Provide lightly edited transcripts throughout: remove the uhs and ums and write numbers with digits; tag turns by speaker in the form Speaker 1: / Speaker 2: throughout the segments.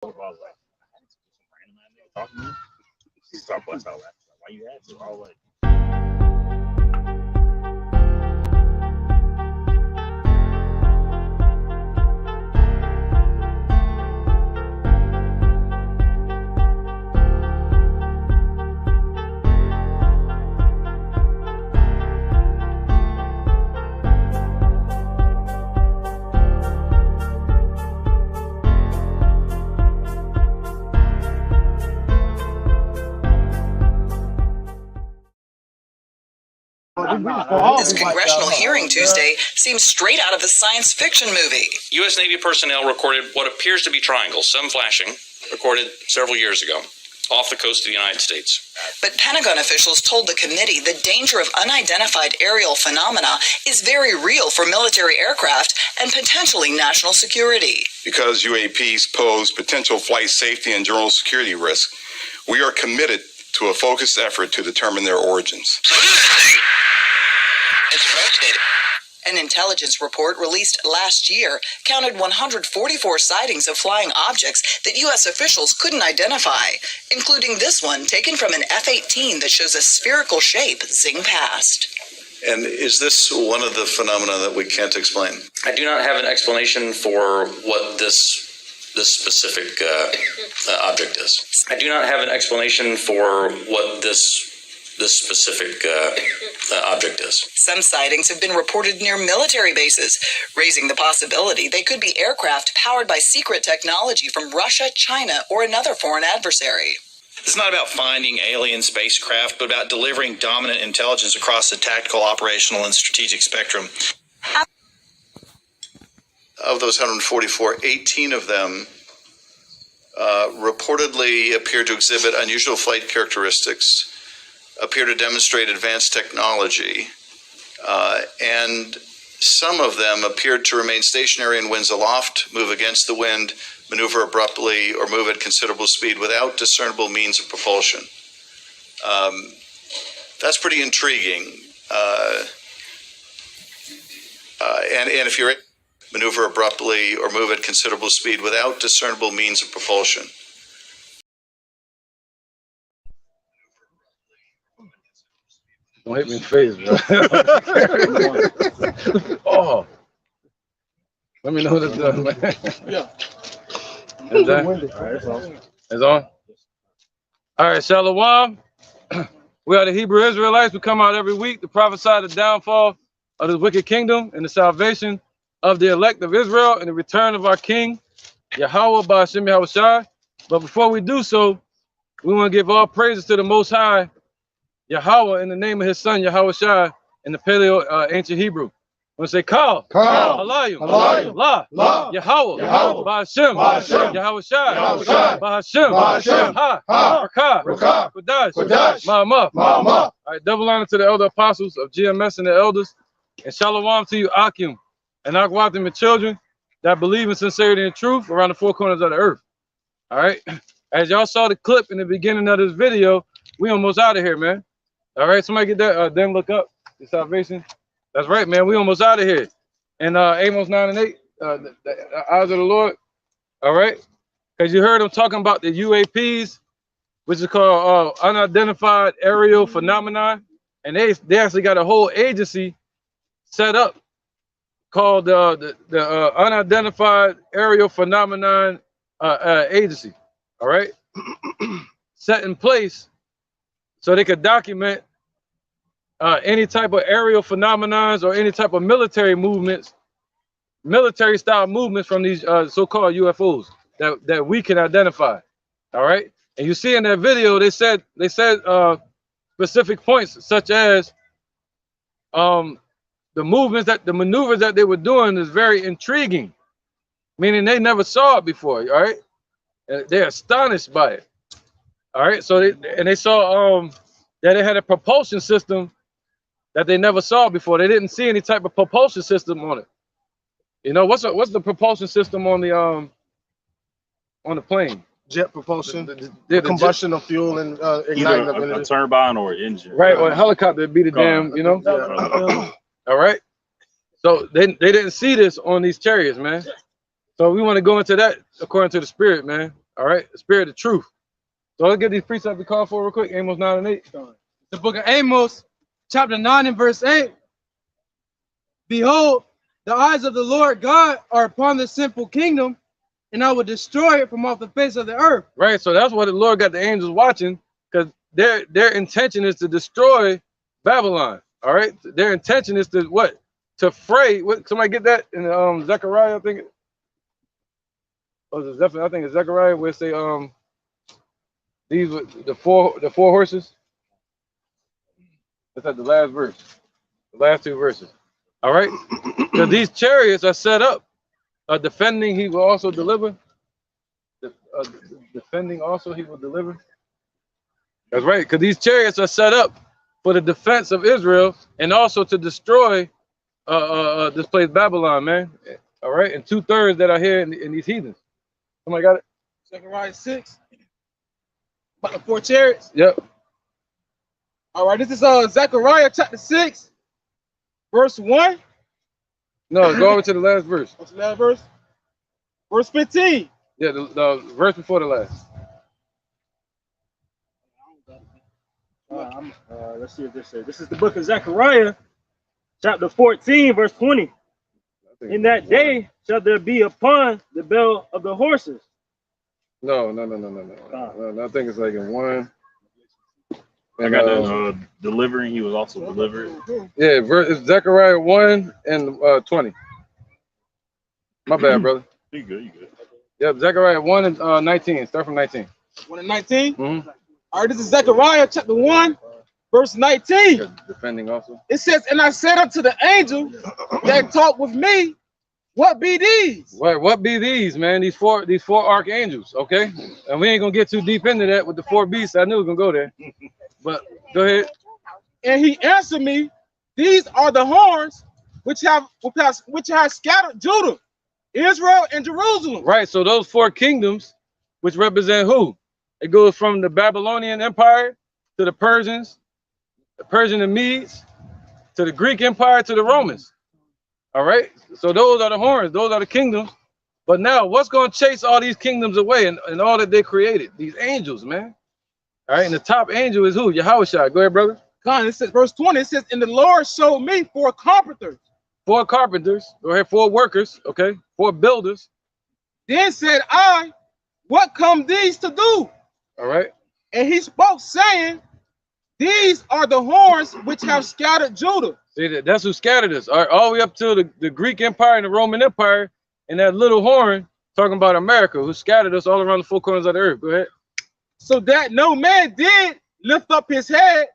Speaker 1: I was like, random nigga talking to me. She started busting out laughing. Why you had to? I was like.
Speaker 2: This congressional hearing Tuesday seems straight out of a science fiction movie.
Speaker 3: U.S. Navy personnel recorded what appears to be triangles, some flashing, recorded several years ago, off the coast of the United States.
Speaker 2: But Pentagon officials told the committee the danger of unidentified aerial phenomena is very real for military aircraft and potentially national security.
Speaker 4: Because UAPs pose potential flight safety and general security risks, we are committed to a focused effort to determine their origins.
Speaker 2: It's rotating. An intelligence report released last year counted 144 sightings of flying objects that U.S. officials couldn't identify, including this one taken from an F-18 that shows a spherical shape zing past.
Speaker 5: And is this one of the phenomena that we can't explain?
Speaker 3: I do not have an explanation for what this specific object is. I do not have an explanation for what this specific object is.
Speaker 2: Some sightings have been reported near military bases, raising the possibility they could be aircraft powered by secret technology from Russia, China, or another foreign adversary.
Speaker 6: It's not about finding alien spacecraft, but about delivering dominant intelligence across the tactical, operational, and strategic spectrum.
Speaker 5: Of those 144, 18 of them reportedly appear to exhibit unusual flight characteristics, appear to demonstrate advanced technology, and some of them appeared to remain stationary in winds aloft, move against the wind, maneuver abruptly, or move at considerable speed without discernible means of propulsion. That's pretty intriguing. And if you're maneuver abruptly or move at considerable speed without discernible means of propulsion.
Speaker 7: Don't hit me in the face, bro. Oh. Let me know that's done, man. Yeah. Is that? It's on? All right, Shalom. We are the Hebrew Israelites. We come out every week to prophesy the downfall of the wicked kingdom and the salvation of the elect of Israel and the return of our King, Yahweh Ba'ashem Yahushai. But before we do so, we want to give all praises to the Most High, Yahweh, in the name of his son, Yahushai, in the Paleo ancient Hebrew. When say call, Halayim, La, Yahweh, Ba'ashem, Yahushai, Ba'ashem, Ha, Rakah, Kodash, Ma'amah. All right, double honor to the elder apostles of GMS and the elders, and shalom to you, Akim, and Akwatim and children that believe in sincerity and truth around the four corners of the earth. All right, as y'all saw the clip in the beginning of this video, we almost out of here, man. All right, somebody get that, then look up the salvation. That's right, man. We almost out of here. And Amos 9 and 8, the eyes of the Lord. All right, because you heard them talking about the UAPs, which is called unidentified aerial phenomenon, and they actually got a whole agency set up called the unidentified aerial phenomenon agency. All right, set in place so they could document any type of aerial phenomenons or any type of military movements, military style movements from these so-called UFOs that we can identify. All right, and you see in that video they said specific points such as the maneuvers that they were doing is very intriguing, meaning they never saw it before. All right, they're astonished by it. All right, so they saw that it had a propulsion system that they never saw before. They didn't see any type of propulsion system on it. You know, what's the propulsion system on the plane?
Speaker 8: Jet propulsion, the combustion of fuel and igniting
Speaker 1: a turbine or engine.
Speaker 7: Right, or a helicopter would be the damn, you know. Yeah. All right. So they didn't see this on these chariots, man. So we want to go into that according to the spirit, man. All right, the spirit of truth. So let's get these precepts we call for real quick. Amos 9 and 8.
Speaker 9: The book of Amos, chapter 9 and verse 8. Behold, the eyes of the Lord God are upon the sinful kingdom, and I will destroy it from off the face of the earth.
Speaker 7: Right, so that's what the Lord got the angels watching, because their intention is to destroy Babylon. All right, their intention is to what? To fray. What? Somebody get that in Zechariah? I think. I think it's Zechariah where it say these were the four horses. That's at the last verse, the last two verses. All right, because these chariots are set up. Defending, he will also deliver. Defending also, he will deliver. That's right, because these chariots are set up for the defense of Israel and also to destroy this place Babylon, man. All right, and 2/3 that are here in these heathens. Somebody got it?
Speaker 9: Zechariah 6. About the 4 chariots.
Speaker 7: Yep.
Speaker 9: All right, this is Zechariah chapter 6, verse 1.
Speaker 7: No, go over to the last verse.
Speaker 9: What's the last verse? Verse 15.
Speaker 7: Yeah, the verse before the last.
Speaker 1: Let's see what this says. This is the book of Zechariah, chapter 14, verse 20. In that day shall there be upon the bell of the horses.
Speaker 7: No. I think it's like in 1.
Speaker 1: I got that delivering. He was also delivered.
Speaker 7: Yeah, it's Zechariah 1 and 20. My bad, brother.
Speaker 1: You good?
Speaker 7: Yep, Zechariah 1 and 19. Start from 19.
Speaker 9: 1 and 19.
Speaker 7: Mm-hmm.
Speaker 9: All right, this is Zechariah chapter 1, verse 19.
Speaker 7: Defending also.
Speaker 9: It says, and I said unto the angel that talked with me, what be these?
Speaker 7: What be these, man? These four archangels, okay? And we ain't gonna get too deep into that with the 4 beasts. I knew we was gonna go there. But go ahead.
Speaker 9: And he answered me, these are the horns which have scattered Judah, Israel, and Jerusalem.
Speaker 7: Right, so those 4 kingdoms, which represent who? It goes from the Babylonian Empire to the Persians, the Persian and Medes, to the Greek Empire, to the Romans. All right, so those are the horns, those are the kingdoms. But now what's going to chase all these kingdoms away and all that they created? These angels, man. All right, and the top angel is who? Yahushua. Go ahead, brother.
Speaker 9: God, it says, verse 20, it says, and the Lord showed me 4 carpenters.
Speaker 7: 4 carpenters. Go ahead, 4 workers, okay? 4 builders.
Speaker 9: Then said I, what come these to do?
Speaker 7: All right.
Speaker 9: And he spoke, saying, these are the horns which have scattered Judah.
Speaker 7: See, that's who scattered us. All the way up to the Greek Empire and the Roman Empire, and that little horn talking about America, who scattered us all around the 4 corners of the earth. Go ahead.
Speaker 9: So that no man did lift up his head,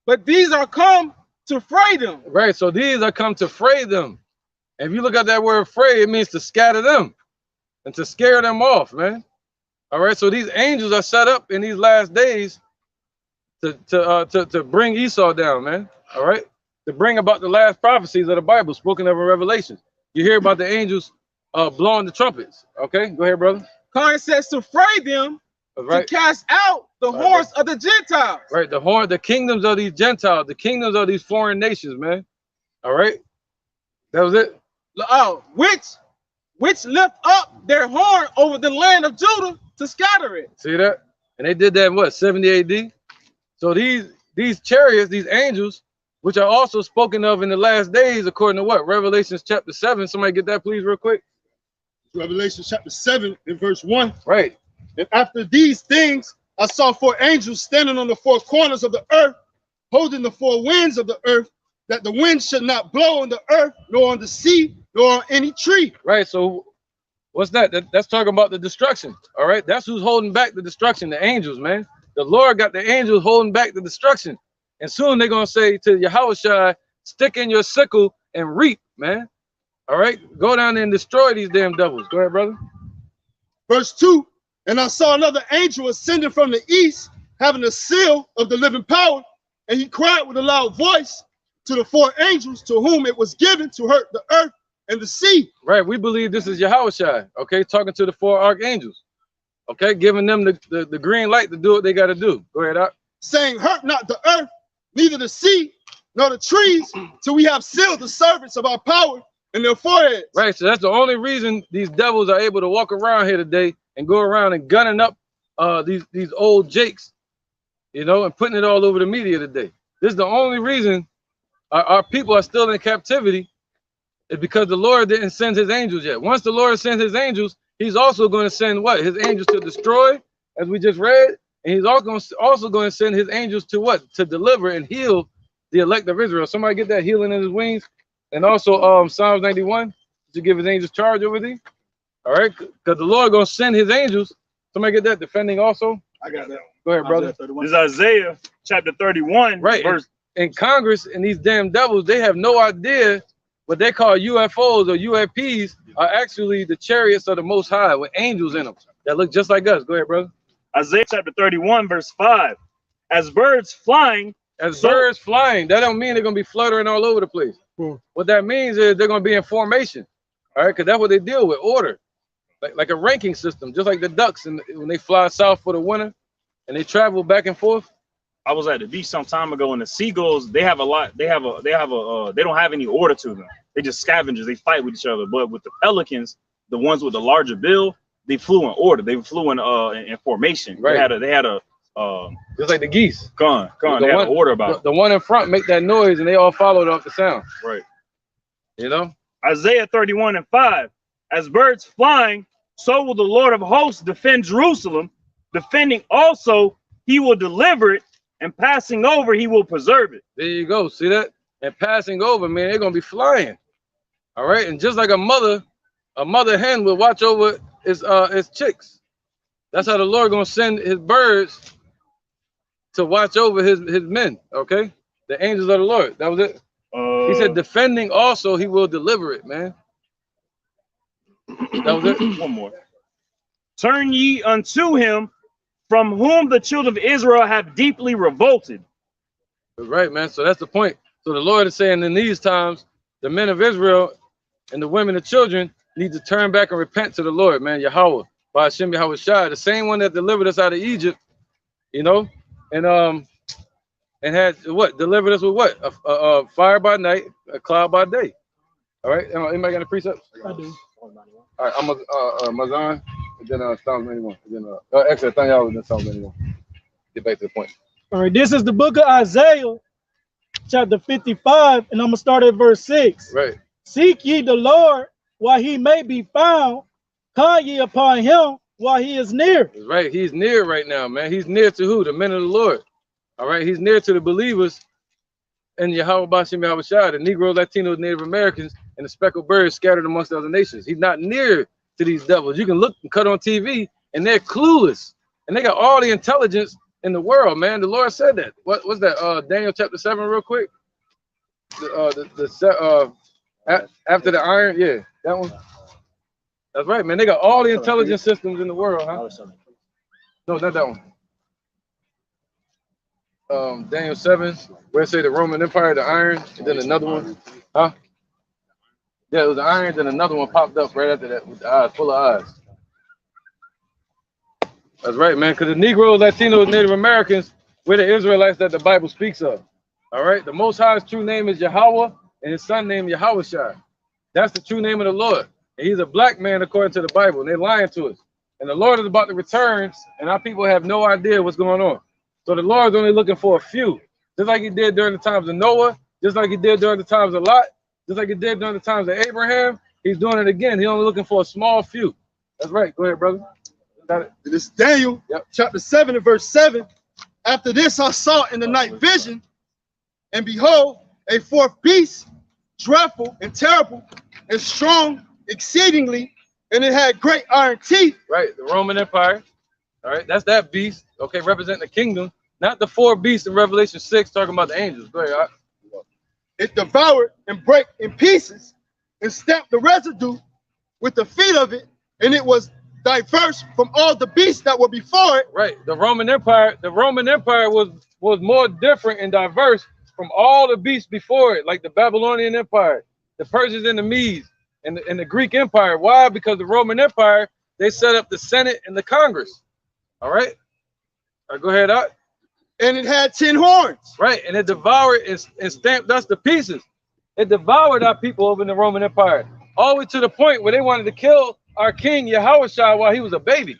Speaker 9: but these are come to fray them.
Speaker 7: Right, so these are come to fray them. And if you look at that word fray, it means to scatter them and to scare them off, man. All right, so these angels are set up in these last days to bring Esau down, man. All right, to bring about the last prophecies of the Bible spoken of in Revelation. You hear about the angels blowing the trumpets. Okay, go ahead, brother.
Speaker 9: God says to fray them, right, to cast out the horns of the Gentiles.
Speaker 7: Right, the kingdoms of these Gentiles, the kingdoms of these foreign nations, man. All right, that was it.
Speaker 9: Which lift up their horn over the land of Judah to scatter it.
Speaker 7: See that? And they did that in what, 70 AD? So these chariots, these angels, which are also spoken of in the last days, according to what? Revelations chapter 7. Somebody get that, please, real quick.
Speaker 8: Revelation chapter 7 and verse 1.
Speaker 7: Right.
Speaker 8: And after these things, I saw 4 angels standing on the 4 corners of the earth, holding the 4 winds of the earth, that the wind should not blow on the earth, nor on the sea, nor on any tree.
Speaker 7: Right. So what's that? That's talking about the destruction. All right. That's who's holding back the destruction, the angels, man. The Lord got the angels holding back the destruction. And soon they're going to say to Yahushua, stick in your sickle and reap, man. All right. Go down there and destroy these damn devils. Go ahead, brother.
Speaker 8: Verse 2. And I saw another angel ascending from the east, having a seal of the living power. And he cried with a loud voice to the 4 angels to whom it was given to hurt the earth and the sea.
Speaker 7: Right. We believe this is Yahushua. Okay. Talking to the 4 archangels. Okay. Giving them the green light to do what they got to do. Go ahead, Doc.
Speaker 8: Saying, hurt not the earth, neither the sea, nor the trees, till we have sealed the servants of our power in their foreheads.
Speaker 7: Right. So that's the only reason these devils are able to walk around here today and go around and gunning up these old jakes, you know, and putting it all over the media today. This is the only reason our people are still in captivity, is because the Lord didn't send his angels yet. Once the Lord sends his angels, he's also going to send what? His angels to destroy, as we just read. And he's also going to send his angels to what? To deliver and heal the elect of Israel. Somebody get that healing in his wings. And also Psalms 91, to give his angels charge over thee. All right, because the Lord going to send his angels. Somebody get that, defending also.
Speaker 1: I got that.
Speaker 7: Go ahead, brother.
Speaker 1: This is Isaiah chapter 31.
Speaker 7: Right.
Speaker 1: Verse.
Speaker 7: In Congress and these damn devils, they have no idea what they call UFOs or UAPs are actually the chariots of the Most High with angels in them that look just like us. Go ahead, brother.
Speaker 1: Isaiah chapter 31, verse 5. As birds flying.
Speaker 7: Birds flying, that don't mean they're going to be fluttering all over the place. What that means is they're going to be in formation. All right, because that's what they deal with, order. Like a ranking system, just like the ducks when they fly south for the winter and they travel back and forth.
Speaker 1: I was at the beach some time ago, and the seagulls, they have a lot. They don't have any order to them. They just scavengers. They fight with each other. But with the pelicans, the ones with the larger bill, they flew in order. They flew in formation.
Speaker 7: Right.
Speaker 1: They had a
Speaker 7: just like the geese.
Speaker 1: They had an order about it.
Speaker 7: The one in front make that noise, and they all followed off the sound.
Speaker 1: Right.
Speaker 7: You know.
Speaker 1: Isaiah 31 and 5. As birds flying, so will the Lord of hosts defend Jerusalem. Defending also, he will deliver it. And passing over, he will preserve it.
Speaker 7: There you go. See that? And passing over, man, they're gonna be flying. All right. And just like a mother hen will watch over its chicks. That's how the Lord gonna send his birds to watch over his men. Okay, the angels of the Lord. That was it. He said, defending also, he will deliver it, man. That was it.
Speaker 1: One more. Turn ye unto him, from whom the children of Israel have deeply revolted.
Speaker 7: Right, man. So that's the point. So the Lord is saying in these times, the men of Israel and the women and children need to turn back and repent to the Lord, man. Yahweh, by Hashem Yahweh Shai, the same one that delivered us out of Egypt, you know, and had what? Delivered us with what? A fire by night, a cloud by day. All right. Anybody got any precepts?
Speaker 9: I do.
Speaker 7: All right. I'm Mazan. And then Psalms 91. And then actually, I think y'all was in Psalms 91. Get back to the point.
Speaker 10: All right, this is the book of Isaiah, chapter 55, and I'm gonna start at verse 6.
Speaker 7: Right.
Speaker 10: Seek ye the Lord while he may be found, call ye upon him while he is near.
Speaker 7: Right, he's near right now, man. He's near to who? The men of the Lord. All right, he's near to the believers in Yahweh Bashim Yahweh Shai, the Negroes, Latinos, Native Americans, and the speckled birds scattered amongst the other nations. He's not near to these devils. You can look and cut on TV, and they're clueless, and they got all the intelligence in the world, man. The Lord said that. What was that? Daniel chapter 7, real quick. After the iron, yeah, that one. That's right, man. They got all the intelligence systems in the world, huh? No, not that one. Daniel 7, where it say the Roman Empire, the iron, and then another one, huh? Yeah, it was the iron, then another one popped up right after that with the eyes, full of eyes. That's right, man, because the Negroes, Latinos, Native Americans, we're the Israelites that the Bible speaks of. All right, the Most High's true name is Yahweh, and his son named Yahweh Shai. That's the true name of the Lord. And he's a black man according to the Bible, and they're lying to us. And the Lord is about to return, and our people have no idea what's going on. So the Lord's only looking for a few, just like he did during the times of Noah, just like he did during the times of Lot, just like he did during the times of Abraham. He's doing it again. He's only looking for a small few. That's right. Go ahead, brother. Got it.
Speaker 8: This is Daniel, chapter 7 and verse 7. After this I saw in the night vision, and behold, a fourth beast, dreadful and terrible and strong exceedingly, and it had great iron teeth.
Speaker 7: Right, the Roman Empire. All right, that's that beast. Okay, representing the kingdom, not the four beasts in Revelation 6 talking about the angels. Go ahead. All right.
Speaker 8: It devoured and brake in pieces and stamped the residue with the feet of it, and it was diverse from all the beasts that were before it.
Speaker 7: Right, the Roman Empire was more different and diverse from all the beasts before it, like the Babylonian Empire, the Persians and the Medes, and the Greek Empire. Why? Because the Roman Empire, they set up the Senate and the Congress. All right. All right, go ahead, out.
Speaker 8: And it had 10 horns.
Speaker 7: Right, and it devoured and stamped us to pieces. It devoured our people over in the Roman Empire, all the way to the point where they wanted to kill our King Yahushua while he was a baby.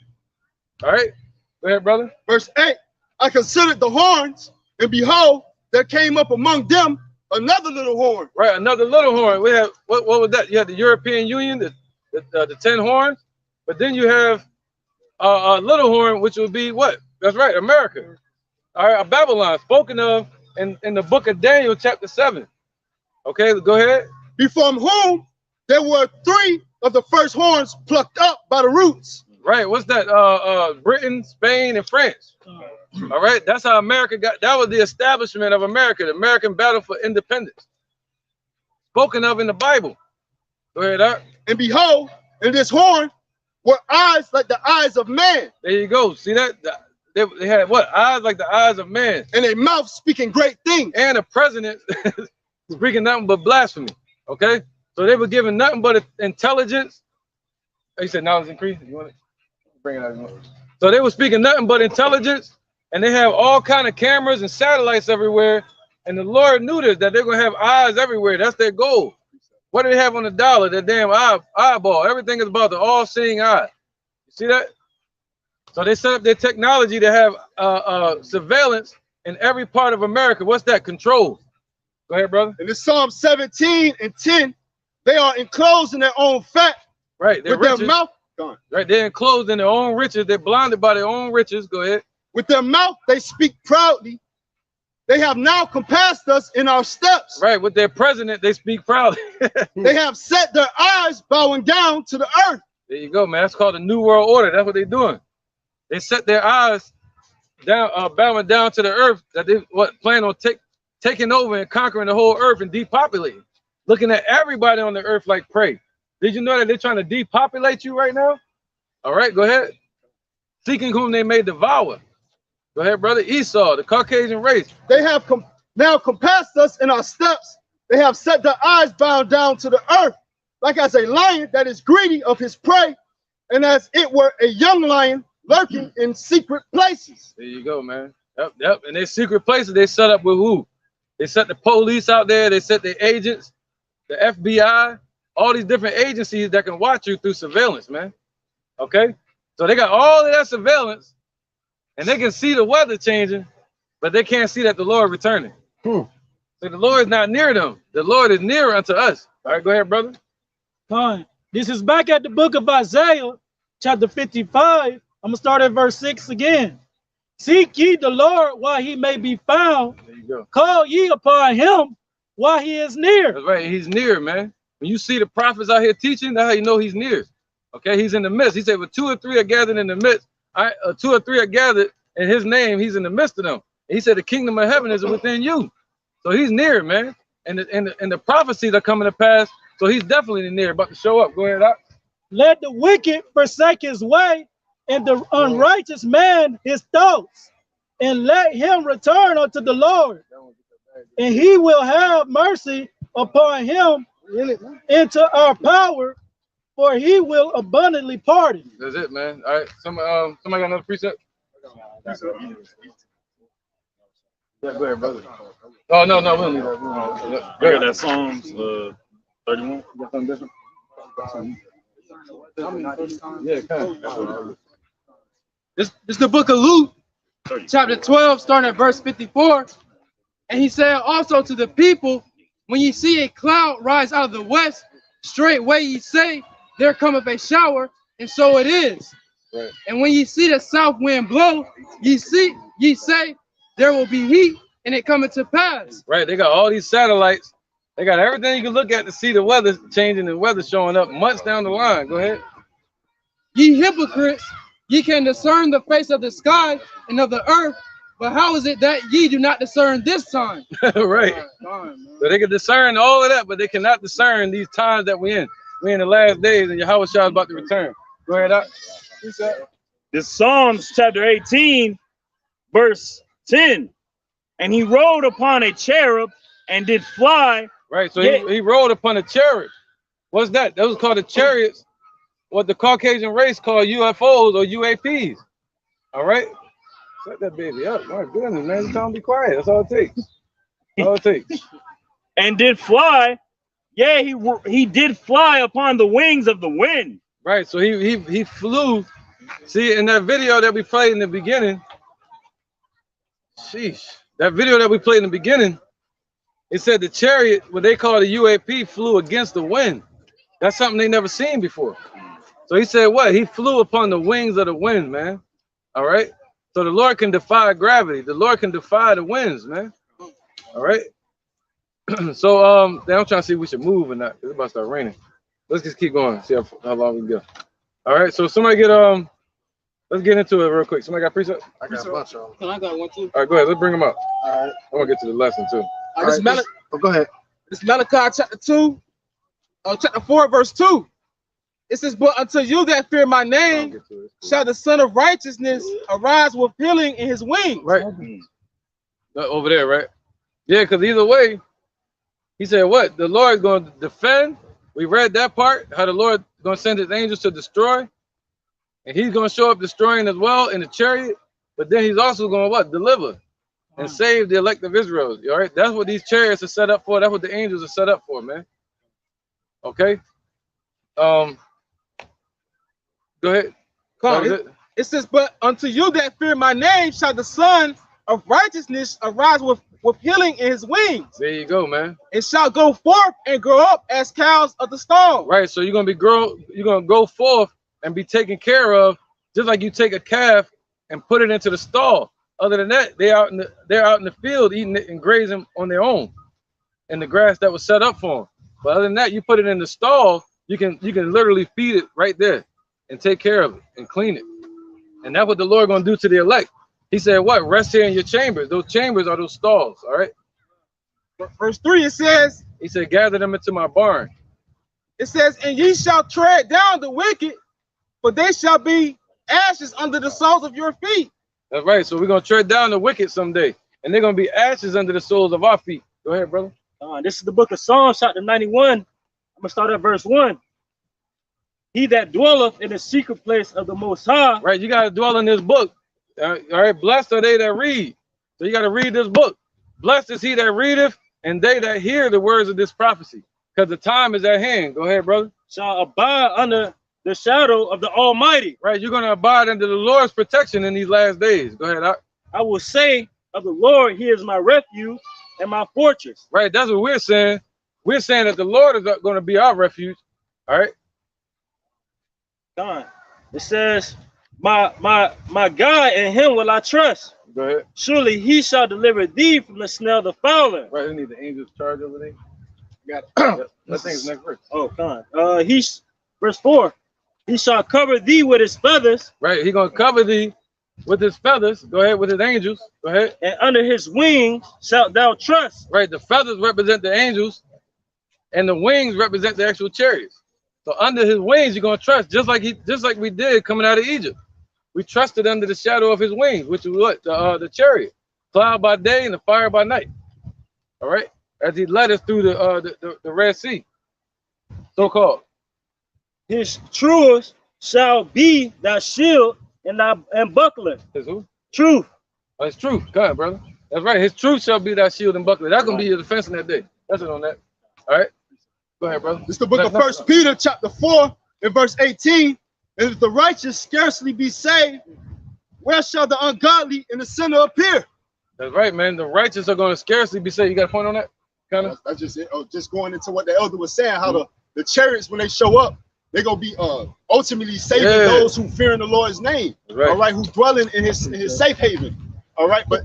Speaker 7: All right, go ahead, brother.
Speaker 8: Verse 8, I considered the horns, and behold, there came up among them another little horn.
Speaker 7: Right, another little horn. We have, what was that? You had the European Union, the 10 horns, but then you have a little horn, which would be what? That's right, America. All right, Babylon, spoken of in the book of Daniel, chapter 7. Okay, go ahead.
Speaker 8: Before whom there were 3 of the first horns plucked up by the roots.
Speaker 7: Right, what's that? Britain, Spain, and France. All right, that's how America got, that was the establishment of America, the American battle for independence. Spoken of in the Bible. Go ahead, Art.
Speaker 8: And behold, in this horn were eyes like the eyes of man.
Speaker 7: There you go. See that? They had what? Eyes like the eyes of man.
Speaker 8: And a mouth speaking great things.
Speaker 7: And a president speaking nothing but blasphemy. Okay? So they were given nothing but intelligence. Oh, you said now it's increasing. You want to bring it out? So they were speaking nothing but intelligence, and they have all kind of cameras and satellites everywhere. And the Lord knew this, that they're gonna have eyes everywhere. That's their goal. What do they have on the dollar? Their damn eyeball. Everything is about the all-seeing eye. You see that? So they set up their technology to have surveillance in every part of America. What's that? Control. Go ahead, brother.
Speaker 8: In this Psalm 17 and 10, they are enclosed in their own fat.
Speaker 7: Right.
Speaker 8: With their mouth gone.
Speaker 7: Right. They're enclosed in their own riches. They're blinded by their own riches. Go ahead.
Speaker 8: With their mouth, they speak proudly. They have now compassed us in our steps.
Speaker 7: Right. With their president, they speak proudly.
Speaker 8: They have set their eyes bowing down to the earth.
Speaker 7: There you go, man. That's called the New World Order. That's what they're doing. They set their eyes down, bowing down to the earth, that they plan on taking over and conquering the whole earth and depopulating. Looking at everybody on the earth like prey. Did you know that they're trying to depopulate you right now? All right, go ahead. Seeking whom they may devour. Go ahead, brother. Esau, the Caucasian race.
Speaker 8: They have now compassed us in our steps. They have set their eyes bound down to the earth, like as a lion that is greedy of his prey, and as it were a young lion lurking in secret places.
Speaker 7: There you go, man. Yep. And their secret places, they set up with who? They set the police out there. They set the agents, the FBI, all these different agencies that can watch you through surveillance, man. Okay? So they got all of that surveillance, and they can see the weather changing, but they can't see that the Lord returning. So the Lord is not near them. The Lord is nearer unto us. All right, go ahead, brother.
Speaker 10: Fine. This is back at the book of Isaiah, chapter 55. I'm going to start at verse 6 again. Seek ye the Lord while he may be found.
Speaker 7: There you go.
Speaker 10: Call ye upon him while he is near.
Speaker 7: That's right. He's near, man. When you see the prophets out here teaching, that's how you know he's near. Okay, he's in the midst. He said, "With 2 or 3 are gathered in the midst, 2 or 3 are gathered in his name, he's in the midst of them." And he said, "The kingdom of heaven is within you." So he's near, man. And the prophecies are coming to pass. So he's definitely near, about to show up. Go ahead, Doc.
Speaker 10: Let the wicked forsake his way, and the unrighteous man his thoughts, and let him return unto the Lord, and he will have mercy upon him into our power, for he will abundantly pardon.
Speaker 7: That's it, man. All right. Somebody got another precept? Yeah, go ahead, brother. Oh, no, we don't need that.
Speaker 1: I got that Psalms 31.
Speaker 7: Got something different? Yeah, kind of.
Speaker 11: This is the book of Luke, chapter 12, starting at verse 54. And he said also to the people, when ye see a cloud rise out of the west, straightway ye say, there cometh a shower, and so it is.
Speaker 7: Right.
Speaker 11: And when ye see the south wind blow, ye say, there will be heat, and it cometh to pass.
Speaker 7: Right, they got all these satellites. They got everything you can look at to see the weather changing and weather showing up months down the line. Go ahead.
Speaker 11: Ye hypocrites, ye can discern the face of the sky and of the earth, but how is it that ye do not discern this time?
Speaker 7: Right. So they can discern all of that, but they cannot discern these times that we're in. We're in the last days, and Yahushua is about to return. Go ahead, Doc.
Speaker 1: This Psalms chapter 18, verse 10. And he rode upon a cherub and did fly.
Speaker 7: Right, so he rode upon a chariot. What's that? That was called the chariots, what the Caucasian race called UFOs or UAPs. All right? Set that baby up. My goodness, man. You tell him to be quiet. That's all it takes. That's all it takes.
Speaker 1: And did fly. Yeah, he did fly upon the wings of the wind.
Speaker 7: Right. So he flew. See, in that video that we played in the beginning, sheesh, that video that we played in the beginning, it said the chariot, what they call the UAP, flew against the wind. That's something they never seen before. So he said what? He flew upon the wings of the wind, man. All right. So the Lord can defy gravity. The Lord can defy the winds, man. All right. So I'm trying to see if we should move or not. It's about to start raining. Let's just keep going. See how long we can go. All right. So somebody get let's get into it real quick. Somebody got precept?
Speaker 9: I got a bunch of them. I got one too.
Speaker 7: All right, go ahead. Let's bring them up.
Speaker 9: All right.
Speaker 7: I want to get to the lesson too.
Speaker 9: All right, go ahead. This Malachi chapter 2, chapter 4, verse 2. It says, "But unto you that fear my name shall the Son of Righteousness arise with healing in his wings."
Speaker 7: Right. Over there, right? Yeah, because either way, he said what? The Lord is going to defend. We read that part, how the Lord is going to send his angels to destroy. And he's going to show up destroying as well in the chariot. But then he's also going to what? Deliver and save the elect of Israel. All right? That's what these chariots are set up for. That's what the angels are set up for, man. Okay? Go ahead.
Speaker 9: It says, "But unto you that fear my name shall the Son of Righteousness arise with healing in his wings."
Speaker 7: There you go, man.
Speaker 9: "And shall go forth and grow up as cows of the stall."
Speaker 7: Right. So you're gonna go forth and be taken care of, just like you take a calf and put it into the stall. Other than that, they're out in the field eating it and grazing on their own in the grass that was set up for them. But other than that, you put it in the stall, you can literally feed it right there and take care of it and clean it. And that's what the Lord gonna do to the elect. He said, what? Rest here in your chambers. Those chambers are those stalls, all right?
Speaker 9: Verse 3, it says,
Speaker 7: he said, gather them into my barn.
Speaker 9: It says, "And ye shall tread down the wicked, for they shall be ashes under the soles of your feet."
Speaker 7: That's right. So we're going to tread down the wicked someday, and they're going to be ashes under the soles of our feet. Go ahead, brother.
Speaker 12: This is the book of Psalms, chapter 91. I'm going to start at verse 1. "He that dwelleth in the secret place of the Most High."
Speaker 7: Right. You got to dwell in this book. All right. Blessed are they that read. So you got to read this book. Blessed is he that readeth, and they that hear the words of this prophecy, because the time is at hand. Go ahead, brother.
Speaker 12: "Shall abide under the shadow of the Almighty."
Speaker 7: Right. You're going to abide under the Lord's protection in these last days. Go ahead.
Speaker 12: "I will say of the Lord, he is my refuge and my fortress."
Speaker 7: Right. That's what we're saying. We're saying that the Lord is going to be our refuge. All right.
Speaker 12: God. It says, my God, in him will I trust.
Speaker 7: Go ahead.
Speaker 12: "Surely he shall deliver thee from the snare of the fowler."
Speaker 7: Right. We need the angels charge over there.
Speaker 12: Got
Speaker 7: it. That thing's next verse.
Speaker 12: Oh, God. Verse 4. "He shall cover thee with his feathers."
Speaker 7: Right. He's going to cover thee with his feathers. Go ahead. With his angels. Go ahead.
Speaker 12: "And under his wings shalt thou trust."
Speaker 7: Right. The feathers represent the angels, and the wings represent the actual chariots. So under his wings, you're going to trust, just like we did coming out of Egypt. We trusted under the shadow of his wings, which is what? The chariot. Cloud by day and the fire by night. All right. As he led us through the Red Sea. So-called.
Speaker 12: "His truth shall be thy shield and buckler."
Speaker 7: His who?
Speaker 12: Truth.
Speaker 7: Oh, his truth. Go ahead, brother. That's right. His truth shall be thy shield and buckler. That's going to be your defense in that day. That's it on that. All right. Go ahead, brother.
Speaker 8: This is the book of 1 Peter, chapter 4, and verse 18. "And if the righteous scarcely be saved, where shall the ungodly and the sinner appear?"
Speaker 7: That's right, man. The righteous are going to scarcely be saved. You got a point on that? Kind of.
Speaker 8: That's just it. Just going into what the elder was saying, how the chariots, when they show up, they're gonna be ultimately saving those who fear in the Lord's name.
Speaker 7: Right.
Speaker 8: All right, who dwelling in his safe haven. All right, but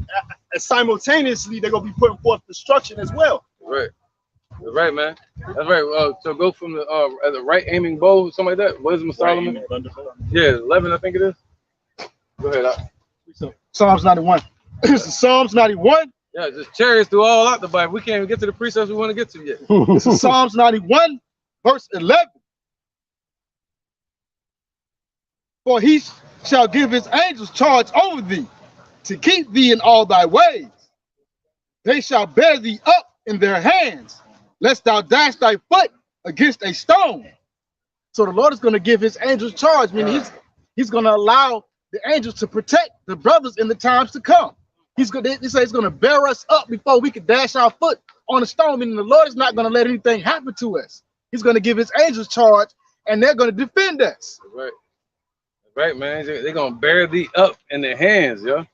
Speaker 8: simultaneously they're gonna be putting forth destruction as well.
Speaker 7: Right. That's right, man. That's right. So go from the right aiming bow, something like that. Wisdom of Solomon. Yeah, 11, I think it is. Go ahead.
Speaker 8: Psalms 91. This is Psalms 91.
Speaker 7: Yeah, just chariots through all out the Bible. We can't even get to the precepts we want to get to yet.
Speaker 8: This is Psalms 91, verse 11. "For he shall give his angels charge over thee, to keep thee in all thy ways. They shall bear thee up in their hands, lest thou dash thy foot against a stone." So the Lord is going to give his angels charge, meaning he's going to allow the angels to protect the brothers in the times to come. He said he's going to bear us up before we can dash our foot on a stone, meaning the Lord is not going to let anything happen to us. He's going to give his angels charge,
Speaker 9: and they're going to defend us.
Speaker 7: Right. Right, man. They're going to bear thee up in their hands, yo.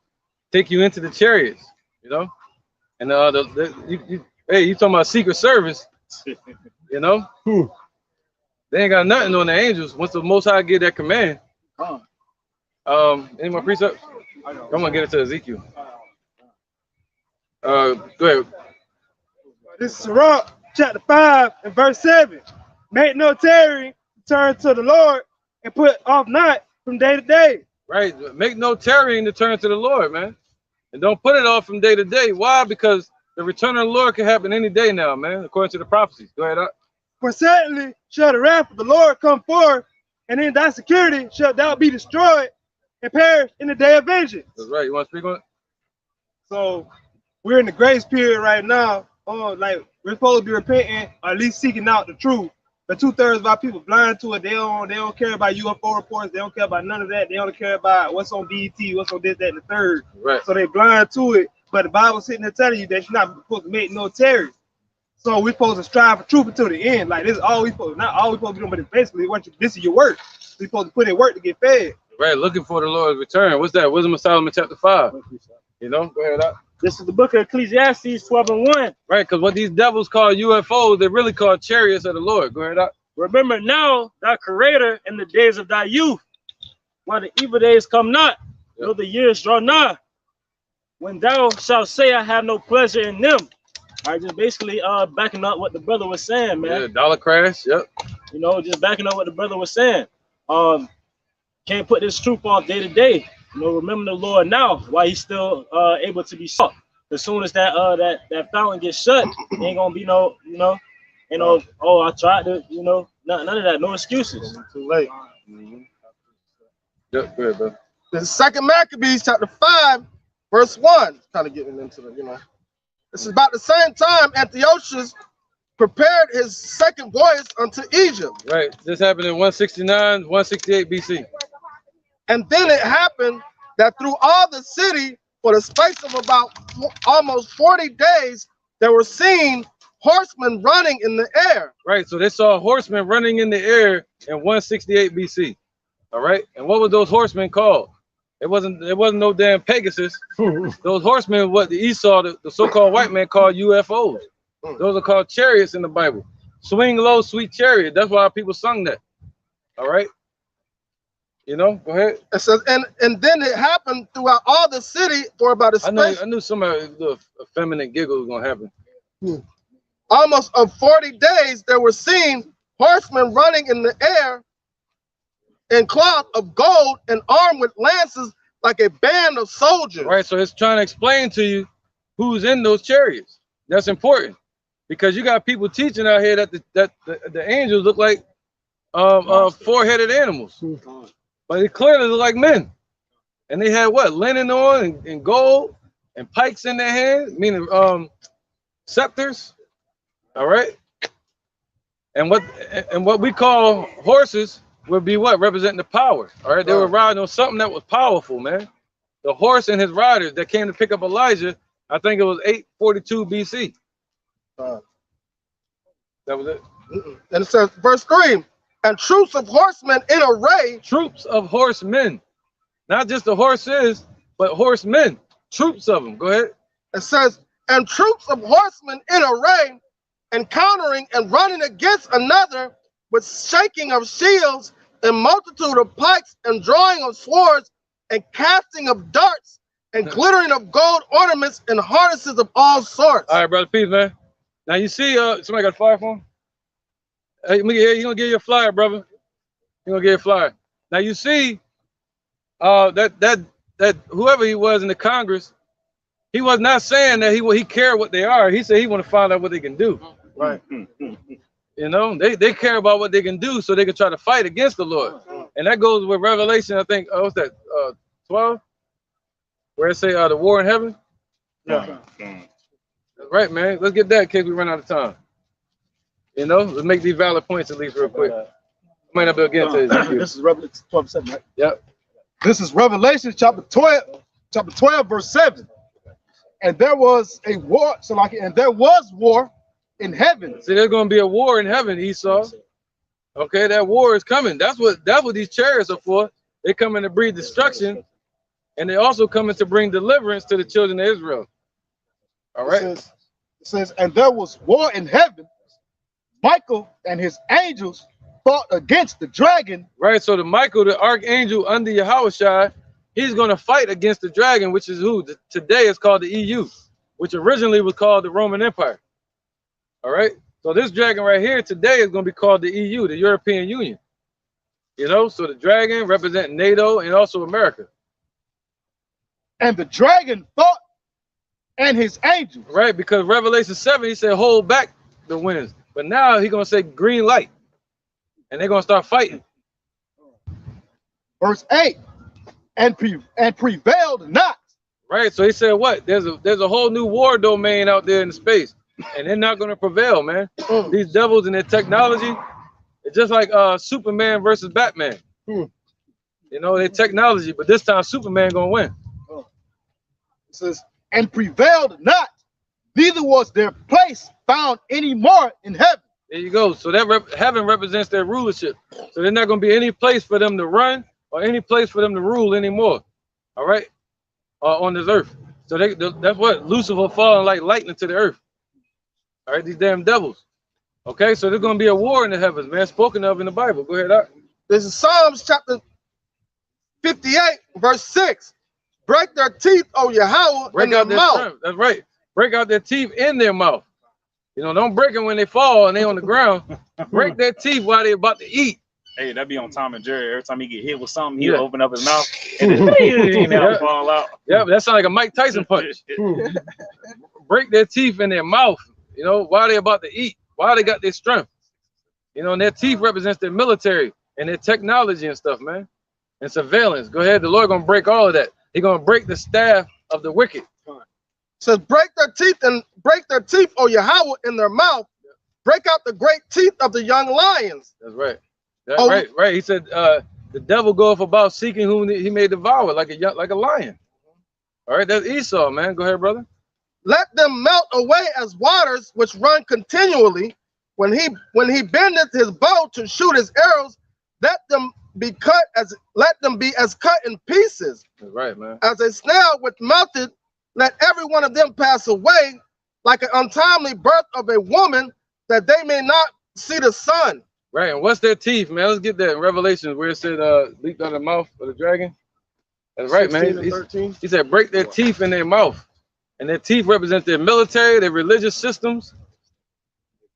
Speaker 7: Take you into the chariots, you know. And hey, you talking about Secret Service, you know? They ain't got nothing on the angels once the Most High give that command. Any more precepts? I'm gonna get it to Ezekiel. Go ahead.
Speaker 10: This is Sirach, chapter 5 and verse 7. Make no tarrying, turn to the Lord, and put off not from day to day.
Speaker 7: Right. Make no tarrying to turn to the Lord, man. And don't put it off from day to day. Why? Because the return of the Lord can happen any day now, man, according to the prophecies. Go ahead, up.
Speaker 10: For certainly shall the wrath of the Lord come forth, and in thy security shalt thou be destroyed and perish in the day of vengeance.
Speaker 7: That's right. You want to speak on it?
Speaker 10: So we're in the grace period right now. Like we're supposed to be repenting, or at least seeking out the truth. But 2/3 of our people blind to it. They don't care about UFO reports. They don't care about none of that. They don't care about what's on BET, what's on this, that, and the third.
Speaker 7: Right.
Speaker 10: So they blind to it. But the Bible's sitting there telling you that you're not supposed to make no tarry. So we're supposed to strive for truth until the end. Like this is all we supposed, not all we supposed to be doing, but it's basically what this is your work. We're supposed to put in work to get fed.
Speaker 7: Right, looking for the Lord's return. What's that? Wisdom of Solomon chapter 5. You know, go ahead, up.
Speaker 12: This is the book of Ecclesiastes 12 and 1.
Speaker 7: Right, because what these devils call UFOs, they're really called chariots of the Lord. Go ahead, up.
Speaker 12: Remember now thy creator in the days of thy youth, while the evil days come not, though the years draw nigh, when thou shalt say, I have no pleasure in them. All right, just basically backing up what the brother was saying, man.
Speaker 7: Yeah, dollar crash, yep.
Speaker 12: You know, just backing up what the brother was saying. Can't put this truth off day to day. You know, remember the Lord now while he's still able to be sought. As soon as that fountain gets shut, ain't gonna be no, oh, I tried to, none of that, no excuses.
Speaker 8: Too late.
Speaker 7: Yep, go ahead, bro.
Speaker 8: The second Maccabees, chapter 5, verse 1. Kind of getting into the, This is about the same time Antiochus prepared his second voyage unto Egypt.
Speaker 7: Right. This happened in 169, 168 BC.
Speaker 8: And then it happened that through all the city, for the space of about almost 40 days, there were seen horsemen running in the air.
Speaker 7: Right. So they saw horsemen running in the air in 168 BC. All right. And what were those horsemen called? It wasn't no damn Pegasus. Those horsemen, what the Esau, the so-called white man, called UFOs. Those are called chariots in the Bible. Swing low, sweet chariot. That's why people sung that. All right. Go ahead.
Speaker 8: It says, and then it happened throughout all the city for about a space.
Speaker 7: I knew somebody, a feminine giggle was gonna happen.
Speaker 8: Almost of 40 days, there were seen horsemen running in the air in cloth of gold and armed with lances like a band of soldiers.
Speaker 7: Right. So it's trying to explain to you who's in those chariots. That's important because you got people teaching out here that the angels look like four-headed animals. But it clearly looked like men. And they had what? Linen on and gold and pikes in their hands, meaning scepters. All right. And what we call horses would be what? Representing the power. All right. They were riding on something that was powerful, man. The horse and his riders that came to pick up Elijah, I think it was 842 BC. That was it.
Speaker 8: And it says, verse 3. And troops of horsemen in array.
Speaker 7: Troops of horsemen. Not just the horses, but horsemen. Troops of them. Go ahead.
Speaker 8: It says, and troops of horsemen in array, encountering and running against another with shaking of shields and multitude of pikes and drawing of swords and casting of darts and glittering of gold ornaments and harnesses of all sorts.
Speaker 7: All right, brother. Peace, man. Now you see, somebody got a flyer for him? Hey, you gonna get your flyer, brother. You gonna get your flyer. Now you see, that whoever he was in the Congress, he was not saying that he cared what they are. He said he want to find out what they can do.
Speaker 8: Right.
Speaker 7: They care about what they can do so they can try to fight against the Lord. And that goes with Revelation, I think, what's that, 12? Where it say the war in heaven?
Speaker 8: Yeah.
Speaker 7: Right, man. Let's get that in case we run out of time. Let's make these valid points at least real quick. Might not be able to get into it.
Speaker 8: This is Revelation 12:7, right?
Speaker 7: Yep.
Speaker 8: This is Revelation chapter 12, verse 7. And there was a war, and there was war in heaven.
Speaker 7: See, there's going to be a war in heaven, Esau. Okay, that war is coming. That's what these chariots are for. They coming to breed destruction, and they also coming to bring deliverance to the children of Israel. All right.
Speaker 8: It says, and there was war in heaven. Michael and his angels fought against the dragon.
Speaker 7: Right. So the Michael, the archangel under Yahushua, he's going to fight against the dragon, which is who today is called the EU, which originally was called the Roman Empire. All right. So this dragon right here today is going to be called the EU, the European Union. You know, so the dragon represents NATO and also America.
Speaker 8: And the dragon fought and his angels.
Speaker 7: Right, because Revelation 7, he said, hold back the winds. But now he's going to say green light. And they're going to start fighting.
Speaker 8: Verse 8, and prevailed not.
Speaker 7: Right, so he said what? There's a whole new war domain out there in space. And they're not going to prevail, man. These devils and their technology, it's just like Superman versus Batman. You know, their technology, but this time Superman going to win.
Speaker 8: It says, and prevailed not, neither was their place found any more in heaven.
Speaker 7: There you go. So that heaven represents their rulership. So there's not going to be any place for them to run or any place for them to rule anymore. All right, on this earth. So that's what Lucifer falling like lightning to the earth. All right, these damn devils. Okay, so there's going to be a war in the heavens, man, spoken of in the Bible. Go ahead, Doc.
Speaker 9: This is Psalms chapter 58, verse 6. Break their teeth, O Yahweh, in their mouth.
Speaker 7: Strength. That's right. Break out their teeth in their mouth. You know, don't break them when they fall and they on the ground. Break their teeth while they're about to eat.
Speaker 1: Hey, that be on Tom and Jerry. Every time he get hit with something, he'll open up his mouth and then fall out.
Speaker 7: Yeah, that sounds like a Mike Tyson punch. Break their teeth in their mouth, you know, while they're about to eat, while they got their strength. You know, and their teeth represents their military and their technology and stuff, man. And surveillance. Go ahead. The Lord gonna break all of that. He's gonna break the staff of the wicked.
Speaker 9: Says, break their teeth, O Yahweh, in their mouth. Break out the great teeth of the young lions.
Speaker 7: That's right. That's right. He said, the devil goeth about seeking whom he may devour, like a lion. All right, that's Esau, man. Go ahead, brother.
Speaker 9: Let them melt away as waters which run continually. When he bendeth his bow to shoot his arrows, let them be as cut in pieces.
Speaker 7: That's right, man.
Speaker 9: As a snail with melted, let every one of them pass away, like an untimely birth of a woman, that they may not see the sun.
Speaker 7: Right, and what's their teeth, man? Let's get that in Revelation where it said leaped out of the mouth of the dragon. That's right, man. He said break their teeth in their mouth. And their teeth represent their military, their religious systems,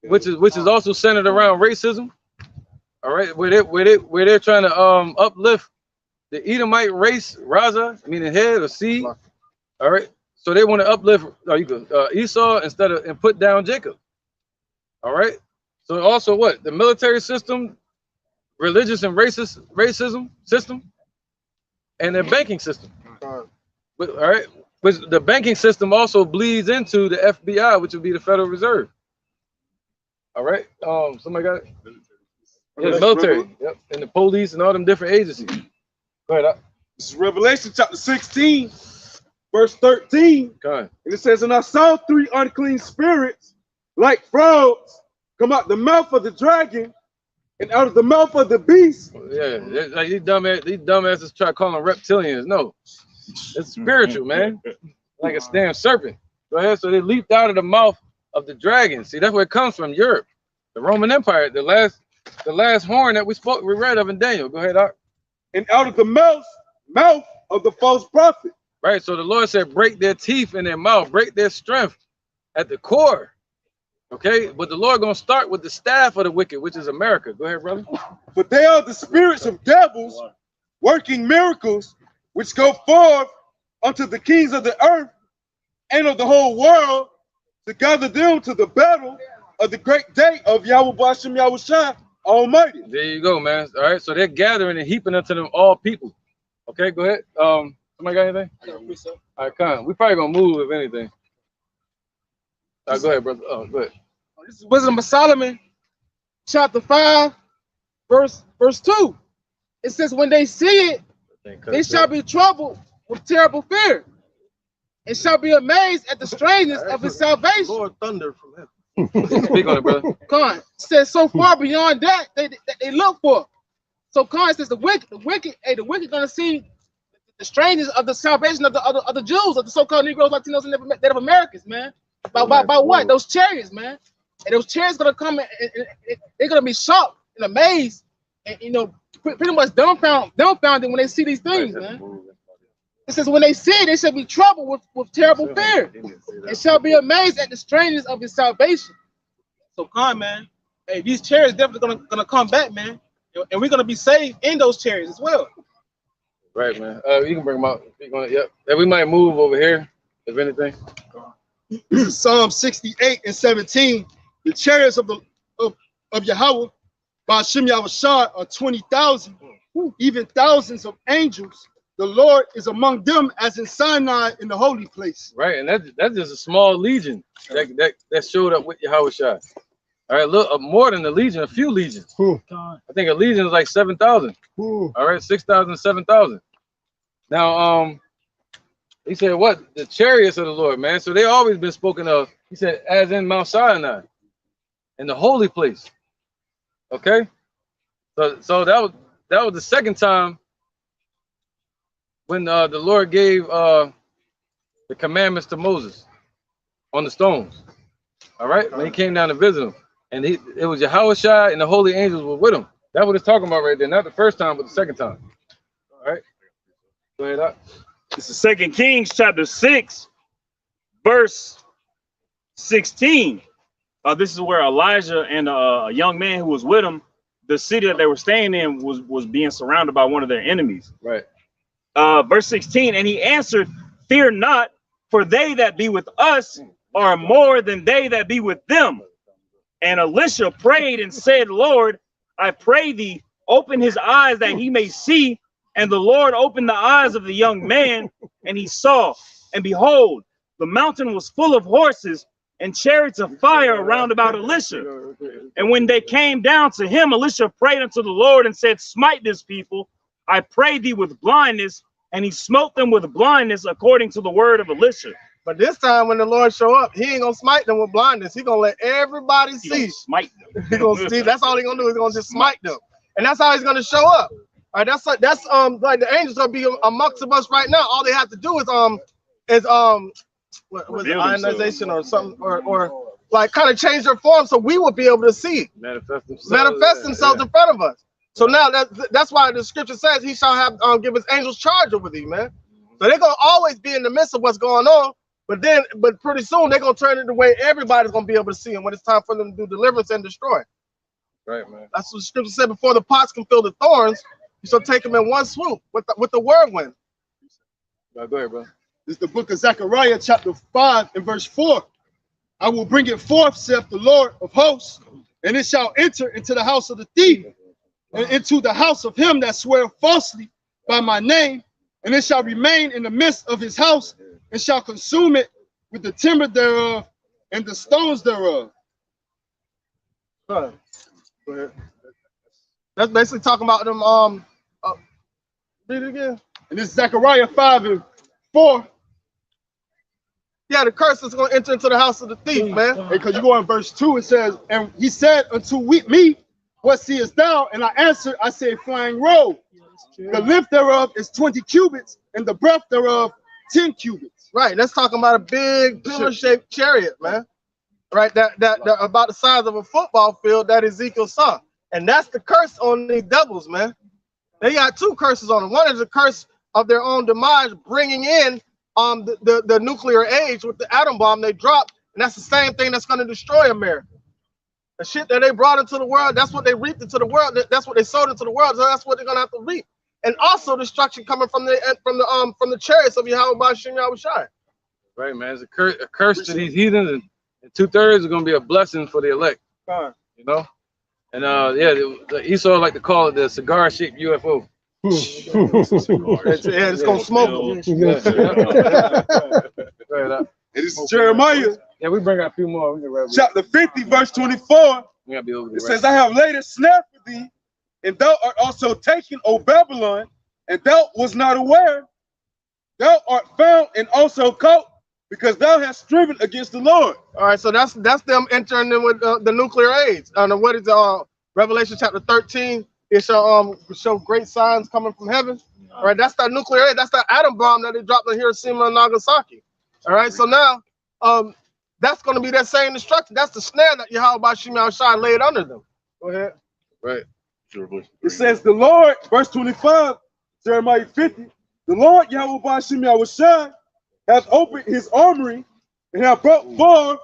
Speaker 7: which is also centered around racism. All right, where they're trying to uplift the Edomite race, Raza, meaning head or seed. All right, so they want to uplift Esau and put down Jacob. All right, so also what the military system, religious and racism system, and their banking system. But, all right, but the banking system also bleeds into the FBI, which would be the Federal Reserve. All right, somebody got it. Yeah, the military, yep, and the police and all them different agencies. Go ahead.
Speaker 8: This is Revelation chapter 16, verse 13.
Speaker 7: And
Speaker 8: it says, and I saw 3 unclean spirits, like frogs, come out the mouth of the dragon and out of the mouth of the beast.
Speaker 7: Yeah, like these dumbasses try calling them reptilians. No, it's spiritual, man. Like a damn serpent. Go ahead. So they leaped out of the mouth of the dragon. See, that's where it comes from. Europe, the Roman Empire, the last horn that we read of in Daniel. Go ahead, Doc.
Speaker 8: And out of the mouth of the false prophet.
Speaker 7: Right. So the Lord said, break their teeth in their mouth, break their strength at the core. Okay. But the Lord gonna start with the staff of the wicked, which is America. Go ahead, brother.
Speaker 8: But they are the spirits of devils working miracles, which go forth unto the kings of the earth and of the whole world to gather them to the battle of the great day of Yahweh Bashem Yahushua Almighty.
Speaker 7: There you go, man. All right, so they're gathering and heaping unto them all people. Okay, go ahead. Somebody got anything? All right, come on. We probably gonna move if anything. All right, go ahead, brother. Oh, go ahead.
Speaker 9: This is Wisdom of Solomon, chapter 5, verse 2. It says, when they see it, they shall be troubled with terrible fear, and shall be amazed at the strangeness of his salvation.
Speaker 8: Lord thunder from heaven.
Speaker 7: Speak on it, brother.
Speaker 9: Con says so far beyond that they look for. So Con says the wicked gonna see the strangers of the salvation of the Jews, of the so-called Negroes, Latinos, and Native Americans, man. By what? Those chariots, man. And those chariots gonna come and they're gonna be shocked and amazed, and pretty much dumbfounded when they see these things, man. It says when they see it, they shall be troubled with terrible fear, and shall be amazed at the strangeness of his salvation. So Con, man, hey, these chariots definitely gonna come back, man, and we're gonna be saved in those chariots as well.
Speaker 7: Right, man. You can bring them out. Speak on it. Yep. And we might move over here, if anything.
Speaker 8: This is Psalm 68 and 17. The chariots of Yahweh by Hashem Yahushua are 20,000, even thousands of angels. The Lord is among them as in Sinai in the holy place.
Speaker 7: Right, and that's just a small legion that showed up with Yahushua. All right, look, more than a legion, a few legions. I think a legion is like 7,000. All right, 6,000, 7,000. Now, he said, what? The chariots of the Lord, man. So they always been spoken of. He said, as in Mount Sinai, in the holy place. Okay, so that was the second time when the Lord gave the commandments to Moses on the stones. All right, when he came down to visit him. And it was Yahushua and the holy angels were with him. That's what it's talking about right there. Not the first time, but the second time. All right. Go ahead, Doc.
Speaker 1: This is 2 Kings chapter 6, verse 16. This is where Elijah and a young man who was with him, the city that they were staying in was being surrounded by one of their enemies.
Speaker 7: Right.
Speaker 1: Verse 16, and he answered, fear not, for they that be with us are more than they that be with them. And Elisha prayed and said, Lord, I pray thee, open his eyes that he may see. And the Lord opened the eyes of the young man, and he saw. And behold, the mountain was full of horses and chariots of fire round about Elisha. And when they came down to him, Elisha prayed unto the Lord and said, smite this people, I pray thee, with blindness. And he smote them with blindness according to the word of Elisha.
Speaker 9: But this time when the Lord show up, he ain't gonna smite them with blindness. He gonna let everybody see.
Speaker 1: Smite them.
Speaker 9: He gonna see. That's all he gonna do. He's gonna just smite them, and that's how he's gonna show up. All right. That's like the angels gonna be amongst us right now. All they have to do is what was it, ionization or something, or like kind of change their form so we will be able to see,
Speaker 7: manifest
Speaker 9: themselves in front of us. So now that's why the scripture says he shall have give his angels charge over thee, man. So they're gonna always be in the midst of what's going on. But pretty soon they're gonna turn it the way everybody's gonna be able to see him when it's time for them to do deliverance and destroy.
Speaker 7: Right, man.
Speaker 9: That's what the scripture said. Before the pots can fill the thorns, you shall take them in one swoop with the whirlwind.
Speaker 7: Go ahead, bro.
Speaker 8: This is the book of Zechariah, chapter 5 and verse 4. I will bring it forth, saith the Lord of hosts, and it shall enter into the house of the thief, and into the house of him that swear falsely by my name, and it shall remain in the midst of his house, and shall consume it with the timber thereof and the stones thereof.
Speaker 9: Go ahead. That's basically talking about them. Read it again.
Speaker 8: And this is Zechariah 5 and 4.
Speaker 9: Yeah, the curse is going to enter into the house of the thief, man.
Speaker 8: Because you go in verse 2, it says, and he said unto me, what seest thou? And I answered, I said, flying robe. The length thereof is 20 cubits, and the breadth thereof 10 cubits.
Speaker 9: Right, that's talking about a big pillar-shaped chariot, man. Right, that about the size of a football field that Ezekiel saw. And that's the curse on these devils, man. They got two curses on them. One is the curse of their own demise, bringing in the nuclear age with the atom bomb they dropped. And that's the same thing that's going to destroy America. The shit that they brought into the world, that's what they reaped into the world. That's what they sold into the world. So that's what they're going to have to reap. And also destruction coming from the chariots of Yahweh Bashim Yahushua.
Speaker 7: Right, man. It's a curse to these heathens, and 2/3 is going to be a blessing for the elect. You know? And yeah, Esau like to call it the cigar-shaped UFO.
Speaker 8: It's going to smoke. It is Jeremiah.
Speaker 7: Yeah, we bring out a few more.
Speaker 8: Chapter 50, verse 24.
Speaker 7: We gotta be over there,
Speaker 8: it says, I have laid a snare for thee, and thou art also taken, O Babylon, and thou was not aware. Thou art found and also caught, because thou hast striven against the Lord. All right, so that's them entering in with the nuclear age. What is Revelation chapter 13? It shall show great signs coming from heaven. All right, that's that nuclear age. That's that atom bomb that they dropped on Hiroshima and Nagasaki. All right, so now that's going to be that same destruction. That's the snare that Yahweh Shimei Shai laid under them. Go ahead.
Speaker 7: Right.
Speaker 8: It says the Lord, verse 25, Jeremiah 50, the Lord Yahweh Shimei Shai hath opened his armory and hath brought forth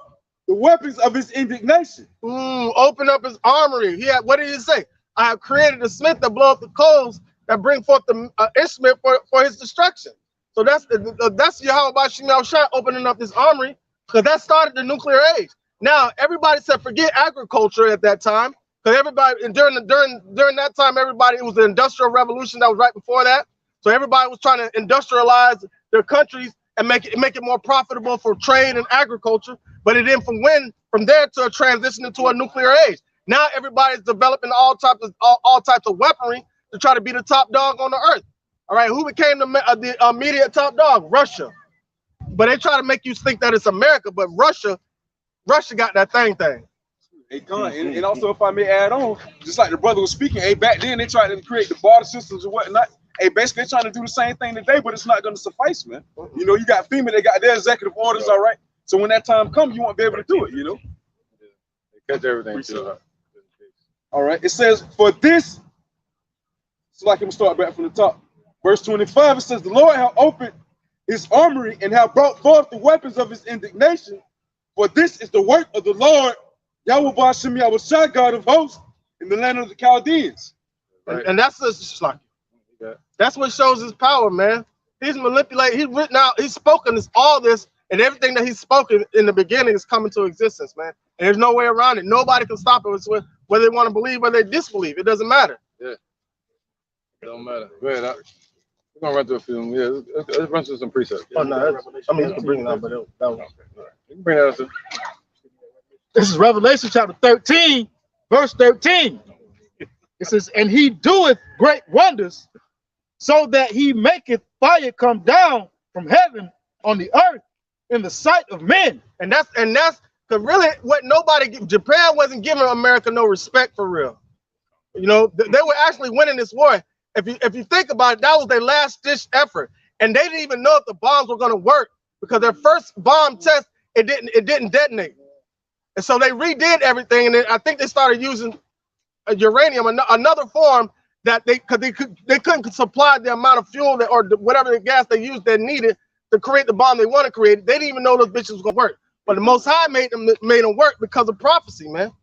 Speaker 8: the weapons of his indignation. Open up his armory. What did he say? I have created a smith that blow up the coals that bring forth the instrument for his destruction. So that's Yahweh Shimei Shai opening up his armory, because that started the nuclear age. Now everybody said forget agriculture at that time, because everybody during that time it was the Industrial Revolution that was right before that. So everybody was trying to industrialize their countries and make it more profitable for trade and agriculture. But it didn't from there to a transition into a nuclear age. Now everybody's developing all types of weaponry to try to be the top dog on the earth. All right, who became the immediate top dog? Russia. But they try to make you think that it's America, but Russia got that thing.
Speaker 13: Hey, Con, and also, if I may add on, just like the brother was speaking, hey, back then they tried to create the barter systems and whatnot. Hey, basically, they're trying to do the same thing today, but it's not going to suffice, man. You know, you got FEMA, they got their executive orders, all right? So when that time comes, you won't be able to do it, you know?
Speaker 7: Catch everything. Too.
Speaker 13: All right, it says, for this, so like I'm going to start back from the top. Verse 25, it says, the Lord hath opened his armory and hath brought forth the weapons of his indignation. For this is the work of the Lord, Yahweh Shimei Shai, God of hosts, in the land of the Chaldeans.
Speaker 8: Right. And that's just like, that's what shows his power, man. He's manipulated, he's written out, he's spoken all this, and everything that he's spoken in the beginning is coming to existence, man. And there's no way around it. Nobody can stop it. It's whether they want to believe or they disbelieve. It doesn't matter.
Speaker 7: Yeah. It don't matter. Go ahead. We're gonna run through a few. Yeah, let's run through some precepts.
Speaker 8: Oh no, I mean you can bring it out, but that was
Speaker 7: you can bring that out too.
Speaker 10: This is Revelation chapter 13, verse 13. It says, and he doeth great wonders, so that he maketh fire come down from heaven on the earth in the sight of men.
Speaker 8: And that's because really what Japan wasn't giving America no respect for real. You know, they were actually winning this war. If you think about it, that was their last ditch effort, and they didn't even know if the bombs were going to work, because their first bomb test it didn't detonate, and so they redid everything, and I think they started using uranium, another form that they couldn't supply the amount of fuel or whatever the gas they used that needed to create the bomb they want to create. They didn't even know those bitches was going to work, but the Most High made them work because of prophecy, man.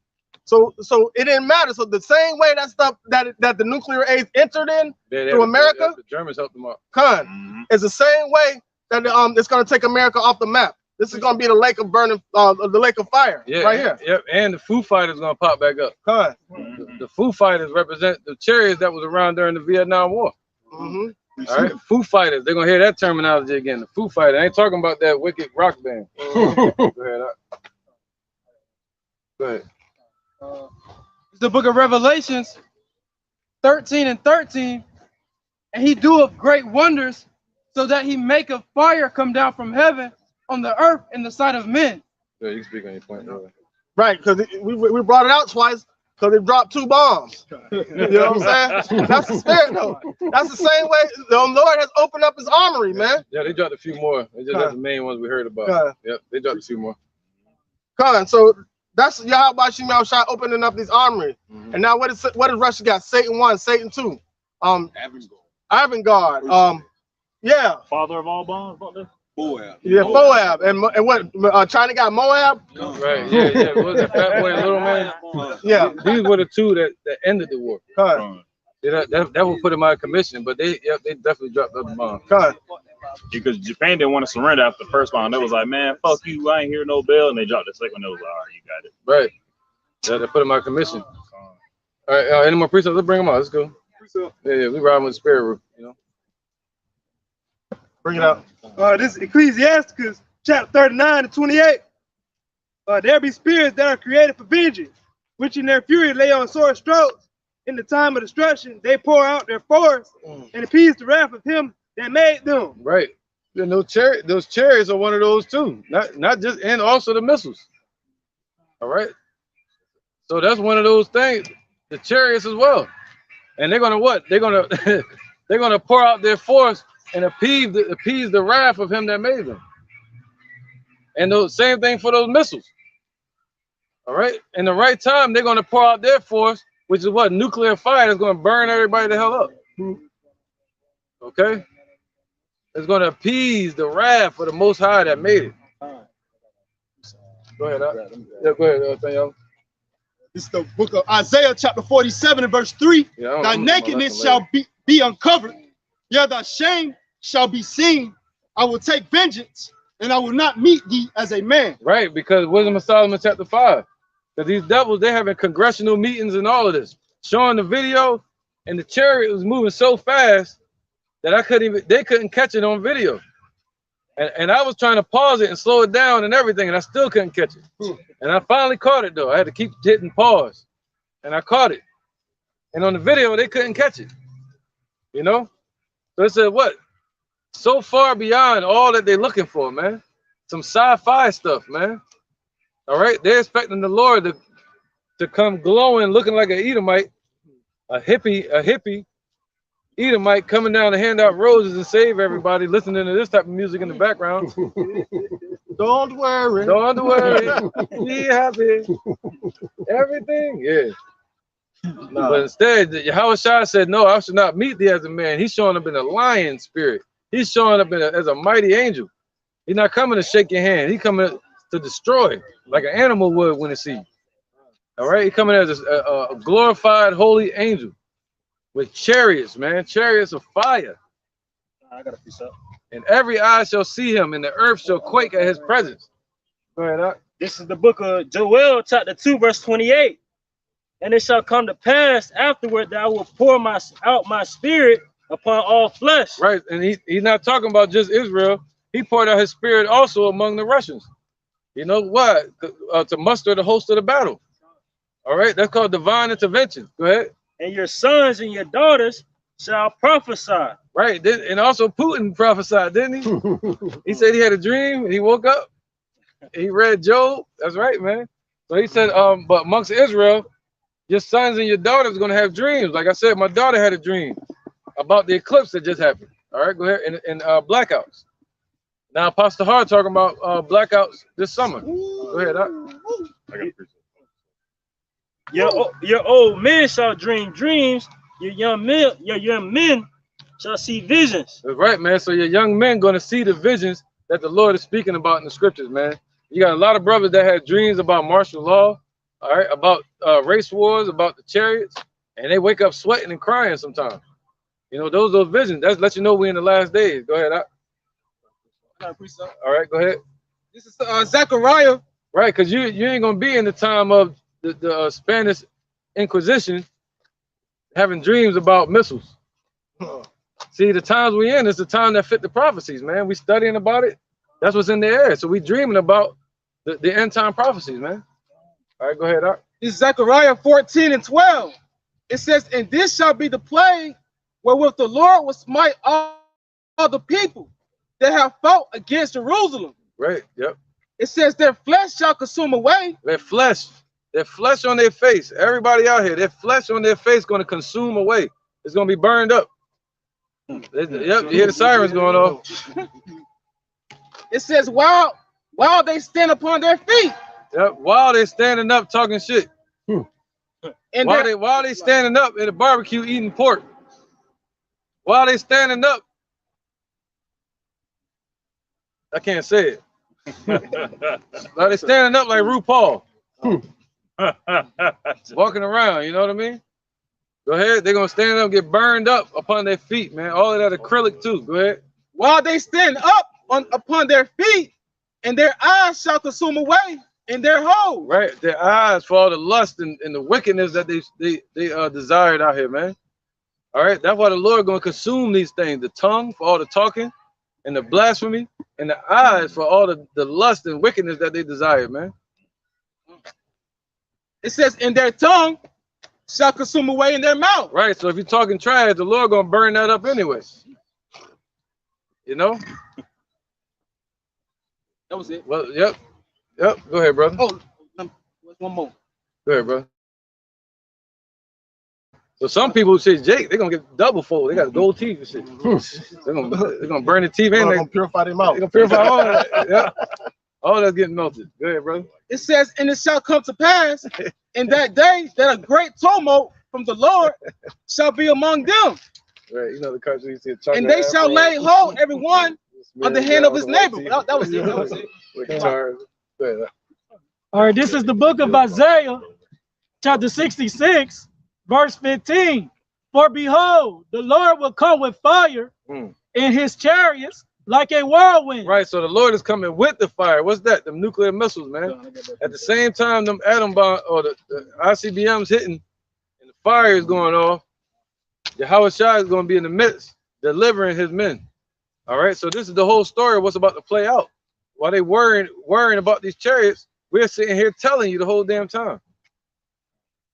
Speaker 8: So it didn't matter. So the same way that stuff that the nuclear age entered in to America,
Speaker 7: the Germans helped them out.
Speaker 8: It's the same way that it's going to take America off the map. This is going to be the lake of burning, the lake of fire, right here.
Speaker 7: Yep, and the Foo Fighters going to pop back up. The Foo Fighters represent the chariots that was around during the Vietnam War. All right, Foo Fighters. They're going to hear that terminology again. The Foo Fighters. I ain't talking about that wicked rock band. Go ahead. Go ahead.
Speaker 11: It's the book of Revelations 13 and 13, and he doeth great wonders, so that he maketh fire come down from heaven on the earth in the sight of men.
Speaker 7: Yeah, you can speak on your point.
Speaker 8: Right, because we brought it out twice because they dropped 2 bombs. You know what I'm saying? That's the spirit, though. That's the same way the Lord has opened up his armory, man.
Speaker 7: Yeah, they dropped a few more. They just got the main ones we heard about. Yep, they dropped a few more.
Speaker 8: So that's Yahweh Shimei Shai opening up these armory. And now what does Russia got? Satan 1, Satan 2. Avangard. Yeah.
Speaker 1: Father of all bombs, what the?
Speaker 13: Moab.
Speaker 8: Yeah, Moab. And what China got Moab?
Speaker 7: Right, yeah. What was that, Fat Boy and Little Man?
Speaker 8: Yeah.
Speaker 7: These were the 2 that ended the war. That would put them out of commission, but they definitely dropped other bombs.
Speaker 1: Because Japan didn't want to surrender after the first bomb. They was like, man, fuck you, I ain't hear no bell. And they dropped the second one. They was like, all right, you got it.
Speaker 7: Right. Yeah, they put them out of commission. All right, any more precepts? Let's bring them out. Let's go. Yeah, we riding with the spirit room, you know.
Speaker 8: Bring it out.
Speaker 10: This is Ecclesiasticus chapter 39 and 28. There be spirits that are created for vengeance, which in their fury lay on sore strokes. In the time of destruction, they pour out their force and appease the wrath of him that made them.
Speaker 7: Right. And those chariots are one of those too. Not just, and also the missiles. All right. So that's one of those things. The chariots as well. And they're gonna what? They're gonna they're gonna pour out their force and appease the wrath of him that made them. And the same thing for those missiles. All right. In the right time, they're gonna pour out their force, which is what? Nuclear fire that's gonna burn everybody the hell up. Okay. It's going to appease the wrath of the Most High that made it. Go ahead. Yeah, go ahead.
Speaker 8: This is the book of Isaiah, chapter 47 and verse 3.
Speaker 7: Yeah,
Speaker 8: thy nakedness shall be uncovered. Yeah, thy shame shall be seen. I will take vengeance, and I will not meet thee as a man.
Speaker 7: Right, because Wisdom of Solomon chapter 5. Because these devils, they're having congressional meetings and all of this. Showing the video, and the chariot was moving so fast that they couldn't catch it on video. And I was trying to pause it and slow it down and everything, and I still couldn't catch it. And I finally caught it though. I had to keep hitting pause. And I caught it. And on the video, they couldn't catch it. You know? So it said what? So far beyond all that they're looking for, man. Some sci-fi stuff, man. All right? They're expecting the Lord to come glowing, looking like an Edomite, a hippie Edomite coming down to hand out roses and save everybody, listening to this type of music in the background.
Speaker 8: Don't worry.
Speaker 7: Don't worry. Be happy. Everything. Yeah. No. But instead, Yahushua said, no, I should not meet thee as a man. He's showing up in a lion spirit. He's showing up as a mighty angel. He's not coming to shake your hand. He's coming to destroy, like an animal would when it sees you. All right? He's coming as a glorified holy angel. With chariots, man, chariots of fire.
Speaker 12: I got a piece up.
Speaker 7: And every eye shall see him, and the earth shall quake at his presence. Go ahead, Doc.
Speaker 12: This is the book of Joel, chapter 2, verse 28. And it shall come to pass afterward that I will pour out my spirit upon all flesh.
Speaker 7: Right, and he's not talking about just Israel. He poured out his spirit also among the Russians. You know why? To muster the host of the battle. All right, that's called divine intervention. Go ahead.
Speaker 12: And your sons and your daughters shall prophesy.
Speaker 7: Right, and also Putin prophesied, didn't he? He said he had a dream, and he woke up, he read Job. That's right, man. So he said, but amongst Israel, your sons and your daughters are going to have dreams. Like I said, my daughter had a dream about the eclipse that just happened. All right, go ahead, and blackouts. Now, Pastor Hard talking about blackouts this summer. Go ahead, Doc. I got
Speaker 12: Your old men shall dream dreams. Your young men shall see visions.
Speaker 7: That's right, man. So your young men going to see the visions that the Lord is speaking about in the scriptures, man. You got a lot of brothers that had dreams about martial law, all right, about race wars, about the chariots, and they wake up sweating and crying sometimes. You know, those visions. That lets you know we're in the last days. Go ahead, all right, go ahead.
Speaker 9: This is Zechariah.
Speaker 7: Right, because you ain't gonna be in the time of the Spanish Inquisition having dreams about missiles. See, the times we in is the time that fit the prophecies, man. We studying about it. That's what's in the air. So we dreaming about the end time prophecies, man. All right, go ahead, Doc.
Speaker 9: This is Zechariah 14 and 12. It says, and this shall be the plague wherewith the Lord will smite all the people that have fought against Jerusalem.
Speaker 7: Right, yep.
Speaker 9: It says their flesh shall consume away.
Speaker 7: Their flesh on their face. Everybody out here, their flesh on their face going to consume away. It's going to be burned up. Yep, you hear the sirens going off.
Speaker 9: It says while they stand upon their feet.
Speaker 7: Yep, while they're standing up talking shit.
Speaker 9: And
Speaker 7: while they standing up at a barbecue eating pork. While they standing up. I can't say it. While they standing up like RuPaul. Walking around, you know what I mean? Go ahead. They're gonna stand up and get burned up upon their feet, man. All of that acrylic too. Go ahead.
Speaker 9: While they stand up upon their feet, and their eyes shall consume away in their holes.
Speaker 7: Right. Their eyes for all the lust and the wickedness that they desired out here, man. All right. That's why the Lord gonna consume these things: the tongue for all the talking, and the blasphemy, and the eyes for all the lust and wickedness that they desire, man.
Speaker 9: It says, in their tongue shall consume away in their mouth.
Speaker 7: Right. So if you're talking trash, the Lord gonna burn that up anyway. You know?
Speaker 9: That was it.
Speaker 7: Well, yep. Go ahead, brother.
Speaker 9: Oh, one more.
Speaker 7: Go ahead, brother. So some people say, Jake, they're gonna get double fold. They got gold teeth and shit. they're gonna burn the teeth and they're
Speaker 14: gonna purify their mouth.
Speaker 7: They're gonna purify all that. Yeah. All that's getting melted. Go ahead, brother.
Speaker 9: It says, and it shall come to pass in that day that a great tumult from the Lord shall be among them.
Speaker 7: Right, you know the country you see
Speaker 9: and they shall lay hold every one of the hand of his neighbor. That was it. That was it.
Speaker 10: All right, this is the book of Isaiah, chapter 66, verse 15. For behold, the Lord will come with fire in his chariots like a whirlwind.
Speaker 7: Right, so the Lord is coming with the fire. What's that? Them nuclear missiles, man. At the same time, them atom bomb or the ICBMs hitting and the fire is going off, Yahweh Shai is going to be in the midst, delivering his men. All right, so this is the whole story of what's about to play out. While they worrying about these chariots, we're sitting here telling you the whole damn time.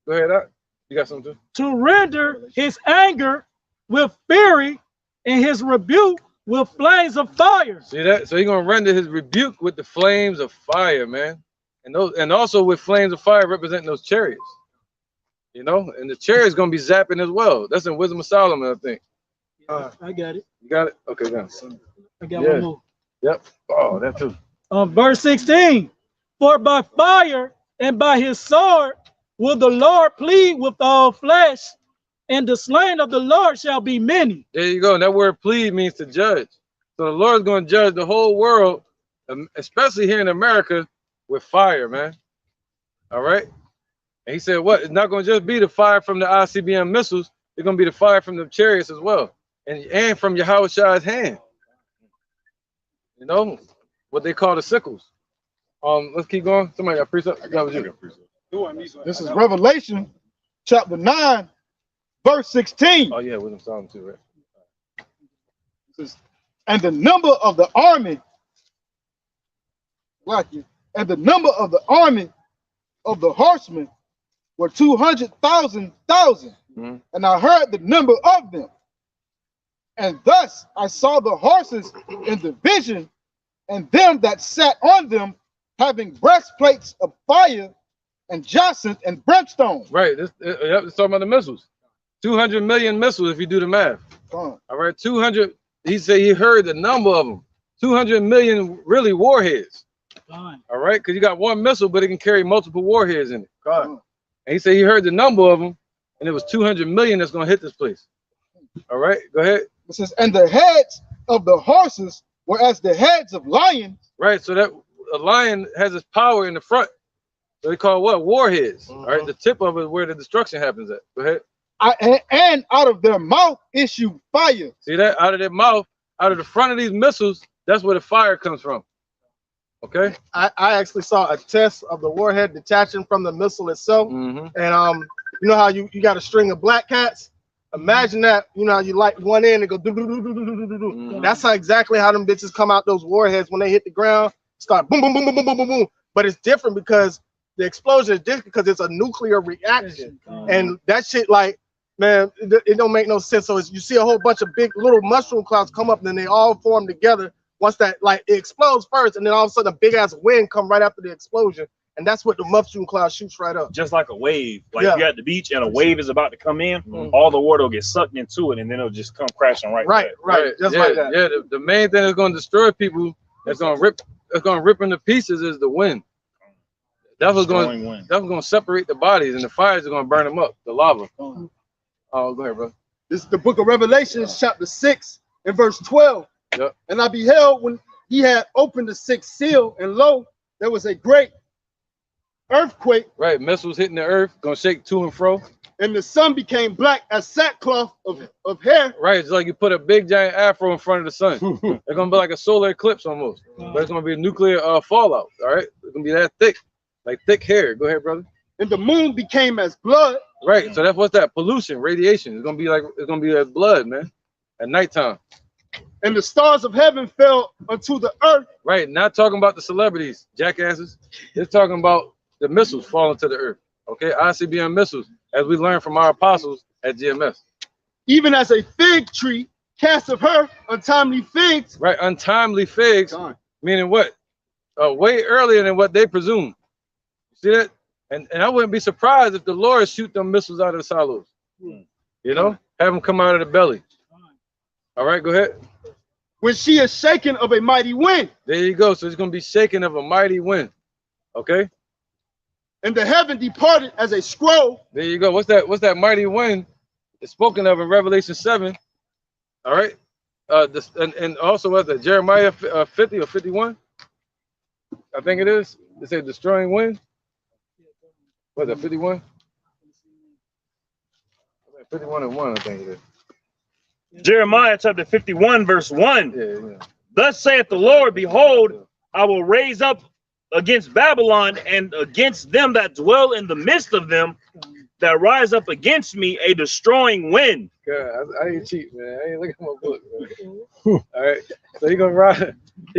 Speaker 7: Go ahead, Doc. You got something?
Speaker 10: To render his anger with fury and his rebuke with flames of fire.
Speaker 7: See that? So he's gonna render his rebuke with the flames of fire, man. And also with flames of fire representing those chariots. You know, and the chariot's gonna be zapping as well. That's in Wisdom of Solomon, I think.
Speaker 10: I got it.
Speaker 7: You got it? Okay, go.
Speaker 10: I got one more.
Speaker 7: Yep. Oh, that too.
Speaker 10: Verse 16. For by fire and by his sword will the Lord plead with all flesh, and the slain of the Lord shall be many.
Speaker 7: There you go. And that word plead means to judge. So the Lord's going to judge the whole world, especially here in America, with fire, man. All right. And he said, what? It's not going to just be the fire from the ICBM missiles. It's going to be the fire from the chariots as well. And from Yahweh Shai's hand. You know, what they call the sickles. Let's keep going. Somebody got precept? I got you.
Speaker 8: This is Revelation chapter 9, verse 16.
Speaker 7: Oh, yeah, Wisdom Solomon too, right?
Speaker 8: It says, and the number of the army, and the number of the army of the horsemen were 200,000. And I heard the number of them. And thus I saw the horses in the vision, and them that sat on them having breastplates of fire and jacinth and brimstone.
Speaker 7: Right. It's talking about the missiles. 200 million missiles if you do the math. All right. 200. He said he heard the number of them. 200 million really warheads. All right. Because you got one missile, but it can carry multiple warheads in it. And he said he heard the number of them, and it was 200 million that's going to hit this place. All right. Go ahead.
Speaker 8: It says, and the heads of the horses were as the heads of lions.
Speaker 7: Right. So that a lion has its power in the front. So they call what? Warheads. All right. The tip of it is where the destruction happens at. Go ahead.
Speaker 8: And out of their mouth issue fire.
Speaker 7: See that? Out of their mouth, out of the front of these missiles, that's where the fire comes from. Okay.
Speaker 14: I actually saw a test of the warhead detaching from the missile itself. And you know how you got a string of black cats? Imagine that, you know, you light one end and go do do do do do do do. That's how exactly how them bitches come out, those warheads when they hit the ground, start boom boom boom boom boom boom boom boom. But it's different because the explosion is different because it's a nuclear reaction. And that shit, like, man, it don't make no sense. So you see a whole bunch of big little mushroom clouds come up and then they all form together. Once that, like, it explodes first, and then all of a sudden a big ass wind come right after the explosion. And that's what the mushroom cloud shoots right up.
Speaker 1: Just like a wave. Like you're at the beach and a wave is about to come in, all the water will get sucked into it and then it'll just come crashing right back.
Speaker 7: Just like that. Yeah, the main thing that's going to destroy people, that's going to rip into pieces is the wind. That's what's going to separate the bodies, and the fires are going to burn them up, the lava. Oh, go ahead, bro.
Speaker 8: This is the book of Revelation, chapter 6 and verse 12.
Speaker 7: Yep.
Speaker 8: And I beheld when he had opened the sixth seal, and lo, there was a great earthquake.
Speaker 7: Right, missiles hitting the earth, gonna shake to and fro.
Speaker 8: And the sun became black as sackcloth of hair.
Speaker 7: Right, it's like you put a big giant afro in front of the sun. It's gonna be like a solar eclipse almost, but it's gonna be a nuclear fallout. All right, it's gonna be that thick, like thick hair. Go ahead, brother.
Speaker 8: And the moon became as blood.
Speaker 7: Right, so that's what's that? Pollution, radiation. It's gonna be as blood, man, at nighttime.
Speaker 8: And the stars of heaven fell unto the earth.
Speaker 7: Right, not talking about the celebrities, jackasses. It's talking about the missiles falling to the earth. Okay, ICBM missiles, as we learned from our apostles at GMS.
Speaker 8: Even as a fig tree casteth her untimely figs.
Speaker 7: Right, untimely figs, meaning what? way earlier than what they presume. See that? And I wouldn't be surprised if the Lord shoot them missiles out of the silos. You know, have them come out of the belly. All right, go ahead.
Speaker 8: When she is shaken of a mighty wind.
Speaker 7: There you go. So it's going to be shaken of a mighty wind. Okay.
Speaker 8: And the heaven departed as a scroll.
Speaker 7: There you go. What's that mighty wind? It's spoken of in Revelation 7. All right. And also was that Jeremiah 50 or 51? I think it is. It said destroying wind. What's that, 51? 51 and 1, I think it is.
Speaker 1: Jeremiah chapter 51, verse 1.
Speaker 7: Yeah.
Speaker 1: Thus saith the Lord, behold, I will raise up against Babylon and against them that dwell in the midst of them that rise up against me a destroying wind.
Speaker 7: God, I ain't cheap, man. I ain't looking at my book, man. All right. So he's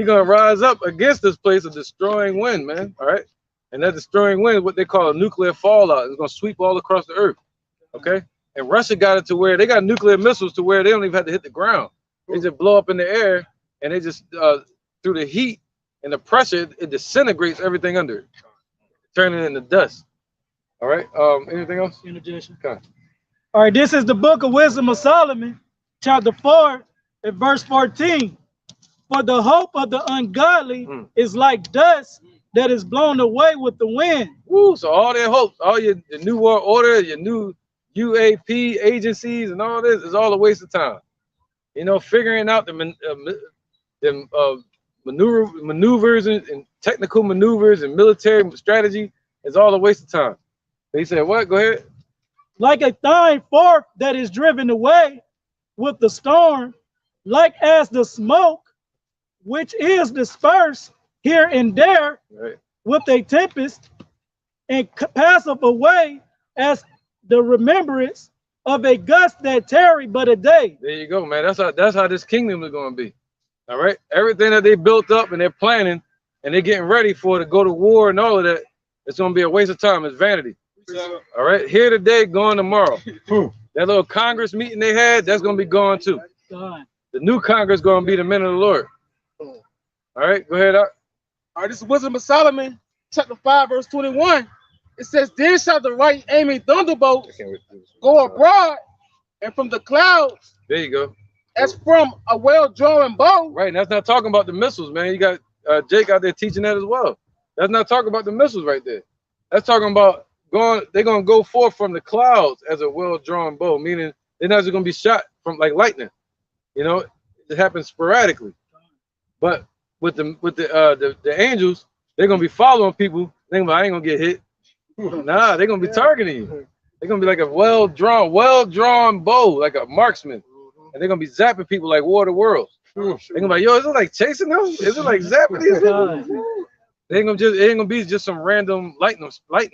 Speaker 7: gonna rise up against this place a destroying wind, man. All right. And that destroying wind is what they call a nuclear fallout. It's gonna sweep all across the earth. Okay. And Russia got it to where they got nuclear missiles to where they don't even have to hit the ground. They just blow up in the air, and they just through the heat and the pressure, it disintegrates everything under it, turning it into dust. All right. Anything else? Okay.
Speaker 10: All right, this is the book of Wisdom of Solomon, chapter 4, and verse 14. For the hope of the ungodly is like dust that is blown away with the wind.
Speaker 7: Woo, so all their hopes, all your New World Order, your new UAP agencies and all this is all a waste of time. You know, figuring out the maneuvers and technical maneuvers and military strategy is all a waste of time. He said, what? Go ahead.
Speaker 10: Like a thine forth that is driven away with the storm, like as the smoke which is dispersed here and there with a tempest, and passeth away as the remembrance of a gust that tarry but a day.
Speaker 7: There you go, man. That's how this kingdom is going to be. All right. Everything that they built up and they're planning and they're getting ready for to go to war and all of that, it's going to be a waste of time. It's vanity. All right. Here today, gone tomorrow. That little Congress meeting they had, that's going to be gone too. The new Congress is going to be the men of the Lord. All right. Go ahead.
Speaker 9: All right. This is Wisdom of Solomon, chapter 5, verse 21. It says, then shall the right aiming thunderbolt go abroad, and from the clouds,
Speaker 7: there you go,
Speaker 9: as from a well-drawn bow.
Speaker 7: Right, and that's not talking about the missiles, man. You got Jake out there teaching that as well. That's not talking about the missiles right there. That's talking about they're going to go forth from the clouds as a well-drawn bow, meaning they're not just going to be shot from like lightning. You know, it happens sporadically. But with the angels, they're going to be following people. Thinking about, I ain't going to get hit. Nah, they're gonna be targeting you. They're gonna be like a well-drawn bow, like a marksman, and they're gonna be zapping people like War of the Worlds. They're gonna be like, yo, is it like chasing them? Is it like zapping these people? They ain't gonna be just some random lightning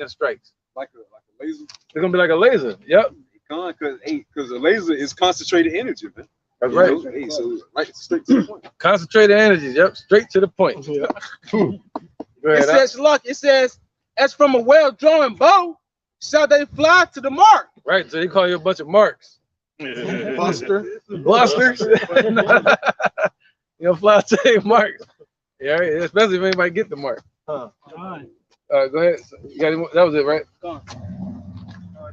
Speaker 7: strikes.
Speaker 13: Like a laser.
Speaker 7: They're gonna be like a laser. Yep.
Speaker 13: Because a laser is concentrated energy, man.
Speaker 7: That's right.
Speaker 13: Hey, so right straight to the point.
Speaker 7: Concentrated energies. Yep. Straight to the point. Yeah.
Speaker 9: It says, look, it says, as from a well-drawn bow, shall they fly to the mark.
Speaker 7: Right, so they call you a bunch of marks.
Speaker 9: Busters.
Speaker 7: You know, fly to their marks. Yeah, right? Especially if anybody get the mark. Go ahead. You got any more? That was it, right?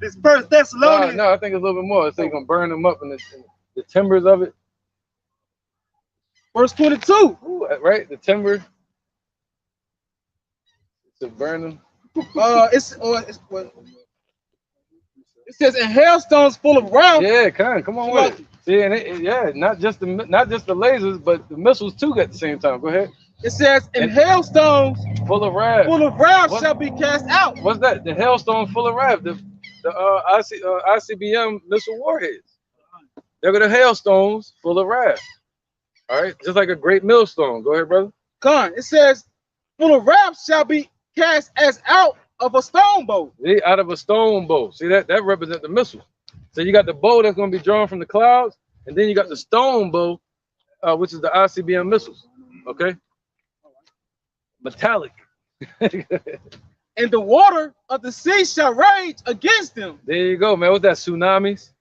Speaker 8: This First Thessalonians.
Speaker 7: No, I think it's a little bit more. So you're gonna burn them up in the timbers of it.
Speaker 9: Verse 22.
Speaker 7: Ooh, right, the timber. To burn them.
Speaker 9: It says, and hailstones full of round.
Speaker 7: Yeah, come on with it. See, and not just the lasers, but the missiles too at the same time. Go ahead.
Speaker 9: It says, and hailstones
Speaker 7: full of wrath.
Speaker 9: Shall be cast out.
Speaker 7: What's that? The hailstone full of wrath. The ICBM missile warheads. They're the hailstones full of wrath. All right, just like a great millstone. Go ahead, brother.
Speaker 9: It says, full of wrath shall be cast as out of a stone bow.
Speaker 7: See, out of a stone bow. See, that represents the missile. So you got the bow that's going to be drawn from the clouds, and then you got the stone bow, which is the ICBM missiles. Okay? Metallic.
Speaker 9: And the water of the sea shall rage against them.
Speaker 7: There you go, man. What's that? Tsunamis?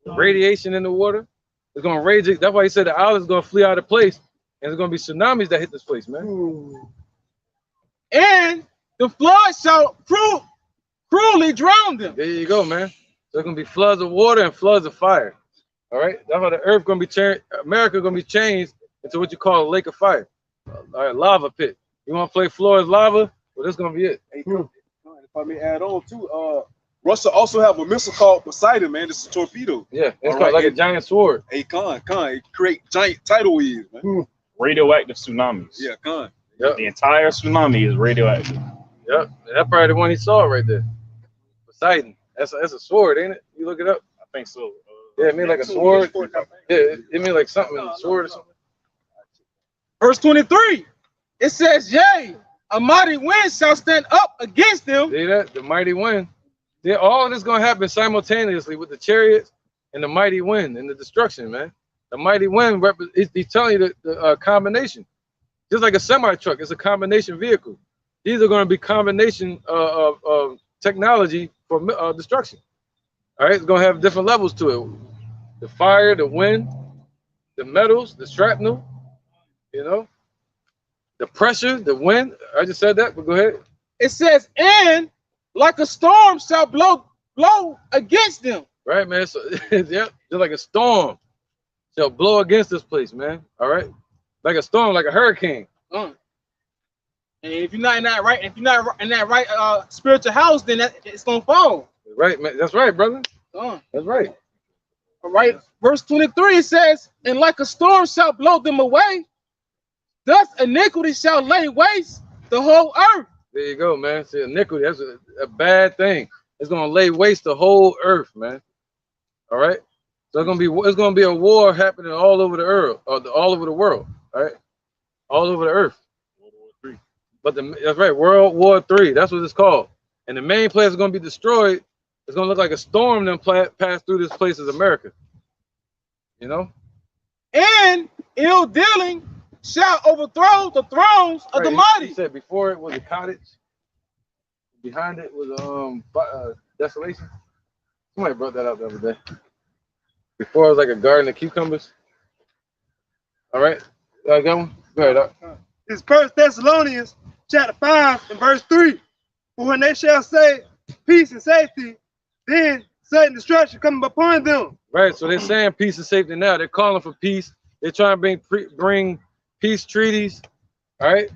Speaker 7: Radiation in the water. It's going to rage. That's why he said the island is going to flee out of place, and there's going to be tsunamis that hit this place, man.
Speaker 9: and the flood shall cruelly drown them.
Speaker 7: There you go, man. There's gonna be floods of water and floods of fire. All right, that's how the earth gonna be changed. America gonna be changed into what you call a lake of fire, all right, lava pit. You want to play Floyd's lava? Well, this gonna be it.
Speaker 13: Hey, if I may add on too, Russia also have a missile called Poseidon, man. It's a torpedo.
Speaker 7: Yeah, it's called like a giant sword.
Speaker 13: Hey, it create giant tidal waves, man.
Speaker 1: Radioactive tsunamis.
Speaker 13: Yeah,
Speaker 7: Yep.
Speaker 1: The entire tsunami is radioactive.
Speaker 7: Yep, that's probably the one he saw right there. Poseidon. That's a sword, ain't it? You look it up.
Speaker 1: I think so.
Speaker 7: Yeah, it means like a sword. Yeah, it means like something in a sword or something.
Speaker 9: Verse 23, it says, yea, a mighty wind shall stand up against them.
Speaker 7: See that? The mighty wind. Yeah, all of this gonna happen simultaneously with the chariots and the mighty wind and the destruction, man. The mighty wind, he's telling you the combination. Just like a semi-truck, it's a combination vehicle. These are going to be combination of technology for destruction. All right, it's going to have different levels to it. The fire, the wind, the metals, the shrapnel, you know, the pressure, the wind. I just said that, but go ahead.
Speaker 9: It says, and like a storm shall blow against them.
Speaker 7: Right, man. So, yeah, just like a storm shall blow against this place, man. All right, like a storm, like a hurricane.
Speaker 9: And if you're not in that right, spiritual house, then it's gonna fall.
Speaker 7: Right, man. That's right, brother. That's right.
Speaker 9: All right. Verse 23 it says, and like a storm shall blow them away, thus iniquity shall lay waste the whole earth.
Speaker 7: There you go, man. See, iniquity, that's a bad thing. It's gonna lay waste the whole earth, man. All right. So it's gonna be a war happening all over the earth, all over the world. All right, all over the earth.
Speaker 1: World War III.
Speaker 7: But that's right, World War III. That's what it's called. And the main place is gonna be destroyed. It's gonna look like a storm then pass through this place is America. You know.
Speaker 9: And ill dealing shall overthrow the thrones of the mighty.
Speaker 7: He said before it was a cottage. Behind it was desolation. Somebody brought that out the other day. Before it was like a garden of cucumbers. All right, got one. Go ahead.
Speaker 8: It's 1 Thessalonians chapter 5 and verse 3. For when they shall say peace and safety, then sudden destruction coming upon them.
Speaker 7: Right. So they're saying peace and safety now. They're calling for peace. They're trying to bring peace treaties. All right.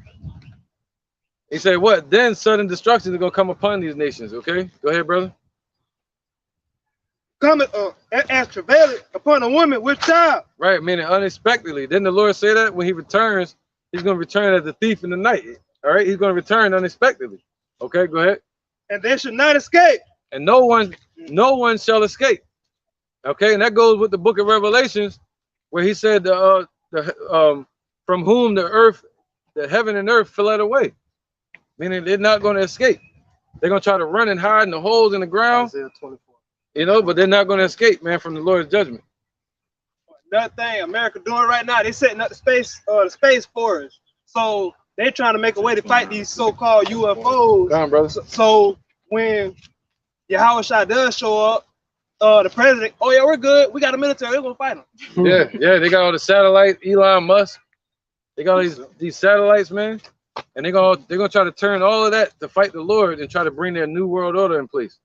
Speaker 7: He said, what? Then sudden destruction is going to come upon these nations. Okay. Go ahead, brother.
Speaker 8: Coming as travailing upon a woman with child.
Speaker 7: Right. Meaning unexpectedly. Didn't the Lord say that when he returns, he's going to return as a thief in the night? All right. He's going to return unexpectedly. Okay. Go ahead.
Speaker 8: And they should not escape.
Speaker 7: And no one shall escape. Okay. And that goes with the book of Revelations, where he said, from whom the heaven and earth fled away. Meaning they're not going to escape. They're going to try to run and hide in the holes in the ground.
Speaker 14: Isaiah 24.
Speaker 7: You know, but they're not going to escape, man, from the Lord's judgment.
Speaker 8: Another thing America doing right now, they setting up the space force. So they're trying to make a way to fight these so-called UFOs.
Speaker 7: Come on, brother.
Speaker 8: So when Yahushua does show up, the president, oh yeah, we're good. We got a military. We're gonna fight them.
Speaker 7: Yeah, they got all the satellites. Elon Musk, they got these satellites, man, and they're gonna try to turn all of that to fight the Lord and try to bring their new world order in place.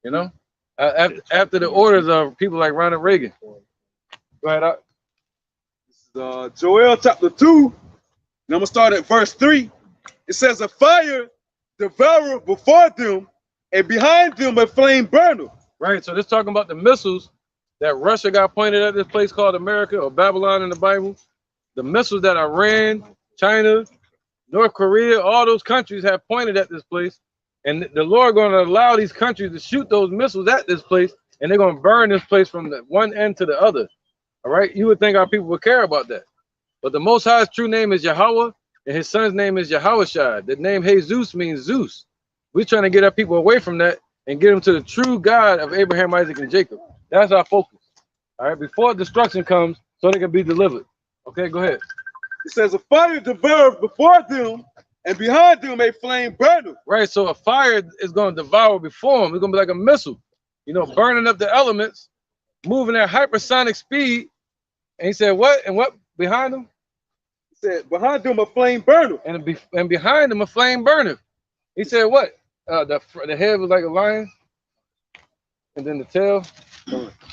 Speaker 7: You know, after the orders of people like Ronald Reagan. Go ahead.
Speaker 13: This is Joel chapter 2, and I'm gonna start at verse 3. It says, a fire devoureth before them, and behind them a flame burneth.
Speaker 7: Right, so this talking about the missiles that Russia got pointed at this place called America or Babylon in the Bible. The missiles that Iran, China, North Korea, all those countries have pointed at this place. And the Lord going to allow these countries to shoot those missiles at this place, and they're going to burn this place from the one end to the other. All right, you would think our people would care about that. But the Most High's true name is Yahweh, and his son's name is Yahushua. The name Jesus means Zeus. We're trying to get our people away from that and get them to the true God of Abraham, Isaac, and Jacob. That's our focus. All right, before destruction comes, so they can be delivered. Okay, go ahead.
Speaker 13: It says, a fire devoureth before them, and behind them a flame burneth.
Speaker 7: Right, so a fire is going to devour before them. It's going to be like a missile, you know, burning up the elements, moving at hypersonic speed. And he said, what? And what behind them?
Speaker 13: It said, behind them a flame burner.
Speaker 7: And behind them a flame burner. He said what? The head was like a lion. And then the tail.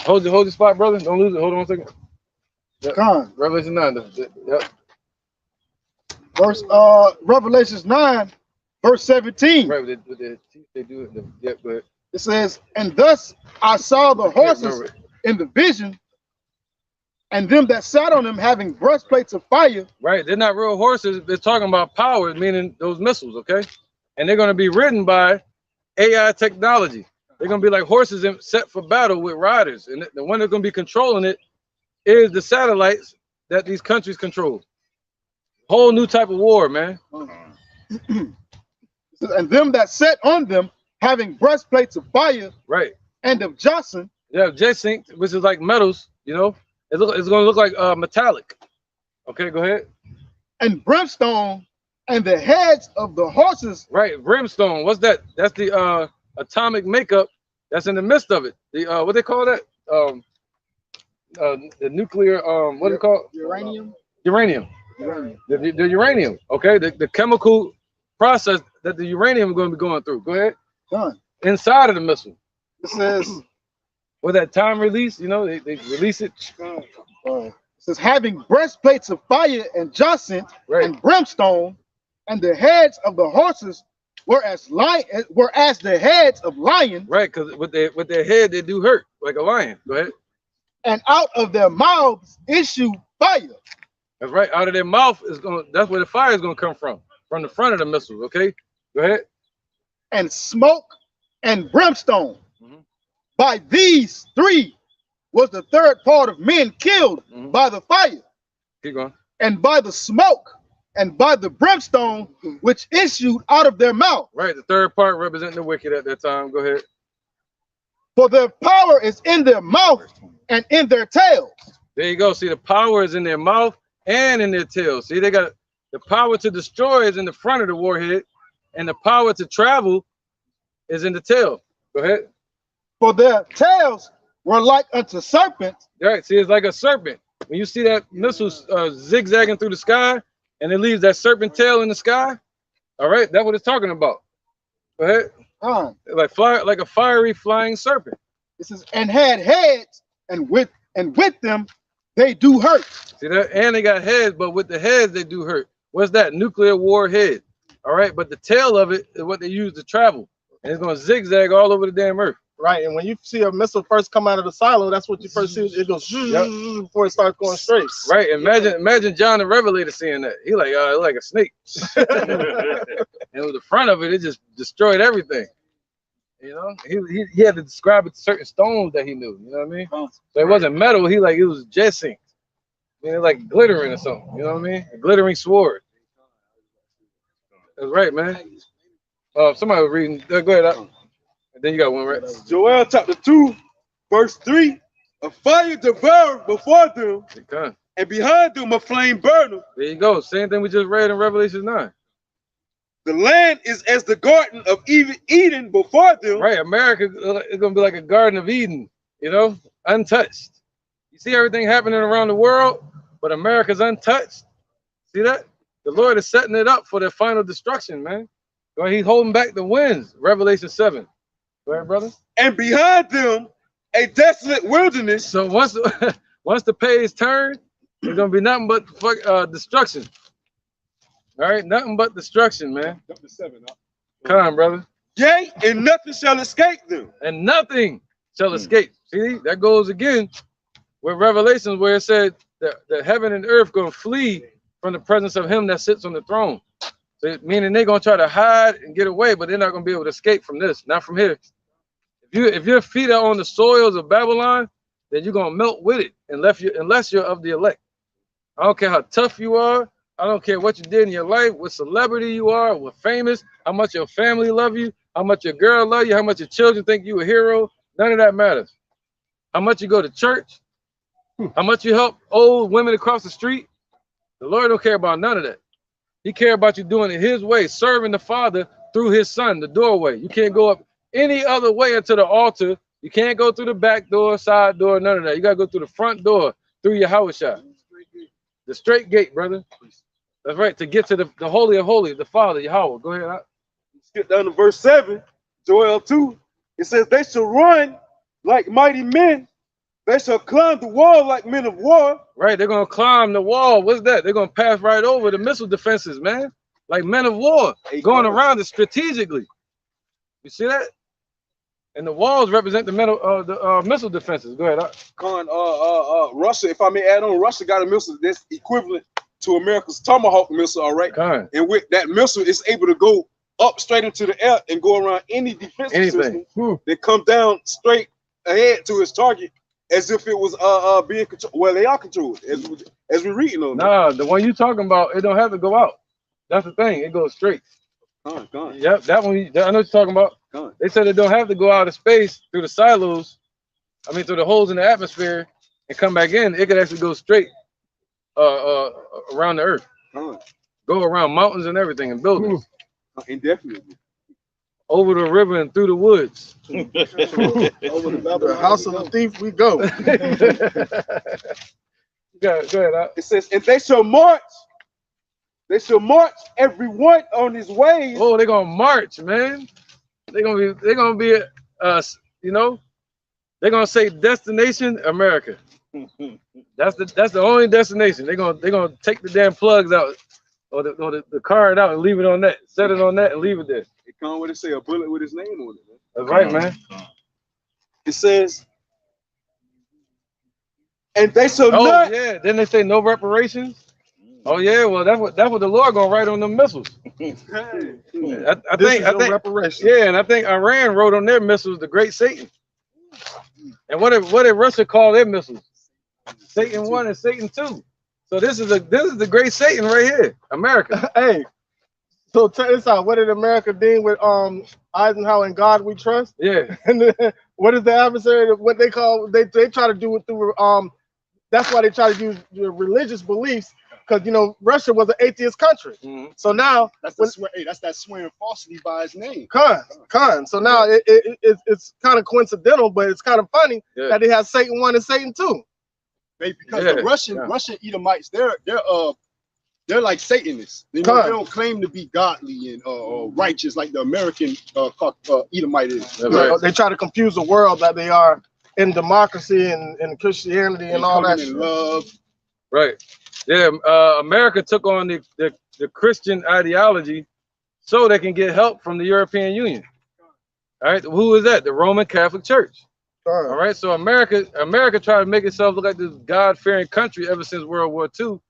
Speaker 7: Hold your spot, brother. Don't lose it. Hold on a second.
Speaker 14: Con.
Speaker 7: Revelation 9. Yep.
Speaker 14: Revelations 9, verse 17.
Speaker 7: Right, with the teeth they do it. Yeah, go ahead.
Speaker 14: It says, and thus I saw the horses in the vision, and them that sat on them having breastplates of fire.
Speaker 7: Right, they're not real horses. They're talking about power, meaning those missiles, okay? And they're going to be ridden by AI technology. They're going to be like horses set for battle with riders. And the one that's going to be controlling it is the satellites that these countries control. Whole new type of war, man.
Speaker 14: And them that sat on them having breastplates of fire,
Speaker 7: right,
Speaker 14: and of jacinth.
Speaker 7: Yeah, jacinth, which is like metals, you know. It's going to look like metallic. Okay, go ahead.
Speaker 14: And brimstone, and the heads of the horses.
Speaker 7: Right, brimstone. What's that? That's the atomic makeup that's in the midst of it. The what they call that? The nuclear. What is it called?
Speaker 14: Uranium.
Speaker 7: Uranium. The uranium. Okay, the chemical process that the uranium is going to be going through. Go ahead.
Speaker 14: Done.
Speaker 7: Inside of the missile.
Speaker 14: It says.
Speaker 7: With that time release, you know, they release it.
Speaker 14: It says having breastplates of fire and jacinth, right, and brimstone, and the heads of the horses were as the heads of lions.
Speaker 7: Right, because with their head they do hurt like a lion. Go ahead.
Speaker 14: And out of their mouths issue fire.
Speaker 7: That's right. Out of their mouth is going. That's where the fire is going to come from the front of the missile. Okay, go ahead.
Speaker 14: And smoke and brimstone. By these three was the third part of men killed by the fire.
Speaker 7: Keep going.
Speaker 14: And by the smoke and by the brimstone which issued out of their mouth.
Speaker 7: Right, the third part representing the wicked at that time. Go ahead.
Speaker 14: For their power is in their mouth and in their tails.
Speaker 7: There you go. See, the power is in their mouth and in their tails. See, they got the power to destroy is in the front of the warhead, and the power to travel is in the tail. Go ahead.
Speaker 14: For their tails were like unto serpents.
Speaker 7: Right, see, it's like a serpent. When you see that missile zigzagging through the sky, and it leaves that serpent tail in the sky, all right, that's what it's talking about. Go ahead. Like a fiery flying serpent.
Speaker 14: It says, and had heads, and with them they do hurt.
Speaker 7: See that? And they got heads, but with the heads they do hurt. What's that? Nuclear warhead. All right, but the tail of it is what they use to travel, and it's going to zigzag all over the damn earth.
Speaker 14: Right, and when you see a missile first come out of the silo, that's what you first see. It goes before it starts going straight.
Speaker 7: Right, imagine John the Revelator seeing that. He like a snake. And with the front of it, it just destroyed everything. You know, he had to describe it to certain stones that he knew. You know what I mean? So it wasn't metal. It was jacinth. I mean, like glittering or something. You know what I mean? A glittering sword. That's right, man. Somebody was reading. Go ahead. And then you got one, right?
Speaker 13: Joel chapter 2, verse 3. A fire devoured before them, and behind them a flame burner.
Speaker 7: There you go. Same thing we just read in Revelation 9.
Speaker 13: The land is as the garden of Eden before them.
Speaker 7: Right, America is going to be like a garden of Eden, you know, untouched. You see everything happening around the world, but America's untouched. See that? The Lord is setting it up for their final destruction, man. He's holding back the winds. Revelation 7. Go ahead, brother.
Speaker 13: And behind them, a desolate wilderness.
Speaker 7: So once the page turns, there's gonna be nothing but destruction. All right, nothing but destruction, man.
Speaker 13: Chapter 7.
Speaker 7: Come on, brother.
Speaker 13: Yea, and nothing shall escape them.
Speaker 7: And nothing shall escape. See, that goes again with Revelations where it said that heaven and earth gonna flee from the presence of him that sits on the throne. So meaning they're gonna try to hide and get away, but they're not gonna be able to escape from this, not from here. If your feet are on the soils of Babylon, then you're gonna melt with it, unless you're of the elect. I don't care how tough you are. I don't care what you did in your life, what celebrity you are, what famous, how much your family love you, how much your girl love you, how much your children think you a hero. None of that matters. How much you go to church, how much you help old women across the street. The Lord don't care about none of that. He cares about you doing it his way, serving the Father through his son, the doorway. You can't go up any other way into the altar. You can't go through the back door, side door, none of that. You got to go through the front door, through your house shop. The straight gate, brother. That's right. To get to the Holy of Holies, the Father, Yahweh. Go ahead.
Speaker 13: Skip down to verse 7, Joel 2. It says, they shall run like mighty men. They shall climb the wall like men of war.
Speaker 7: Right, they're gonna climb the wall. What's that? They're gonna pass right over the missile defenses, man. Like men of war, going around it strategically. You see that? And the walls represent the missile defenses. Go ahead.
Speaker 13: Russia, if I may add on, Russia got a missile that's equivalent to America's Tomahawk missile, all right? And with that missile, it's able to go up straight into the air and go around any defensive system that come down straight ahead to its target, as if it was being controlled. Well, they are controlled, as we're reading on.
Speaker 7: Nah, the one you talking about, it don't have to go out. That's the thing. It goes straight. Yep, that one. I know what you're talking about. They said it don't have to go out of space through the silos. I mean, through the holes in the atmosphere and come back in. It could actually go straight around the earth. Go around mountains and everything and buildings.
Speaker 13: Indefinitely.
Speaker 7: Over the river and through the woods.
Speaker 14: Over the house of the thief we go.
Speaker 7: Go ahead.
Speaker 13: It says, and they shall march. They shall march everyone on his ways.
Speaker 7: Oh, they're gonna march, man. They're gonna be you know, they're gonna say destination America. That's the only destination. They're gonna take the damn plugs out or the card out and leave it on that. Set it on that and leave it there.
Speaker 13: It come with it say a bullet with his name on it, man.
Speaker 7: That's right, man.
Speaker 13: It says, and they shall not.
Speaker 7: Yeah. Then they say no reparations. Oh yeah, well that's what the Lord gonna write on them missiles. I think reparations. Yeah, and I think Iran wrote on their missiles the Great Satan. And what did Russia call their missiles? Satan 1 and Satan 2. So this is the Great Satan right here, America.
Speaker 14: Hey, so check this out. What did America deem with Eisenhower and God we trust?
Speaker 7: Yeah.
Speaker 14: And what is the adversary? What they call they try to do it through that's why they try to use your religious beliefs. Because you know Russia was an atheist country, so now
Speaker 8: that's that swearing falsely by his name.
Speaker 14: Khan. So now it's kind of coincidental, but it's kind of funny that they have Satan 1 and Satan 2.
Speaker 8: Because the Russian Edomites, they're like Satanists. You know, they don't claim to be godly and righteous like the American Edomite is.
Speaker 14: Right. They try to confuse the world that they are in democracy and Christianity and all that.
Speaker 8: Love.
Speaker 7: Right. Yeah, America took on the Christian ideology so they can get help from the European Union. All right, who is that? The Roman Catholic Church. All right, so America tried to make itself look like this God-fearing country ever since World War II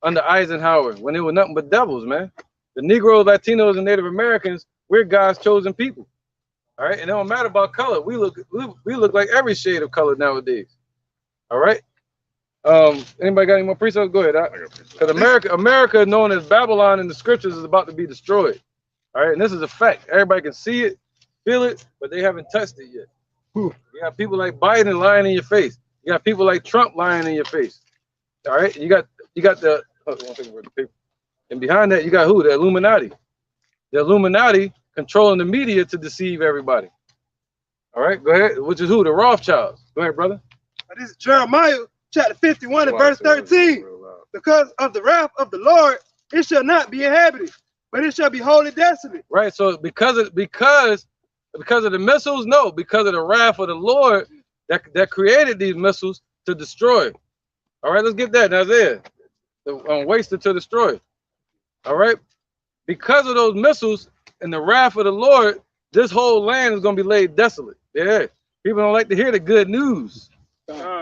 Speaker 7: under Eisenhower, when it was nothing but devils, man. The Negroes, Latinos, and Native Americans, we're God's chosen people. All right, and it don't matter about color. We look like every shade of color nowadays. All right. Anybody got any more precepts? Go ahead. Because America, known as Babylon in the scriptures, is about to be destroyed. All right, and this is a fact. Everybody can see it, feel it, but they haven't touched it yet. You got people like Biden lying in your face. You got people like Trump lying in your face. All right, you got the and behind that you got who? The Illuminati. The Illuminati controlling the media to deceive everybody. All right, go ahead. Which is who? The Rothschilds. Go ahead, brother.
Speaker 13: This is Jeremiah. Chapter 51 and verse 13. Because of the wrath of the Lord, it shall not be inhabited, but it shall be wholly desolate.
Speaker 7: Right. So because of the missiles, no, because of the wrath of the Lord that created these missiles to destroy. All right, let's get that in Isaiah. Wasted to destroy. All right. Because of those missiles and the wrath of the Lord, this whole land is going to be laid desolate. Yeah. People don't like to hear the good news.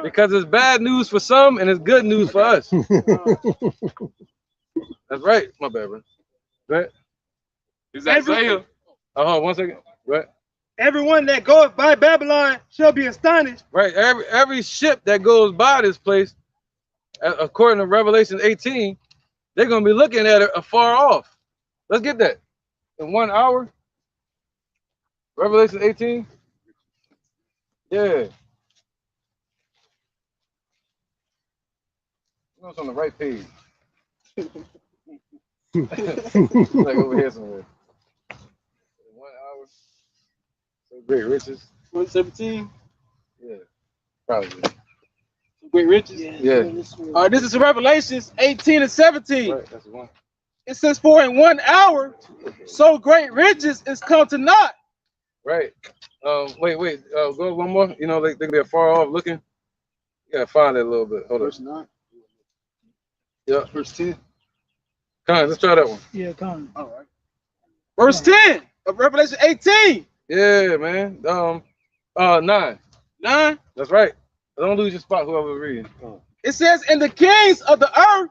Speaker 7: Because it's bad news for some and it's good news for us. That's right. My bad, bro. Right? Is that Isaiah? One second. Right.
Speaker 13: Everyone that goeth by Babylon shall be astonished.
Speaker 7: Right. Every ship that goes by this place, according to Revelation 18, they're gonna be looking at it afar off. Let's get that. In 1 hour. Revelation 18. Yeah. It's on the right page. Like over here somewhere. 1 hour. So great riches.
Speaker 9: 117.
Speaker 7: Yeah, probably.
Speaker 9: Great riches.
Speaker 7: Yeah.
Speaker 9: This is Revelations 18 and 17.
Speaker 7: Right, that's the one.
Speaker 9: It says, for in 1 hour, so great riches is come to naught.
Speaker 7: Right. Wait. Go one more. You know, they be far off looking. You gotta find it a little bit. Hold on.
Speaker 13: Verse 9.
Speaker 7: Yeah.
Speaker 13: Verse 10.
Speaker 7: Come on, let's try that one.
Speaker 10: Yeah, come.
Speaker 13: All right.
Speaker 9: Verse 10 of Revelation 18.
Speaker 7: Yeah, man. 9.
Speaker 9: 9.
Speaker 7: That's right. Don't lose your spot, whoever reading.
Speaker 9: It says, and the kings of the earth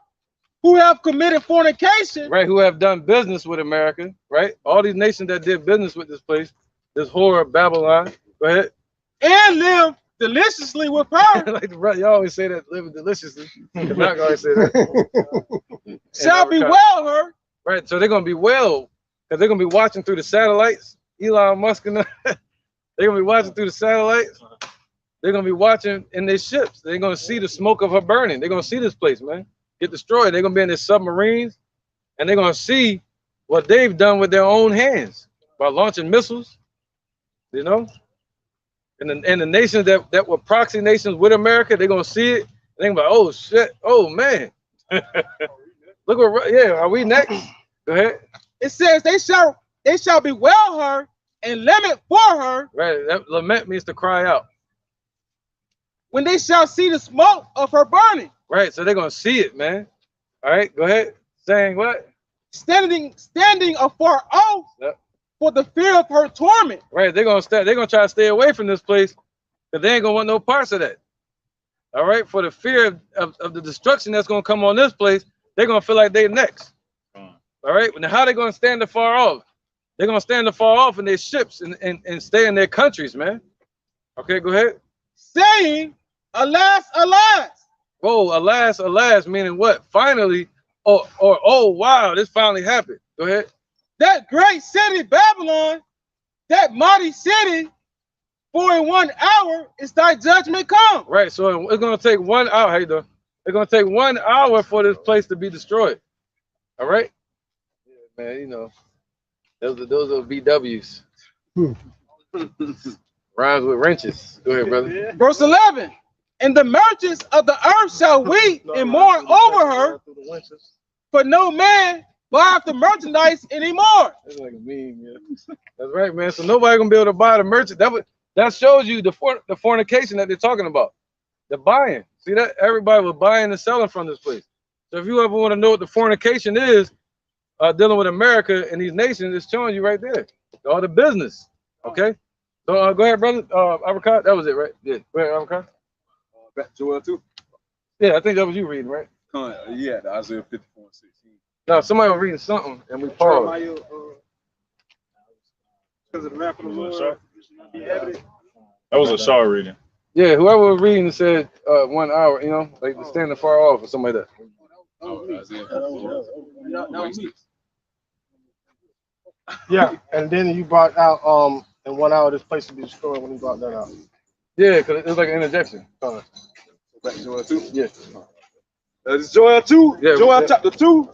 Speaker 9: who have committed fornication.
Speaker 7: Right, who have done business with America, right? All these nations that did business with this place, this whore of Babylon. Go ahead.
Speaker 9: And live deliciously with her.
Speaker 7: Like the brother, you always say that, living deliciously. The black always say that.
Speaker 9: Shall bewail her.
Speaker 7: Right, so they're going to bewail, because they're going to be watching through the satellites. Elon Musk and they're going to be watching through the satellites. They're going to be watching in their ships. They're going to see the smoke of her burning. They're going to see this place, man, get destroyed. They're going to be in their submarines, and they're going to see what they've done with their own hands by launching missiles, you know? And the nations that were proxy nations with America, they're going to see it. And they're going to be like, oh, shit. Oh, man. Look what, yeah, are we next? Go ahead.
Speaker 9: It says they shall bewail her and lament for her.
Speaker 7: Right, that lament means to cry out.
Speaker 9: When they shall see the smoke of her burning.
Speaker 7: Right, so they're gonna see it, man. All right, go ahead. Saying what?
Speaker 9: Standing afar off.
Speaker 7: Yep.
Speaker 9: For the fear of her torment.
Speaker 7: Right, they're gonna try to stay away from this place, because they ain't gonna want no parts of that. All right, for the fear of the destruction that's gonna come on this place, they're gonna feel like they're next. All right, now how they gonna stand afar off? They're gonna stand afar off in their ships and stay in their countries, man. Okay, go ahead.
Speaker 9: Saying, alas, alas.
Speaker 7: Oh, alas, alas, meaning what? Finally, or oh wow, this finally happened. Go ahead.
Speaker 9: That great city, Babylon, that mighty city, for in 1 hour is thy judgment come.
Speaker 7: Right, so it's gonna take 1 hour. How you doing? It's gonna take 1 hour for this place to be destroyed. All right, yeah, man. You know, those are VWs. Rhymes with wrenches. Go ahead, brother.
Speaker 9: Verse 11. And the merchants of the earth shall weep and mourn over her, for no man buyeth the merchandise anymore.
Speaker 7: That's like a meme, yeah. That's right, man. So nobody gonna be able to buy the merchant. That shows you the fornication that they're talking about. The buying. See that? Everybody was buying and selling from this place. So if you ever want to know what the fornication is, dealing with America and these nations, it's showing you right there. All the business. Okay. So go ahead, brother. Avocado. That was it, right? Yeah. Go ahead, Avocado.
Speaker 13: Back to Joel 2.
Speaker 7: Yeah, I think that was you reading, right?
Speaker 13: Yeah, the Isaiah 54 and 16.
Speaker 7: No, somebody was reading something and we paused.
Speaker 13: Because of the wrath of the Lord.
Speaker 1: That was a Shaw reading.
Speaker 7: Yeah, whoever was reading said 1 hour, you know, like standing far off or something like that.
Speaker 14: Yeah, and then you brought out in 1 hour this place to be destroyed when you brought that out.
Speaker 7: Yeah, because it's like an interjection.
Speaker 13: Back to Joel 2?
Speaker 7: Yeah.
Speaker 13: It's Joel 2,
Speaker 7: yeah,
Speaker 13: Joel chapter 2,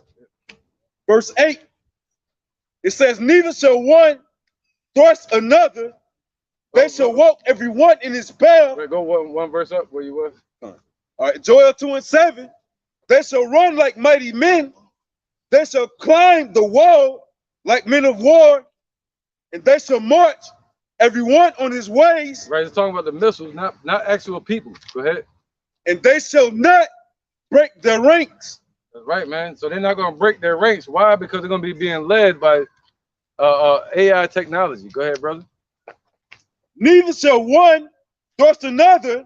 Speaker 13: verse 8. It says, neither shall one thrust another, they shall walk every one in his bell.
Speaker 7: Wait, go one verse up where you was.
Speaker 13: All right, Joel 2 and 7. They shall run like mighty men, they shall climb the wall like men of war, and they shall march everyone on his ways.
Speaker 7: Right, it's talking about the missiles, not actual people. Go ahead.
Speaker 13: And they shall not break their ranks.
Speaker 7: That's right, man. So they're not going to break their ranks. Why? Because they're going to be being led by AI technology. Go ahead, brother.
Speaker 13: Neither shall one thrust another.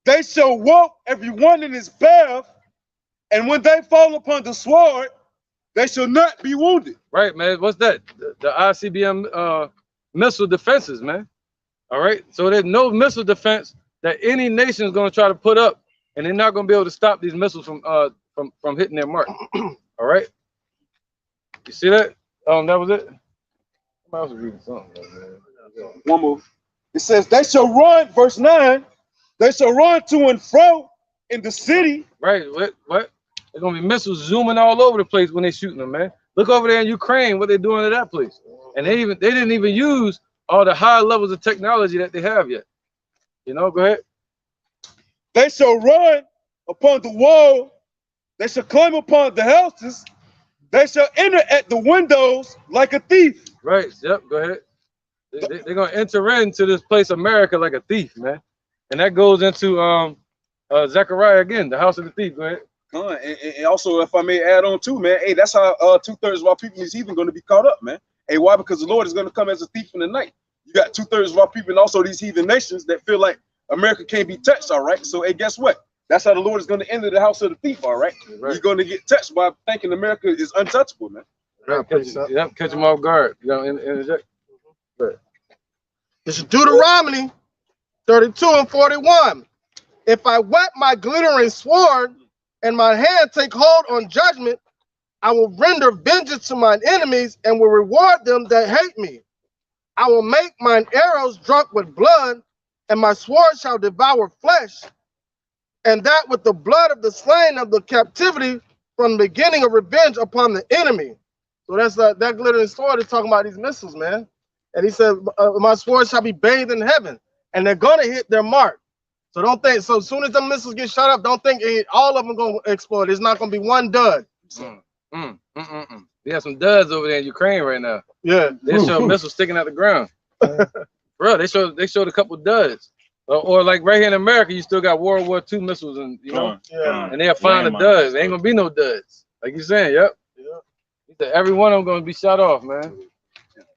Speaker 13: They shall walk everyone in his path. And when they fall upon the sword, they shall not be wounded.
Speaker 7: Right, man. What's that? The ICBM missile defenses, man. All right. So there's no missile defense that any nation is going to try to put up, and they're not going to be able to stop these missiles from hitting their mark. All right. You see that? That was it. Somebody else was reading something. Man.
Speaker 13: One more. It says they shall run. Verse 9. They shall run to and fro in the city.
Speaker 7: Right. What? There's gonna be missiles zooming all over the place when they're shooting them, man. Look over there in Ukraine, what they're doing to that place. And they didn't even use all the high levels of technology that they have yet. You know, go ahead.
Speaker 13: They shall run upon the wall, they shall climb upon the houses, They shall enter at the windows like a thief.
Speaker 7: Right. Yep. Go ahead. They're gonna enter into this place, America, like a thief, man. And that goes into Zechariah again, the house of the thief. Go ahead.
Speaker 13: And also, if I may add on too, man, hey, that's how 2/3 of our people is even going to be caught up, man. Hey, why? Because the Lord is going to come as a thief in the night. You got 2/3 of our people and also these heathen nations that feel like America can't be touched, all right? So, hey, guess what? That's how the Lord is going to enter the house of the thief, all right? You're going to get touched by thinking America is untouchable, man.
Speaker 7: Right, catch them off guard. You got to interject?
Speaker 14: This is Deuteronomy 32:41. If I whet my glittering sword and my hand take hold on judgment, I will render vengeance to mine enemies and will reward them that hate me. I will make mine arrows drunk with blood, and my sword shall devour flesh, and that with the blood of the slain of the captivity from the beginning of revenge upon the enemy. So that's that glittering sword is talking about these missiles, man. And he said, my sword shall be bathed in heaven, and they're going to hit their mark. So don't think, so as soon as the missiles get shot up, don't think all of them going to explode. There's not going to be one dud.
Speaker 7: They have some duds over there in Ukraine right now.
Speaker 14: Yeah.
Speaker 7: They show missiles sticking out the ground. Bro, they showed a couple duds. Or like right here in America, you still got World War II missiles, and you know, and they'll find the duds. There ain't gonna be no duds. Like you saying, yep. Every one of them gonna be shot off, man.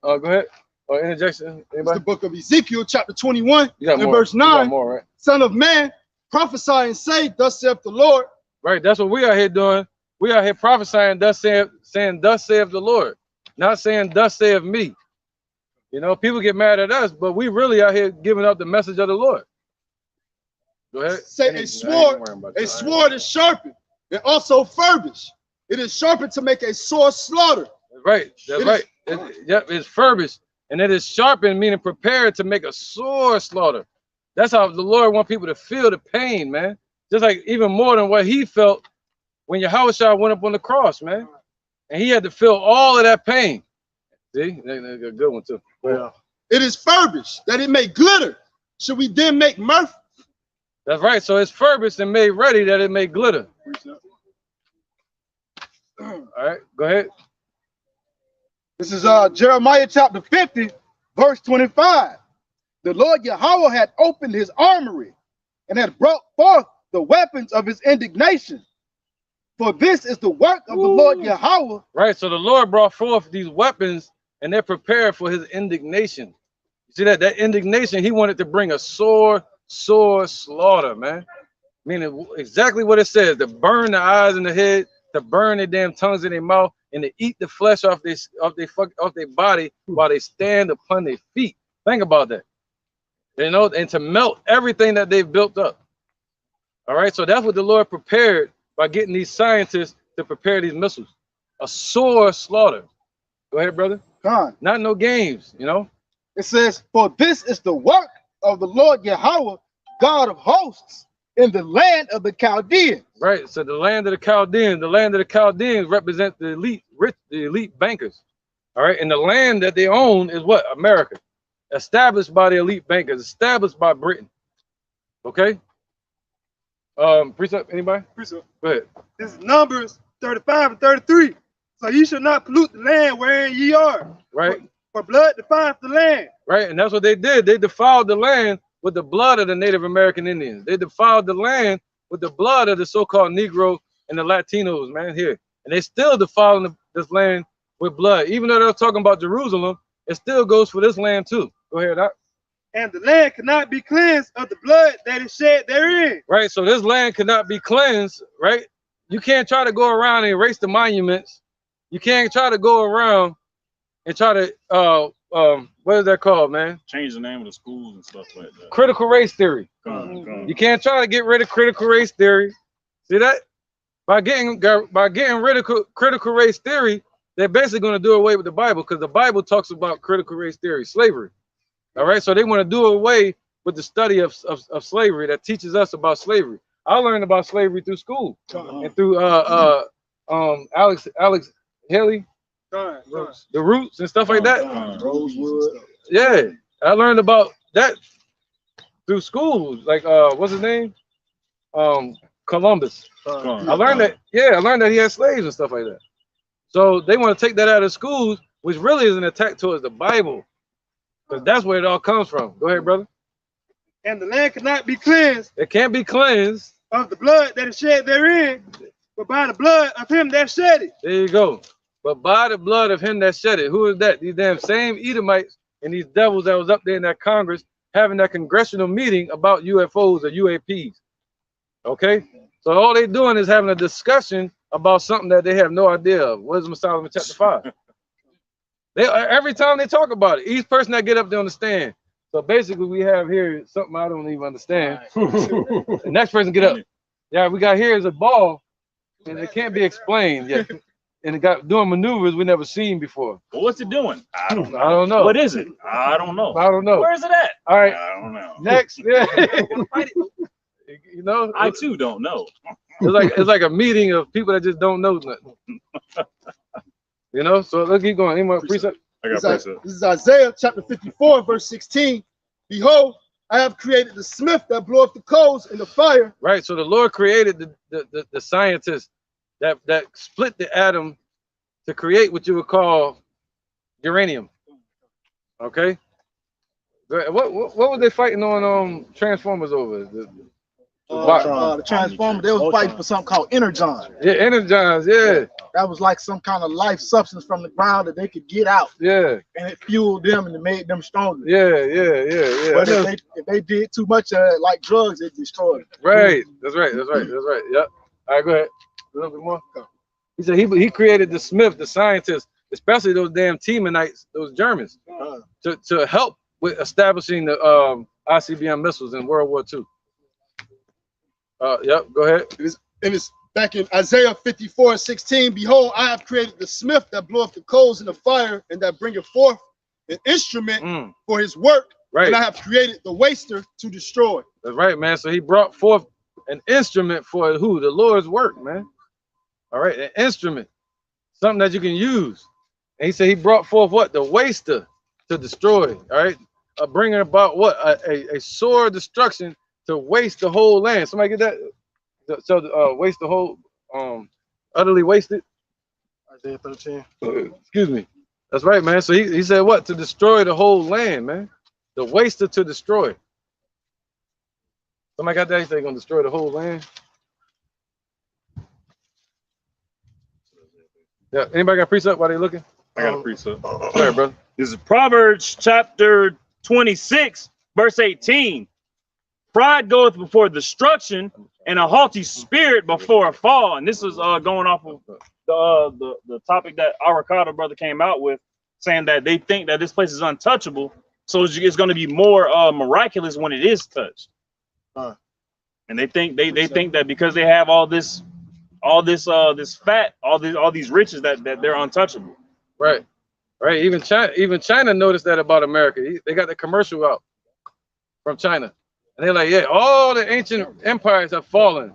Speaker 7: Go ahead. Or interjection. Anybody?
Speaker 8: It's the book of Ezekiel, chapter 21, and
Speaker 7: more.
Speaker 8: verse 9.
Speaker 7: More, right?
Speaker 8: Son of man, prophesy and say, thus saith the Lord.
Speaker 7: Right, that's what we out here doing. We out here prophesying, saying, thus saith the Lord, not saying, thus saith me. You know, people get mad at us, but we really out here giving up the message of the Lord. Go ahead.
Speaker 8: Say a sword is sharpened and also furbished. It is sharpened to make a sore slaughter.
Speaker 7: Right, that's right. It's furbished, and it is sharpened, meaning prepared to make a sore slaughter. That's how the Lord wants people to feel the pain, man. Just like even more than what he felt when Yahushua went up on the cross, man. And he had to feel all of that pain. See, that's a good one too.
Speaker 8: Yeah. It is furbished, that it may glitter. Should we then make mirth?
Speaker 7: That's right. So it's furbished and made ready that it may glitter. All right, go ahead.
Speaker 13: This is Jeremiah chapter 50, verse 25. The Lord Yahweh had opened his armory and had brought forth the weapons of his indignation. For this is the work of the Lord Yahweh.
Speaker 7: Right, so the Lord brought forth these weapons and they're prepared for his indignation. You see that indignation, he wanted to bring a sore slaughter, man. Meaning exactly what it says, to burn the eyes and the head, to burn their damn tongues in their mouth, and to eat the flesh off their body while they stand upon their feet. Think about that. You know, and to melt everything that they've built up. All right, so that's what the Lord prepared by getting these scientists to prepare these missiles. A sore slaughter. Go ahead, brother.
Speaker 13: God.
Speaker 7: Not no games, you know.
Speaker 13: It says, for this is the work of the Lord Yahweh, God of hosts, in the land of the Chaldeans.
Speaker 7: Right, so the land of the Chaldeans represent the elite, the elite bankers. All right, and the land that they own is what? America. Established by the elite bankers, established by Britain. Okay. Precept, anybody?
Speaker 13: Precept.
Speaker 7: Go ahead.
Speaker 13: This is Numbers 35 and 33. So ye shall not pollute the land wherein ye are.
Speaker 7: Right.
Speaker 13: For blood defileth the land.
Speaker 7: Right, and that's what they did. They defiled the land with the blood of the Native American Indians. They defiled the land with the blood of the so-called Negro and the Latinos, man, here. And they still defiling this land with blood. Even though they're talking about Jerusalem, it still goes for this land too. Go ahead, Doc.
Speaker 13: And the land cannot be cleansed of the blood that is shed therein.
Speaker 7: Right, so this land cannot be cleansed, right? You can't try to go around and erase the monuments. You can't try to go around and try to, what is that called, man?
Speaker 1: Change the name of the schools and stuff like that.
Speaker 7: Critical race theory. You can't try to get rid of critical race theory. See that? By getting rid of critical race theory, they're basically going to do away with the Bible, because the Bible talks about critical race theory, slavery. All right, so they want to do away with the study of slavery that teaches us about slavery. I learned about slavery through school and through Alex Haley, the Roots and stuff like that.
Speaker 13: Rosewood.
Speaker 7: Yeah, I learned about that through school. Like what's his name? Columbus. I learned that. Yeah, I learned that he had slaves and stuff like that. So they want to take that out of schools, which really is an attack towards the Bible, because that's where it all comes from. Go ahead, brother.
Speaker 14: And the land cannot be cleansed
Speaker 7: It can't be cleansed
Speaker 14: of the blood that is shed therein, but by the blood of him that shed it.
Speaker 7: There you go. But by the blood of him that shed it. Who is that? These damn same Edomites and these devils that was up there in that Congress having that congressional meeting about UFOs or UAPs. Okay? So all they doing is having a discussion about something that they have no idea of. Wisdom of Solomon chapter 5. They every time they talk about it, each person that get up there on the stand. So basically we have here something I don't even understand. The next person get up. Yeah, we got here is a ball, and it can't be explained yet. And it got doing maneuvers we never seen before.
Speaker 1: Well, what's it doing? I don't know.
Speaker 7: I don't know.
Speaker 1: What is it? I don't know.
Speaker 7: I don't know.
Speaker 1: Where is it at?
Speaker 7: All right.
Speaker 1: I don't know.
Speaker 7: Next. Yeah. You know,
Speaker 1: I too don't know.
Speaker 7: It's like a meeting of people that just don't know nothing. You know, so let's keep going. Any more precept?
Speaker 1: I got precept.
Speaker 8: This is Isaiah chapter 54, verse 16. Behold, I have created the smith that bloweth the coals in the fire.
Speaker 7: Right. So the Lord created the scientists that split the atom to create what you would call uranium. Okay. What were they fighting on Transformers over?
Speaker 15: The Transformers, they was fighting for something called energon.
Speaker 7: Yeah, energons, yeah.
Speaker 15: That was like some kind of life substance from the ground that they could get out.
Speaker 7: Yeah.
Speaker 15: And it fueled them and it made them stronger.
Speaker 7: Yeah.
Speaker 15: But if they did too much like drugs, it destroyed them.
Speaker 7: Right. That's right. Yep. All right, go ahead. A little bit more. He said he created the Smith, the scientists, especially those damn Temanites, those Germans, to help with establishing the ICBM missiles in World War II. Yep, go ahead.
Speaker 8: It is back in Isaiah 54:16. Behold, I have created the smith that bloweth the coals in the fire and that bringeth forth an instrument for his work.
Speaker 7: Right.
Speaker 8: And I have created the waster to destroy.
Speaker 7: That's right, man. So he brought forth an instrument for who? The Lord's work, man. All right, an instrument, something that you can use. And he said he brought forth what? The waster to destroy. All right, bringing about what? A sore destruction to waste the whole land. Somebody get that? So waste the whole, utterly wasted.
Speaker 14: Isaiah 13.
Speaker 7: Excuse me. That's right, man. So he said what? To destroy the whole land, man. The waster to destroy. Somebody got that? He said he's gonna destroy the whole land. Yeah. Anybody got precept while they looking?
Speaker 1: I got a precept.
Speaker 7: Go ahead, brother.
Speaker 1: This is Proverbs chapter 26, verse 18. Pride goeth before destruction, and a haughty spirit before a fall. And this is going off of the topic that Avocado brother came out with, saying that they think that this place is untouchable, so it's going to be more miraculous when it is touched. And they think think that because they have all this fat, all these riches that they're untouchable.
Speaker 7: Right. Even China noticed that about America. They got the commercial out from China. And they're like, yeah, all the ancient empires have fallen.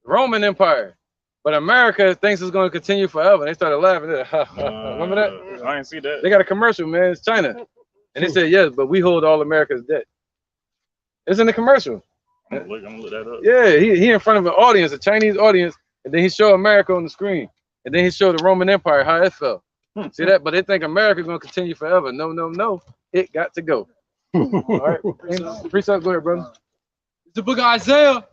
Speaker 7: Roman Empire. But America thinks it's going to continue forever. And they started laughing. Remember that?
Speaker 1: I didn't see that.
Speaker 7: They got a commercial, man. It's China. And they said, yes, but we hold all America's debt. It's in the commercial.
Speaker 1: I'm gonna look that up.
Speaker 7: Yeah, he in front of an audience, a Chinese audience, and then he showed America on the screen. And then he showed the Roman Empire, how it fell. See that? But they think America's going to continue forever. No. It got to go. All right. Precept, go ahead, brother.
Speaker 11: It's the book of Isaiah,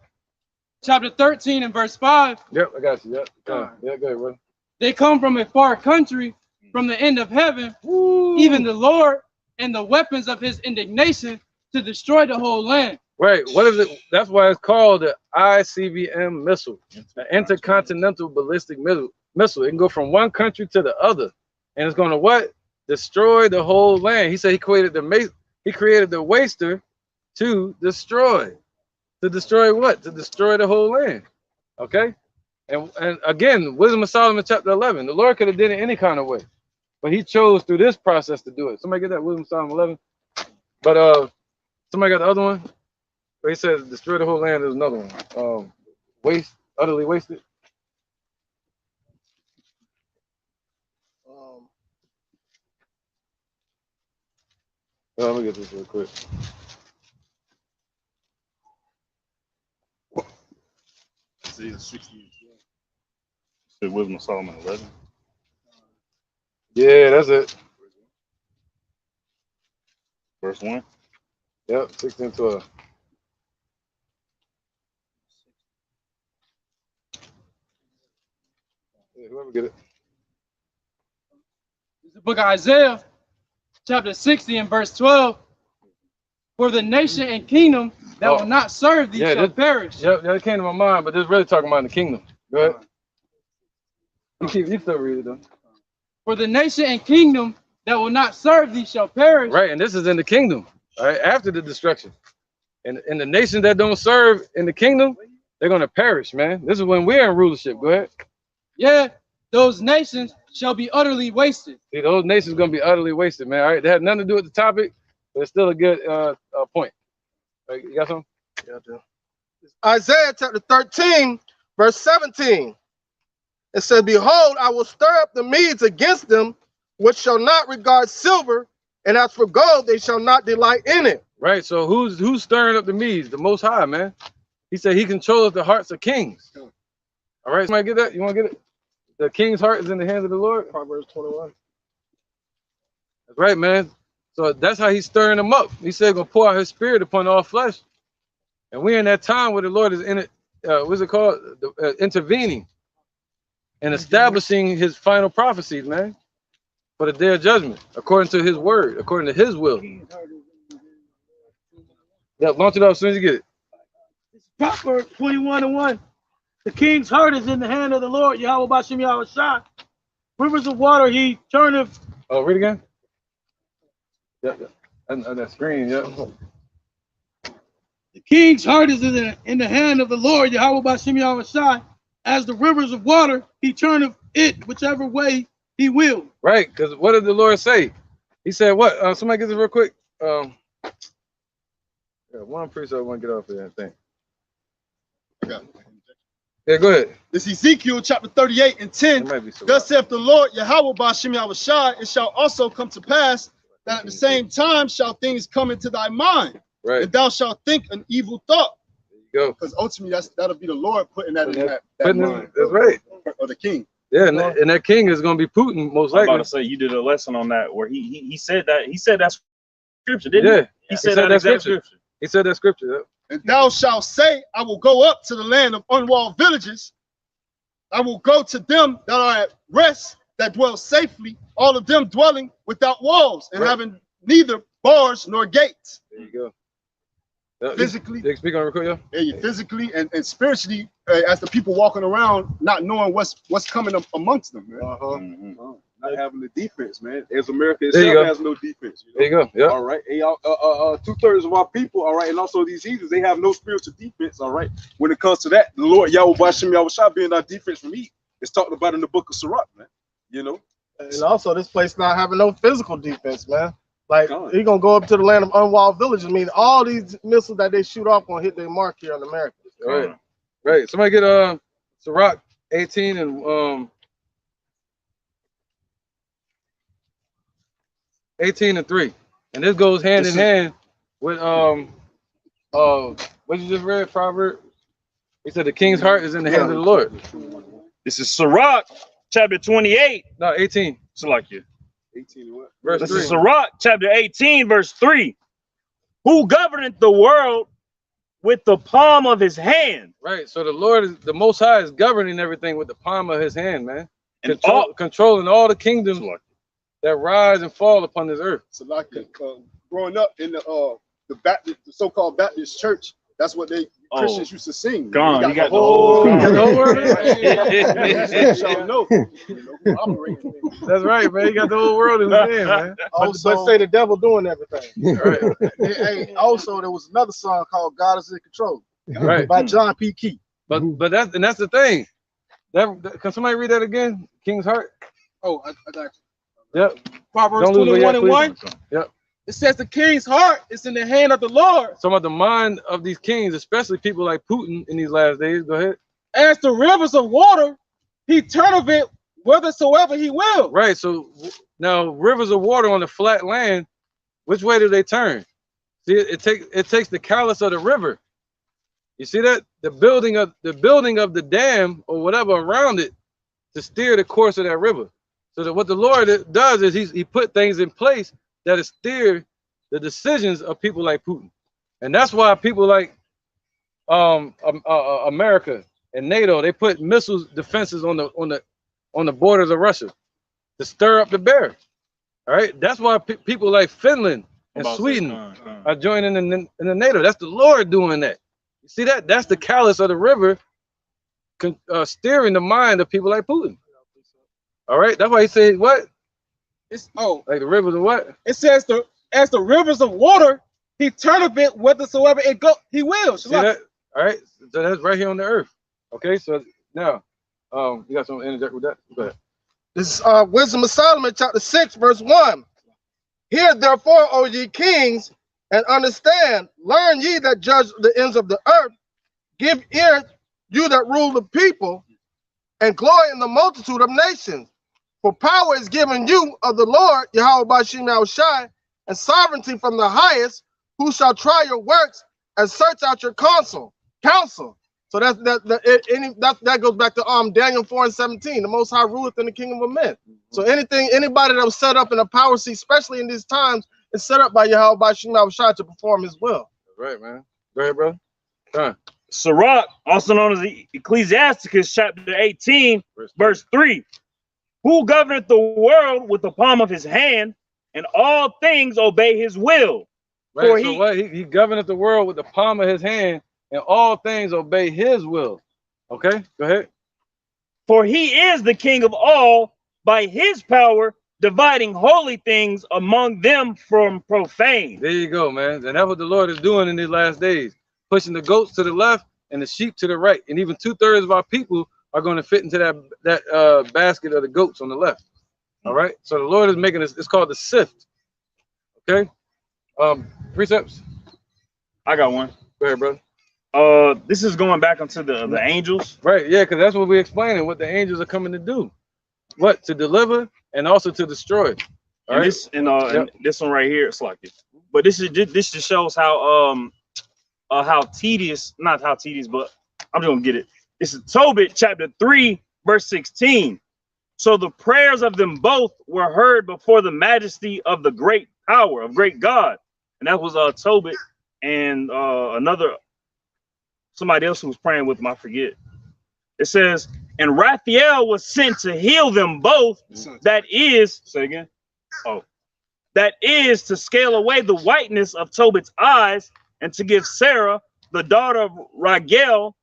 Speaker 11: chapter 13 and verse 5.
Speaker 7: Yep, I got you. Yep. Go ahead, brother.
Speaker 11: They come from a far country, from the end of heaven, even the Lord and the weapons of his indignation to destroy the whole land.
Speaker 7: Right. What is it? That's why it's called the ICBM missile, an intercontinental ballistic missile. It can go from one country to the other. And it's going to what? Destroy the whole land. He said he created the waster to destroy. To destroy what? To destroy the whole land. Okay? And again, Wisdom of Solomon chapter 11. The Lord could have did it any kind of way. But he chose through this process to do it. Somebody get that Wisdom of Solomon 11? But somebody got the other one? Where he says destroy the whole land. There's another one. Utterly wasted. Let me get this real quick.
Speaker 1: See, it's 60. Wisdom of Solomon 11.
Speaker 7: Yeah, that's it.
Speaker 1: First one.
Speaker 7: Yep, 16:12. Yeah, whoever get it.
Speaker 11: It's the book of Isaiah, chapter 60 and verse 12. For the nation and kingdom that will not serve thee shall perish.
Speaker 7: Yep, that came to my mind, but this is really talking about the kingdom. Go ahead. You still read it though.
Speaker 11: For the nation and kingdom that will not serve thee shall perish.
Speaker 7: Right, and this is in the kingdom, right, after the destruction. And the nations that don't serve in the kingdom, they're gonna perish, man. This is when we're in rulership. Go ahead.
Speaker 11: Yeah, those nations shall be utterly wasted.
Speaker 7: See, those nations gonna be utterly wasted, man. All right, that had nothing to do with the topic, but it's still a good point. Right, you got something?
Speaker 14: Yeah, I do. Isaiah chapter 13, verse 17. It said, behold, I will stir up the Medes against them, which shall not regard silver, and as for gold, they shall not delight in it.
Speaker 7: Right, so who's stirring up the Medes? The Most High, man. He said he controls the hearts of kings. All right, somebody get that? You want to get it? The king's heart is in the hands of the Lord.
Speaker 14: Proverbs 21.
Speaker 7: That's right, man. So that's how he's stirring them up. He said, gonna pour out his spirit upon all flesh. And we're in that time where the Lord is in it, what's it called? Intervening and establishing his final prophecies, man, for the day of judgment, according to his word, according to his will. Yeah, launch it up as soon as you get it.
Speaker 10: Proverbs 21:1. The king's heart is in the hand of the Lord, Yahweh Bashem Yahweh Shah. Rivers of water he turneth.
Speaker 7: Oh, read again. Yeah, on that screen, yeah.
Speaker 10: The king's heart is in the hand of the Lord, Yahweh Bashem Yahweh Shah. As the rivers of water, he turneth it whichever way he will.
Speaker 7: Right, because what did the Lord say? He said what? Somebody get this real quick. Yeah, one precept I want to get off of that thing. Yeah, go ahead.
Speaker 8: This Ezekiel chapter 38 and 10. Thus saith the Lord, Yahweh Bashem Yahweh Shah, it shall also come to pass that at the same time shall things come into thy mind.
Speaker 7: Right.
Speaker 8: And thou shalt think an evil thought.
Speaker 7: There you go.
Speaker 8: Because ultimately that'll be the Lord putting that in that mind.
Speaker 7: That's right.
Speaker 8: Or the king.
Speaker 7: Yeah, and that king is going to be Putin, most likely.
Speaker 1: I'm about to say you did a lesson on that where he said that that's scripture, didn't he?
Speaker 7: Yeah,
Speaker 1: he said that exact scripture.
Speaker 7: He said that scripture. Yeah.
Speaker 8: And thou shalt say, I will go up to the land of unwalled villages. I will go to them that are at rest, that dwell safely, all of them dwelling without walls and having neither bars nor gates.
Speaker 7: There you go.
Speaker 8: Physically,
Speaker 7: speak on record,
Speaker 8: yeah, physically and spiritually, as the people walking around, not knowing what's coming up amongst them, man.
Speaker 13: Not having the defense, man. As America itself has no defense. You know?
Speaker 7: There you go. Yeah.
Speaker 13: All right. Hey, 2/3 of our people, all right, and also these heathens, they have no spiritual defense. All right. When it comes to that, the Lord Yahweh Bashem Yahweh Shah being our defense from evil. It's talked about in the book of Sirach, man. You know.
Speaker 14: And also, this place not having no physical defense, man. Like, you're going to go up to the land of unwalled villages. I mean, all these missiles that they shoot off going to hit their mark here in America.
Speaker 7: Right. Right. Somebody get Sirach 18 and 18 and 3. And this goes hand in hand with what you just read, Proverbs. He said the king's heart is in the hands of the Lord.
Speaker 1: This is Sirach chapter 28.
Speaker 7: No, 18.
Speaker 1: So like you.
Speaker 13: 18 what?
Speaker 7: Verse
Speaker 1: This
Speaker 7: 3.
Speaker 1: is Sirach chapter 18, verse 3. Who governeth the world with the palm of his hand?
Speaker 7: Right. So the Lord is the Most High is governing everything with the palm of his hand, man.
Speaker 1: And
Speaker 7: Controlling all the kingdoms that rise and fall upon this earth.
Speaker 8: So like growing up in the Baptist, the so-called Baptist church, that's what Christians used to sing.
Speaker 1: Gone.
Speaker 8: You
Speaker 1: You got the whole
Speaker 8: word.
Speaker 7: That's right, man. You got the whole world in his hand, man.
Speaker 14: Also, but say the devil doing everything. Right. Hey, also, there was another song called "God Is in Control,"
Speaker 7: right,
Speaker 14: by John P. Key.
Speaker 7: But that's the thing. That can somebody read that again? King's heart.
Speaker 9: Oh, I got
Speaker 7: you. Yep.
Speaker 9: Proverbs 21 and 1.
Speaker 7: Yep.
Speaker 9: It says the king's heart is in the hand of the Lord.
Speaker 7: Some of the mind of these kings, especially people like Putin in these last days. Go ahead.
Speaker 9: As the rivers of water, he turneth it whithersoever he will.
Speaker 7: Right. So now rivers of water on the flat land, which way do they turn? See, it takes the callus of the river. You see that? The building of the dam or whatever around it to steer the course of that river. So that what the Lord does is he put things in place that steer the decisions of people like Putin. And that's why people like America and NATO, they put missile defenses on the borders of Russia to stir up the bear. All right, that's why people like Finland and Sweden are joining in the NATO. That's the Lord doing that. You see that? That's the callus of the river steering the mind of people like Putin. All right, that's why he said what?
Speaker 9: It's
Speaker 7: like the rivers of what?
Speaker 9: It says as the rivers of water, he turneth it whithersoever it go. He will.
Speaker 7: See that? All right, so that's right here on the earth. Okay, so now, you got something to interject with that? Go ahead.
Speaker 14: This is Wisdom of Solomon, chapter 6, verse 1. Hear therefore, O ye kings, and understand, learn ye that judge the ends of the earth. Give ear, you that rule the people, and glory in the multitude of nations. For power is given you of the Lord, Yahweh Bashim Shai, and sovereignty from the highest, who shall try your works and search out your counsel. So that goes back to Daniel 4:17. The Most High ruleth in the kingdom of men. So anybody that was set up in a power seat, especially in these times, is set up by Yahweh Bashim Shai to perform His will.
Speaker 7: Right, man. Go ahead, bro. Come
Speaker 1: Sirach, also known as Ecclesiasticus, chapter 18, verse 3. Who governeth the world with the palm of his hand, and all things obey his will.
Speaker 7: Right, so what? He governeth the world with the palm of his hand, and all things obey his will. Okay, go ahead.
Speaker 1: For he is the king of all, by his power, dividing holy things among them from profane.
Speaker 7: There you go, man. And that's what the Lord is doing in these last days. Pushing the goats to the left and the sheep to the right. And even 2/3 of our people are going to fit into that basket of the goats on the left. All right. So the Lord is making this, it's called the sift. Okay. Precepts.
Speaker 1: I got one.
Speaker 7: Go ahead, brother.
Speaker 1: This is going back onto the angels.
Speaker 7: Right, yeah, because that's what we're explaining, what the angels are coming to do. What? To deliver and also to destroy.
Speaker 1: All right. And this one right here, it's like it. But this just shows how tedious, not how tedious, but I'm just gonna get it. This is Tobit chapter 3, verse 16. So the prayers of them both were heard before the majesty of the great power of great God. And that was Tobit and somebody else who was praying with him, I forget. It says, and Raphael was sent to heal them both. That is, say again. Oh, that is to scale away the whiteness of Tobit's eyes, and to give Sarah, the daughter of Raguel,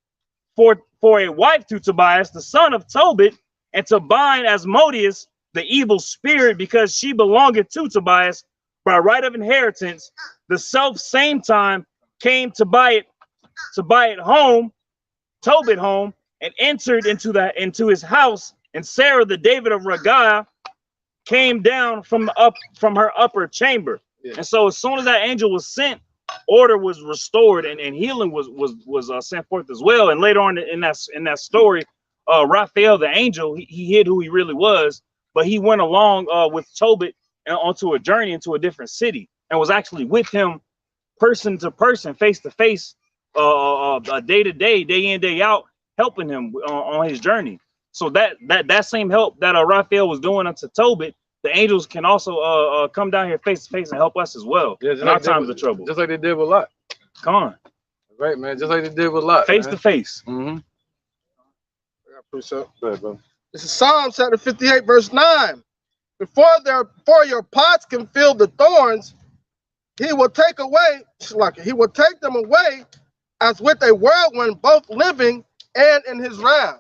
Speaker 1: for a wife to Tobias, the son of Tobit, and to bind Asmodeus, the evil spirit, because she belongeth to Tobias by right of inheritance. The self same time came to buy it home, Tobit home, and entered into his house. And Sarah, the David of Raguel, came down from her upper chamber. Yeah. And so as soon as that angel was sent, order was restored, and healing was sent forth as well. And later on in that story, Raphael the angel, he hid who he really was, but he went along with Tobit onto a journey into a different city, and was actually with him person to person, face to face, day to day, day in, day out, helping him on his journey. So that same help that Raphael was doing unto Tobit, the angels can also come down here face to face and help us as well. Yeah, in our times of trouble.
Speaker 7: Just like they did with Lot.
Speaker 1: Come on.
Speaker 7: Right, man. Just like they did with Lot.
Speaker 1: Face to face.
Speaker 7: Mm-hmm.
Speaker 14: Go ahead, bro. This is Psalm chapter 58, verse 9. Before your pots can fill the thorns, he will take them away as with a whirlwind, both living and in his wrath.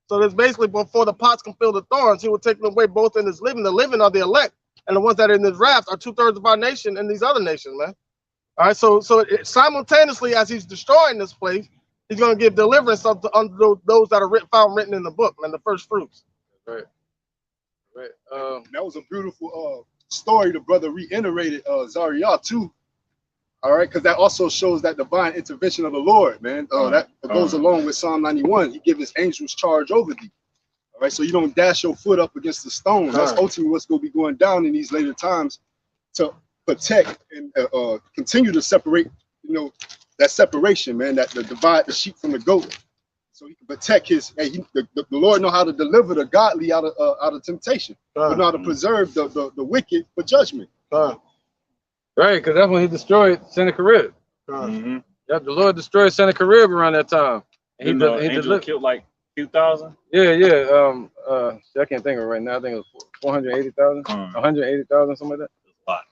Speaker 14: So that's basically before the pots can fill the thorns, he will take them away both in his living. The living are the elect, and the ones that are in his wrath are 2/3 of our nation and these other nations, man. All right, so simultaneously as he's destroying this place, he's going to give deliverance unto those that are found written in the book, man, the first fruits.
Speaker 7: Right. Right.
Speaker 8: That was a beautiful story the brother reiterated, Zariah too. All right, because that also shows that divine intervention of the Lord, man. That goes along with Psalm 91. He gives his angels charge over thee. All right, so you don't dash your foot up against the stone. That's ultimately what's going to be going down in these later times to protect and continue to separate, that separation, man, that divide the sheep from the goat. so he can protect his. Hey, the Lord know how to deliver the godly out of temptation, but know how to preserve the wicked for judgment.
Speaker 7: Right, because that's when he destroyed Sennacherib. Yep, the Lord destroyed Sennacherib around that time. And he
Speaker 1: Angel killed like 2,000.
Speaker 7: Yeah. I can't think of it right now. I think it was 480,000, 180,000, something like that.
Speaker 1: A lot.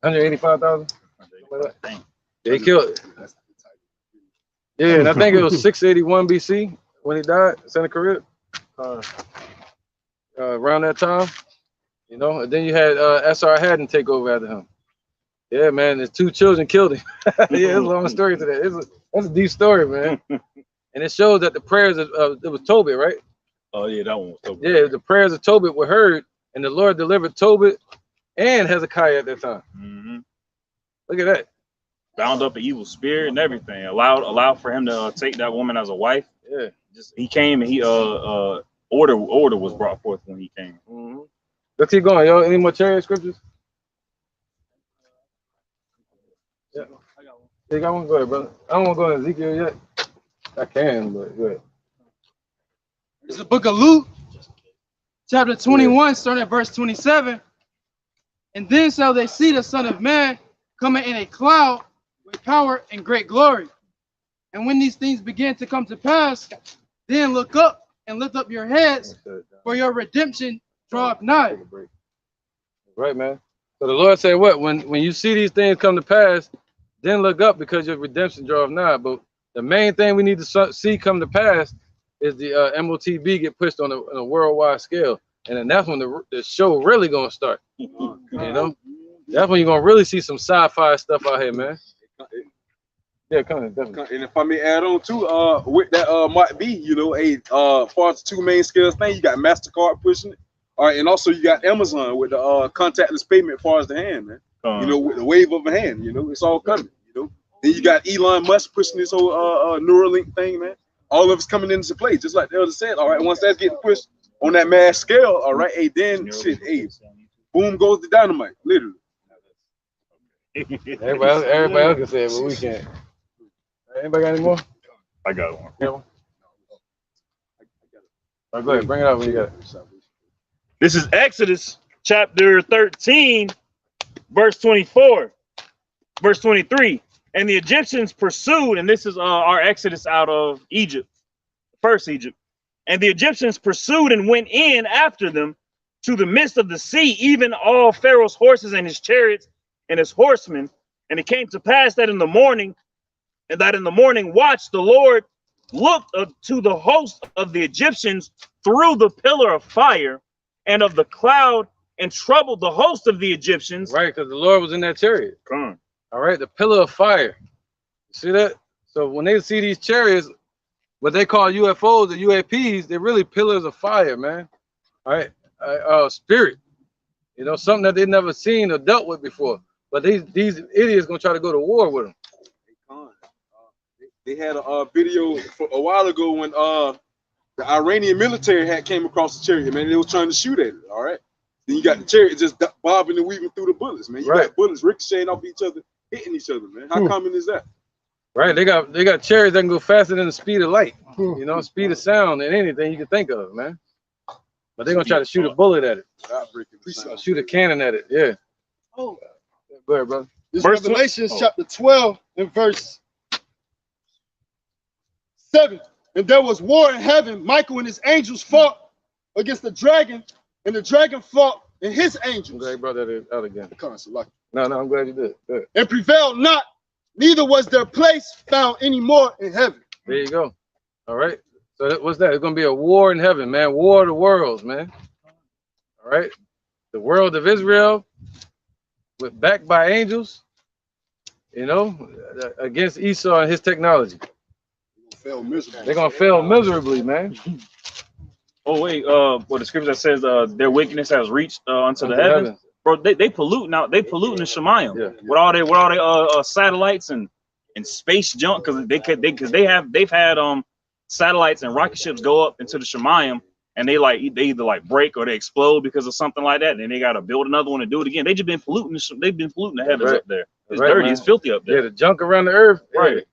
Speaker 7: 185,000. Like that. Yeah, he killed it. Yeah, and I think it was 681 BC when he died, Sennacherib. Around that time, you know, and then you had SR Haddon take over after him. Yeah, man, his 2 children killed him. Yeah, there's a long story to that. That's a deep story, man. And it shows that the prayers of it was Tobit, right?
Speaker 1: Oh yeah, that one was Tobit.
Speaker 7: Yeah, the prayers of Tobit were heard, and the Lord delivered Tobit and Hezekiah at that time. Look at that.
Speaker 1: Bound up an evil spirit and everything. Allowed for him to take that woman as a wife.
Speaker 7: Yeah.
Speaker 1: He came and he order was brought forth when he came.
Speaker 7: Let's keep going, y'all. Any more chariot scriptures? Yeah. You got one? Go ahead, brother. I don't want to go to Ezekiel yet. I can, but go ahead.
Speaker 11: It's the book of Luke, chapter 21, starting at verse 27. And then shall they see the Son of Man coming in a cloud with power and great glory. And when these things begin to come to pass, then look up and lift up your heads, for your redemption draweth nigh.
Speaker 7: Right, man. So the Lord said what? When you see these things come to pass, then look up because your redemption draweth nigh. But the main thing we need to see come to pass is the MOTB get pushed on a worldwide scale. And then that's when the show really gonna start. You know? That's when you're gonna really see some sci-fi stuff out here, man. Yeah, come on, definitely.
Speaker 13: And if I may add on too, with that might be, you know, as far as the 2 main scales thing, you got MasterCard pushing it. All right, and also you got Amazon with the contactless payment as far as the hand, man. You know, with the wave of a hand, you know, it's all coming, you know. Then you got Elon Musk pushing this whole Neuralink thing, man. All of it's coming into play, just like the other said. All right, once that's getting pushed on that mass scale, all right, hey, then shit, hey, boom goes the dynamite, literally.
Speaker 7: Everybody else can say it, but we can't. Anybody got any more?
Speaker 1: I got one.
Speaker 7: Yeah. Right, go ahead, bring it out when you got it.
Speaker 1: This is Exodus chapter 13, verse 24, verse 23. And the Egyptians pursued, and this is our Exodus out of Egypt, first Egypt. And the Egyptians pursued and went in after them to the midst of the sea, even all Pharaoh's horses and his chariots and his horsemen. And it came to pass that in the morning watch, the Lord looked to the host of the Egyptians through the pillar of fire and of the cloud, and troubled the host of the Egyptians.
Speaker 7: Right, because the Lord was in that chariot. All right, the pillar of fire. See that? So when they see these chariots, what they call UFOs or UAPs, they're really pillars of fire, man. All right, spirit. You know, something that they've never seen or dealt with before. But these idiots gonna try to go to war with them.
Speaker 13: They had a video for a while ago when the Iranian military had came across the chariot, man. They was trying to shoot at it. All right. Then you got the chariot just bobbing and weaving through the bullets, man. You got bullets ricocheting off each other, hitting each other, man. How common is that?
Speaker 7: Right. They got chariots that can go faster than the speed of light. You know, speed of sound and anything you can think of, man. But they're gonna try to shoot a bullet at it. Shoot a cannon at it. Yeah.
Speaker 8: Oh.
Speaker 7: Go ahead, brother.
Speaker 8: This is Revelation chapter 12 and verse 7. And there was war in heaven. Michael and his angels fought against the dragon, and the dragon fought and his angels.
Speaker 7: I'm glad you brought that out again.
Speaker 8: No,
Speaker 7: I'm glad you did. Good.
Speaker 8: And prevailed not, neither was their place found any more in heaven.
Speaker 7: There you go. All right. So what's that? It's gonna be a war in heaven, man. War of the worlds, man. All right. The world of Israel, backed by angels, you know, against Esau and his technology. They're gonna fail miserably, man.
Speaker 1: Oh wait, the scripture that says their wickedness has reached unto the heavens. Bro, they pollute now. They polluting the Shemayim with all their satellites and space junk, because they've had satellites and rocket ships go up into the Shemayim, and they either like break or they explode because of something like that. And then they got to build another one and do it again. They've been polluting the heavens up there. It's dirty. Man. It's filthy up there.
Speaker 7: Yeah, the junk around the earth.
Speaker 1: Right.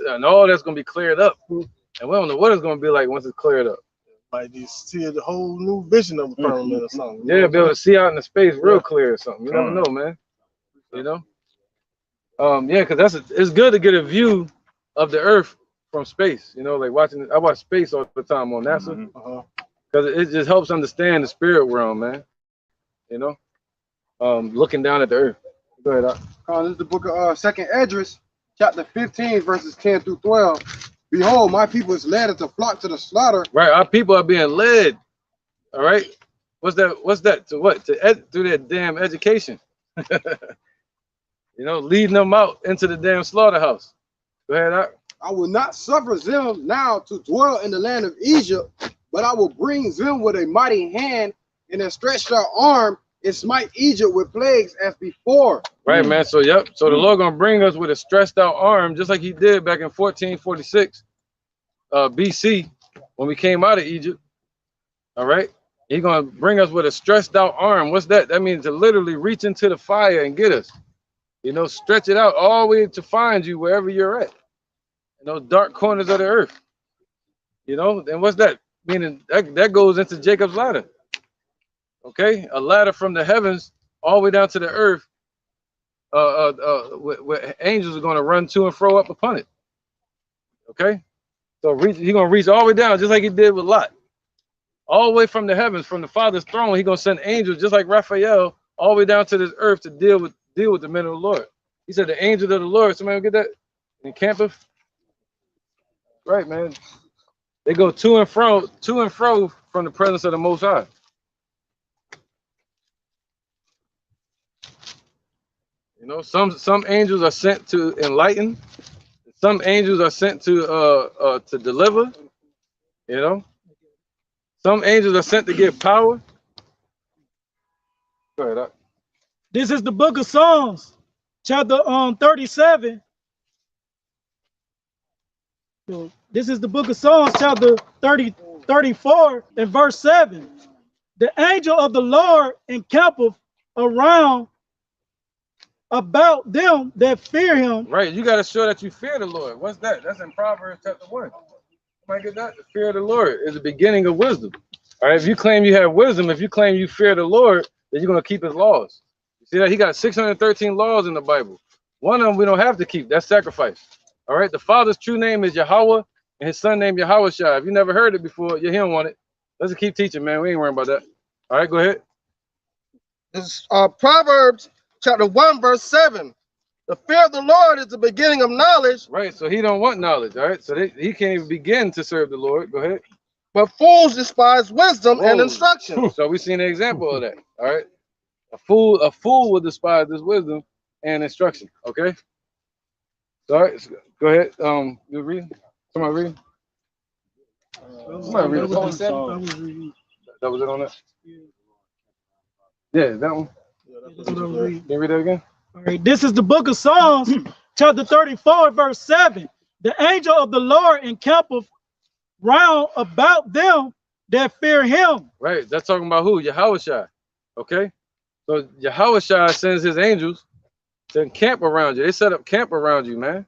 Speaker 7: And all that's gonna be cleared up. And we don't know what it's going to be like once it's cleared up.
Speaker 14: Might just see a whole new vision of the firmament or something.
Speaker 7: Yeah, be able to see out in the space real clear or something. You never know, man. You know? Yeah, because it's good to get a view of the Earth from space. You know, like I watch space all the time on NASA. Because it just helps understand the spirit realm, man. You know? Looking down at the Earth. Go ahead,
Speaker 13: This is the book of 2nd Esdras, chapter 15, verses 10 through 12. Behold, my people is led as a flock to the slaughter.
Speaker 7: Right, our people are being led. All right. What's that? To what? Through their damn education. You know, leading them out into the damn slaughterhouse. Go ahead,
Speaker 13: I will not suffer them now to dwell in the land of Egypt, but I will bring them with a mighty hand and a stretched out arm and smite Egypt with plagues as before.
Speaker 7: Right, man. So, yep. So the Lord gonna bring us with a stretched out arm, just like he did back in 1446 BC when we came out of Egypt. All right. He's gonna bring us with a stretched out arm. What's that? That means to literally reach into the fire and get us. You know, stretch it out all the way to find you wherever you're at. In those dark corners of the earth. You know, and what's that? Meaning that goes into Jacob's ladder. Okay, a ladder from the heavens all the way down to the earth. Where angels are going to run to and fro up upon it. Okay, so he's going to reach all the way down, just like he did with Lot. All the way from the heavens, from the Father's throne, he's going to send angels, just like Raphael, all the way down to this earth to deal with the men of the Lord. He said, "The angels of the Lord." Somebody will get that in campus, right, man? They go to and fro from the presence of the Most High. You know, some angels are sent to enlighten. Some angels are sent to deliver. You know, some angels are sent to give power. Go ahead.
Speaker 10: This is the book of Psalms, chapter 37. This is the book of Psalms, chapter 34, and verse 7. The angel of the Lord encampeth around about them that fear him.
Speaker 7: Right, you got to show that you fear the Lord. What's that? That's in Proverbs chapter 1. Somebody get that? The fear of the Lord is the beginning of wisdom. All right, if you claim you have wisdom, if you claim you fear the Lord, then you're going to keep his laws. You see that? He got 613 laws in the Bible. One of them we don't have to keep. That's sacrifice. All right, the Father's true name is Yahweh, and his son named Yahushua. If you never heard it before, you hear him on it. Let's keep teaching, man. We ain't worrying about that. All right, go ahead.
Speaker 14: This is Proverbs chapter 1, verse 7. The fear of the Lord is the beginning of knowledge.
Speaker 7: Right, so he don't want knowledge, all right? So he can't even begin to serve the Lord. Go ahead.
Speaker 14: But fools despise wisdom and instruction.
Speaker 7: So we seen an example of that, all right? A fool will despise this wisdom and instruction, okay? So, all right, so go ahead. You read? Somebody read? Somebody read. That was it on that? Yeah, that one. Can you read that again?
Speaker 10: All right, this is the book of Psalms, chapter 34, verse 7. The angel of the Lord encampeth round about them that fear him.
Speaker 7: Right, that's talking about who? Yahushua. Okay, so Yahushua sends his angels to encamp around you. They set up camp around you, man,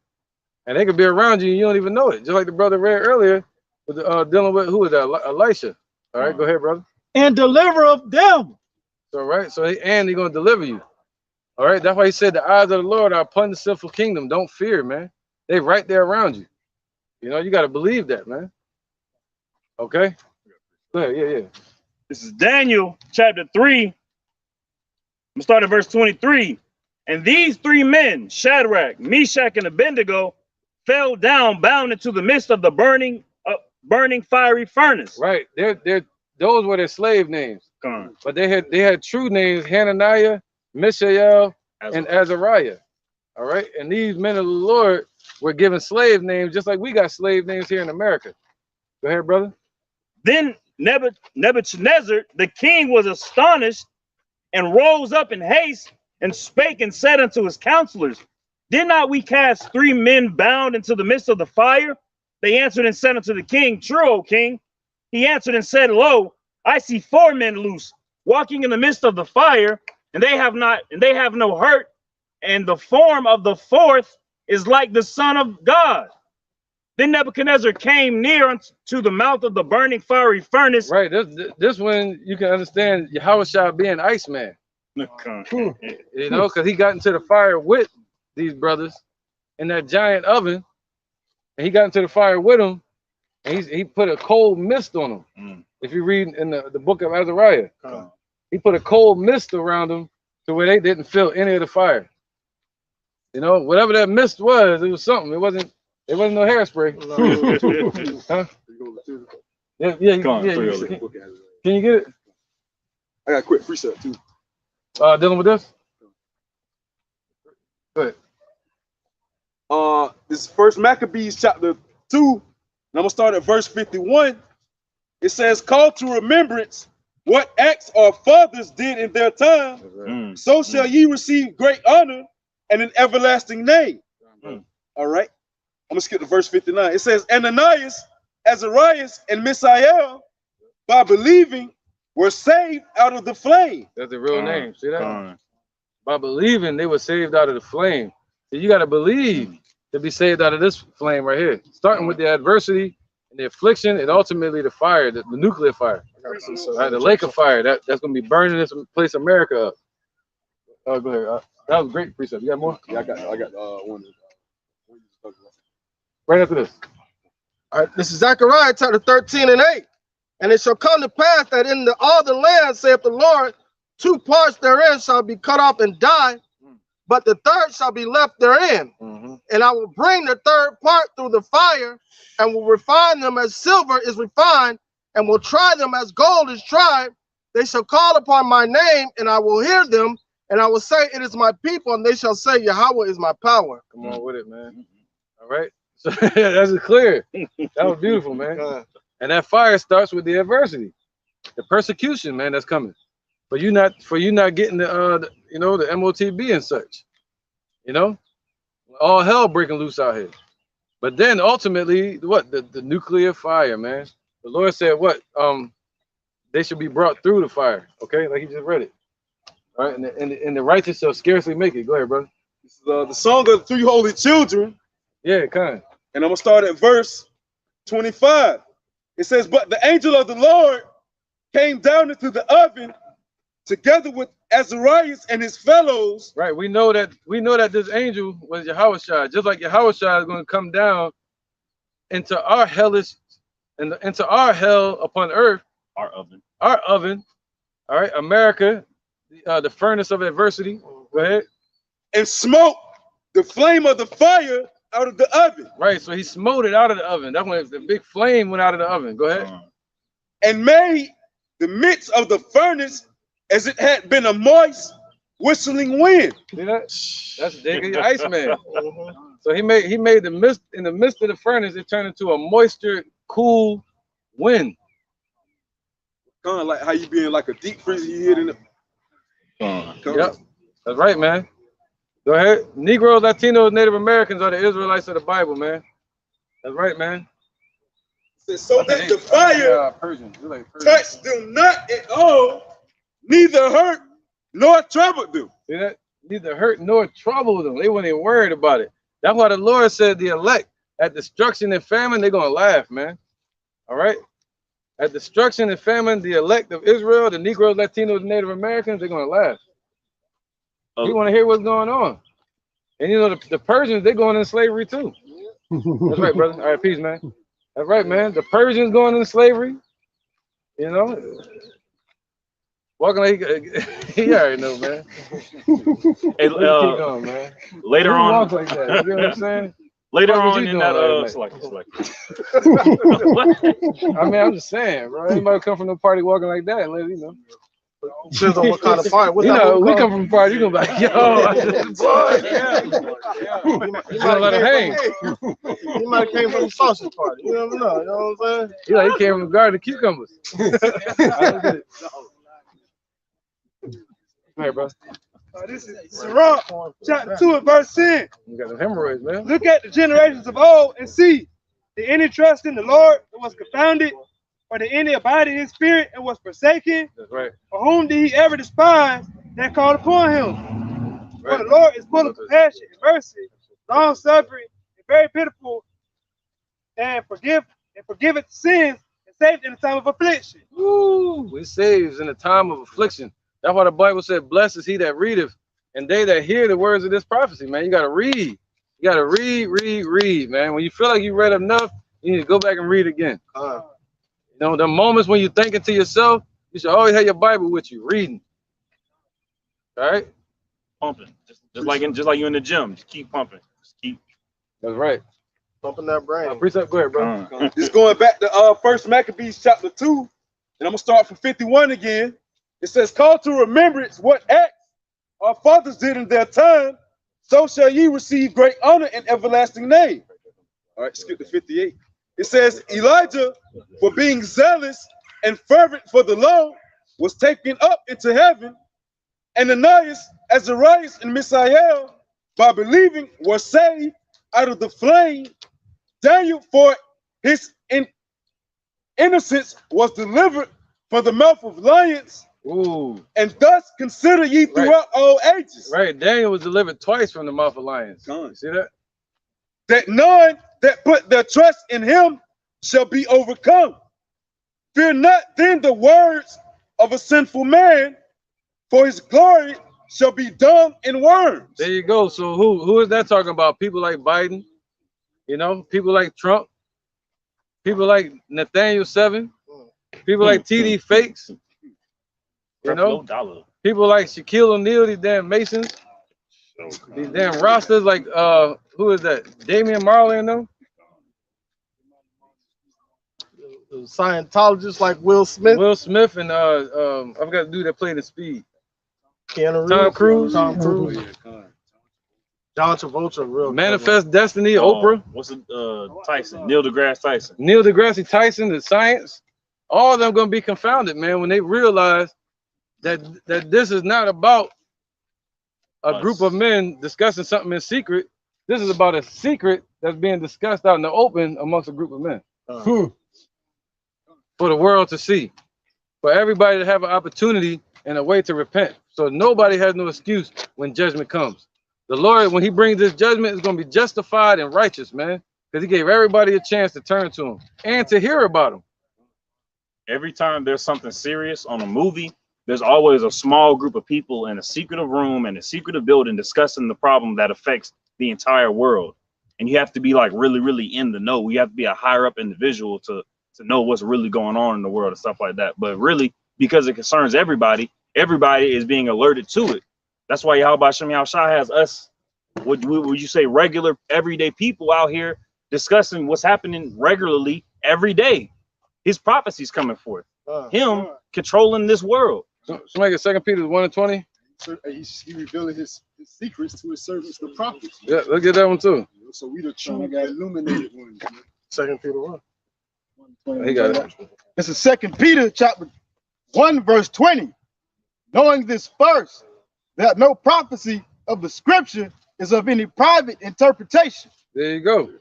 Speaker 7: and they could be around you and you don't even know it. Just like the brother read earlier with dealing with, who was that? Elisha. All right, go ahead, brother.
Speaker 10: And deliver of them.
Speaker 7: So right, so he's gonna deliver you. All right, that's why he said the eyes of the Lord are upon the sinful kingdom. Don't fear, man. They right there around you. You know, you got to believe that, man. Okay. Go ahead. Yeah.
Speaker 1: This is Daniel chapter 3. I'm gonna start at verse 23. And these three men, Shadrach, Meshach, and Abednego, fell down bound into the midst of the burning fiery furnace.
Speaker 7: Right. Those were their slave names. But they had true names: Hananiah, Mishael, and Azariah. All right, and these men of the Lord were given slave names, just like we got slave names here in America. Go ahead, brother.
Speaker 1: Then Nebuchadnezzar the king was astonished and rose up in haste and spake and said unto his counselors, did not we cast 3 men bound into the midst of the fire? They answered and said unto the king, true, O king. He answered and said, lo, I see 4 men loose, walking in the midst of the fire, and they have no hurt, and the form of the 4th is like the Son of God. Then Nebuchadnezzar came near to the mouth of the burning fiery furnace.
Speaker 7: Right. This one you can understand Yahweh being Iceman. You know, because he got into the fire with these brothers in that giant oven, and he got into the fire with them, and he put a cold mist on them. If you read in the book of Azariah, he put a cold mist around them to where they didn't feel any of the fire. You know, whatever that mist was, it was something. It wasn't no hairspray. Huh? Yeah. Can you get it?
Speaker 13: I got a quick precept too.
Speaker 7: Dealing with this? Go ahead.
Speaker 13: This is First Maccabees chapter 2, and I'm gonna start at verse 51. It says, "Call to remembrance what acts our fathers did in their time, so shall ye receive great honor and an everlasting name." All right, I'm gonna skip to verse 59. It says, "Ananias, Azarias, and Misael, by believing, were saved out of the flame."
Speaker 7: That's the real name. See that? By believing, they were saved out of the flame. So you got to believe to be saved out of this flame right here. Starting with the adversity and the affliction, and ultimately the fire, the nuclear fire, right? The lake of fire that's going to be burning this place, America up. Oh, go ahead. That was a great precept. You got more?
Speaker 13: Yeah, I got one.
Speaker 7: Right after this.
Speaker 14: All right, this is Zechariah chapter 13 and 8. "And it shall come to pass that in all the land, saith the Lord, 2 parts therein shall be cut off and die, but the third shall be left therein. And I will bring the third part through the fire, and will refine them as silver is refined, and will try them as gold is tried. They shall call upon my name, and I will hear them, and I will say, it is my people, and they shall say, Yahweh is my power."
Speaker 7: Come on with it, man. All right. So that's clear. That was beautiful, man. And that fire starts with the adversity, the persecution, man, that's coming. For you not getting the MOTB and such. You know, all hell breaking loose out here. But then ultimately, what? The nuclear fire, man. The Lord said what? They should be brought through the fire. Okay, like he just read it. All right, and the righteous shall scarcely make it. Go ahead, brother.
Speaker 13: This is the song of the 3 holy children.
Speaker 7: Yeah, kind.
Speaker 13: And I'm gonna start at verse 25. It says, "But the angel of the Lord came down into the oven together with Azarias and his fellows."
Speaker 7: Right. We know that this angel was Yahweh, just like Yahweh is going to come down into our hellish and into our hell upon earth.
Speaker 1: Our oven.
Speaker 7: All right, America, the furnace of adversity. Go ahead.
Speaker 13: "And smote the flame of the fire out of the oven."
Speaker 7: Right. So he smote it out of the oven. That's when the big flame went out of the oven. Go ahead.
Speaker 13: "And made the midst of the furnace as it had been a moist, whistling wind."
Speaker 7: See that? That's David Iceman. So he made the mist in the midst of the furnace. It turned into a moisture, cool wind.
Speaker 13: Kind of like how you be in like a deep freezer, you hit in it.
Speaker 7: Yep, that's right, man. Go ahead. Negroes, Latinos, Native Americans are the Israelites of the Bible, man. That's right, man.
Speaker 13: So that the fire touched them not at all, neither hurt nor troubled them.
Speaker 7: See that? Neither hurt nor troubled them. They weren't even worried about it. That's why the Lord said the elect at destruction and famine, they're gonna laugh, man. All right. At destruction and famine, the elect of Israel, the Negroes, Latinos, and Native Americans, they're gonna laugh. You want to hear what's going on. And you know, the Persians, they're going into slavery too. That's right, brother. All right, peace, man. That's right, man. The Persians going into slavery. You know, walking like he already know, man.
Speaker 1: Hey,
Speaker 7: keep going, man.
Speaker 1: Later
Speaker 7: Who
Speaker 1: on,
Speaker 7: walks like that? You know what I'm saying?
Speaker 1: Later
Speaker 7: What was
Speaker 1: on
Speaker 7: you
Speaker 1: in
Speaker 7: doing
Speaker 1: that,
Speaker 7: I mean, I'm just saying, bro. Anybody come from the party walking like that, unless you know.
Speaker 14: Depends on what kind of party.
Speaker 7: You know, we come from a party, you gonna be like, yo, boy. You might let him hang.
Speaker 14: He might have came from the sausage party. You never know. You know what I'm saying?
Speaker 7: He like he came from the garden of cucumbers. Hey, bro.
Speaker 8: This is Sirach, chapter 2 and verse 10.
Speaker 7: You got the hemorrhoids, man.
Speaker 8: Look at the generations of old and see, did any trust in the Lord and was confounded? Or did any abide in his spirit and was forsaken?
Speaker 7: That's right.
Speaker 8: Or whom did he ever despise that called upon him?
Speaker 7: Right.
Speaker 8: For the Lord is full of compassion and mercy, long suffering, and very pitiful.
Speaker 13: and forgiveth sins and saveth in the time of affliction.
Speaker 7: Woo! It saves in the time of affliction. That's why the Bible said, blessed is he that readeth, and they that hear the words of this prophecy, man. You got to read. You got to read, man. When you feel like you read enough, you need to go back and read again. You know, the moments when you're thinking to yourself, you should always have your Bible with you, reading. All right?
Speaker 1: Pumping. Just like you in the gym. Just keep pumping. Just keep.
Speaker 7: That's right.
Speaker 14: Pumping that brain.
Speaker 7: Precept, go ahead, bro.
Speaker 13: It's going back to First Maccabees chapter 2, and I'm gonna start from 51 again. It says, "Call to remembrance what acts our fathers did in their time, so shall ye receive great honor and everlasting name." All right, skip to 58. It says, "Elijah, for being zealous and fervent for the law, was taken up into heaven. Ananias, Azarias, and Mishael, by believing, were saved out of the flame. Daniel, for his innocence, was delivered from the mouth of lions.
Speaker 7: Ooh.
Speaker 13: And thus consider ye throughout all ages."
Speaker 7: Right. Daniel was delivered twice from the mouth of lions. You see that?
Speaker 13: "That none that put their trust in him shall be overcome. Fear not then the words of a sinful man, for his glory shall be dung and worms."
Speaker 7: There you go. So who is that talking about? People like Biden, you know, people like Trump, people like Nathaniel 7, people like TD Fakes, you know, people like Shaquille O'Neal, these damn Masons, these damn rosters like who is that? Damian Marley and them?
Speaker 14: Scientologists like Will Smith.
Speaker 7: Will Smith and I forgot the dude that played in Speed.
Speaker 14: Keanu
Speaker 7: Tom
Speaker 14: Reeves.
Speaker 7: Cruise.
Speaker 14: Tom Cruise. John Travolta, real
Speaker 7: Manifest Destiny, Oprah.
Speaker 1: What's it? Tyson, Neil deGrasse Tyson.
Speaker 7: Neil deGrasse Tyson, the science. All of them gonna be confounded, man, when they realize that this is not about a group of men discussing something in secret. This is about a secret that's being discussed out in the open amongst a group of men. For the world to see. For everybody to have an opportunity and a way to repent. So nobody has no excuse when judgment comes. The Lord, when he brings this judgment, is going to be justified and righteous, man. Because he gave everybody a chance to turn to him and to hear about him.
Speaker 1: Every time there's something serious on a movie, there's always a small group of people in a secretive room and a secretive building discussing the problem that affects the entire world. And you have to be like really, really in the know. You have to be a higher up individual to know what's really going on in the world and stuff like that. But really, because it concerns everybody, everybody is being alerted to it. That's why Yahweh Shem Yahushua has us, would you say, regular, everyday people out here discussing what's happening regularly every day. His prophecies coming forth. Him controlling this world.
Speaker 7: So make it 2 Peter 1:20.
Speaker 8: He revealing his secrets to his servants, the prophets.
Speaker 7: Yeah, look at that one too.
Speaker 8: So we the true illuminated ones.
Speaker 14: 2 Peter 1.
Speaker 7: He got it.
Speaker 15: This is 2 Peter chapter 1, verse 20. Knowing this first, that no prophecy of the scripture is of any private interpretation.
Speaker 7: There you go.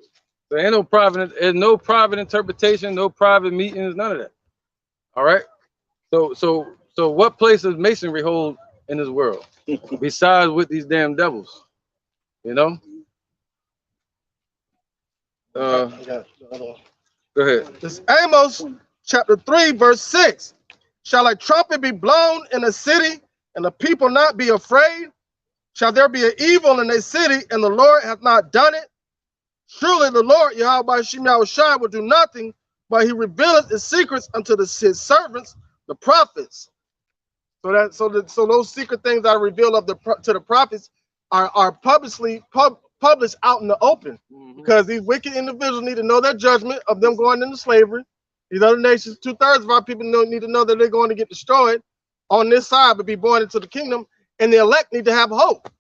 Speaker 7: There ain't no private interpretation, no private meetings, none of that. All right. So what place does masonry hold in this world besides with these damn devils? You know. Go ahead.
Speaker 14: This is Amos chapter 3, verse 6. Shall a trumpet be blown in a city, and the people not be afraid? Shall there be an evil in a city, and the Lord hath not done it? Surely the Lord Yahweh Shem Yahushua will do nothing, but he revealeth his secrets unto his servants, the prophets. So those secret things that are revealed to the prophets are published out in the open, because these wicked individuals need to know their judgment of them going into slavery. These other nations, 2/3 of our people need to know that they're going to get destroyed on this side, but be born into the kingdom, and the elect need to have hope.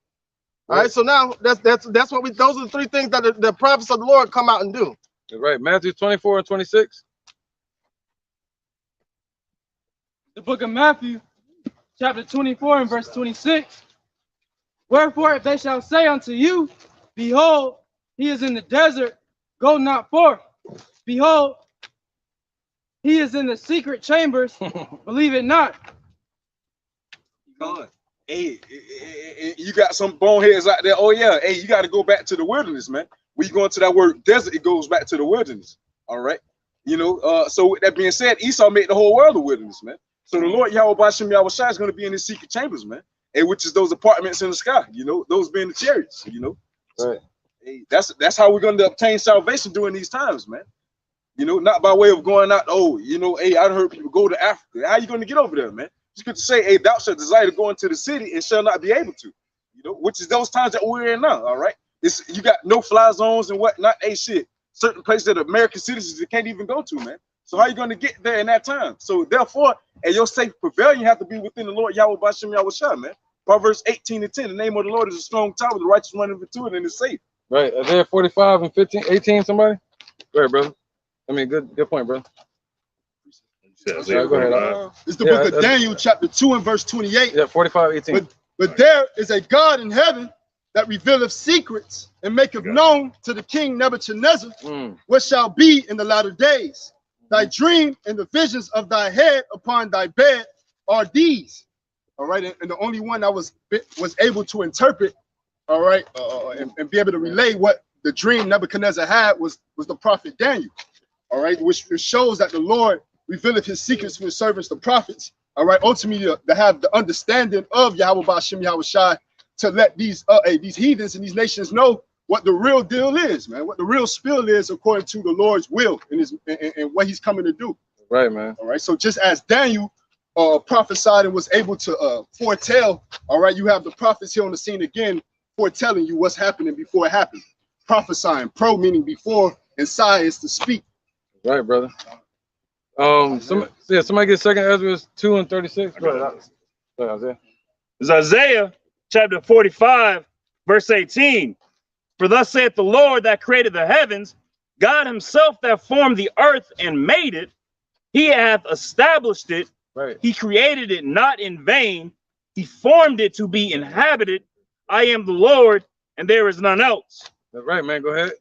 Speaker 14: All right, so now that's what those are the three things that the prophets of the Lord come out and do.
Speaker 7: Right, Matthew 24:26.
Speaker 11: The book of Matthew, chapter 24 and verse 26. Wherefore, if they shall say unto you, behold, he is in the desert, go not forth. Behold, he is in the secret chambers, believe it not.
Speaker 13: God. Hey, you got some boneheads out there. Oh yeah, hey, you got to go back to the wilderness, man. When you go into that word desert, it goes back to the wilderness. All right. You know, so with that being said, Esau made the whole world a wilderness, man. So the Lord Yahweh Bashem Yahweh Shai is going to be in his secret chambers, man. And which is those apartments in the sky, you know, those being the chariots, you know.
Speaker 7: Right.
Speaker 13: Hey, that's how we're going to obtain salvation during these times, man. You know, not by way of going out, oh, you know, hey, I heard people go to Africa. How you going to get over there, man? Just good to say, hey, thou shalt desire to go into the city and shall not be able to, you know, which is those times that we're in now, all right? It's, you got no fly zones and whatnot, hey, shit. Certain places that American citizens that can't even go to, man. So how you going to get there in that time? So therefore, and your safe pavilion have to be within the Lord Yahweh Bashem Yahweh Shai, man. Proverbs 18:10, the name of the Lord is a strong tower, the righteous run into it and is safe.
Speaker 7: Right. Isaiah 45 and 15, 18, somebody? Go ahead, brother. I mean, good point, bro.
Speaker 8: Go ahead. It's the book of Daniel, chapter 2 and verse 28.
Speaker 7: Yeah, 45, 18.
Speaker 8: But there is a God in heaven that revealeth secrets and maketh known to the king Nebuchadnezzar what shall be in the latter days. Thy dream and the visions of thy head upon thy bed are these. All right, and the only one that was able to interpret, all right, and be able to relay what the dream Nebuchadnezzar had was the prophet Daniel. All right, which shows that the Lord revealeth his secrets to his servants, the prophets. All right, ultimately to have the understanding of Yahweh Bashem Yahweh Shai, to let these heathens and these nations know what the real deal is, man. What the real spill is according to the Lord's will and what he's coming to do.
Speaker 7: Right, man.
Speaker 8: All right. So just as Daniel prophesied and was able to foretell, all right, you have the prophets here on the scene again, foretelling you what's happening before it happens. Prophesying, pro meaning before, and psi is to speak.
Speaker 7: Right, brother. Somebody get second Ezra 2 and 36. Go ahead. Go ahead, Isaiah.
Speaker 1: It's Isaiah chapter 45, verse 18. For thus saith the Lord that created the heavens, God himself that formed the earth and made it. He hath established it.
Speaker 7: Right.
Speaker 1: He created it not in vain. He formed it to be inhabited. I am the Lord, and there is none else.
Speaker 7: That's right, man. Go ahead.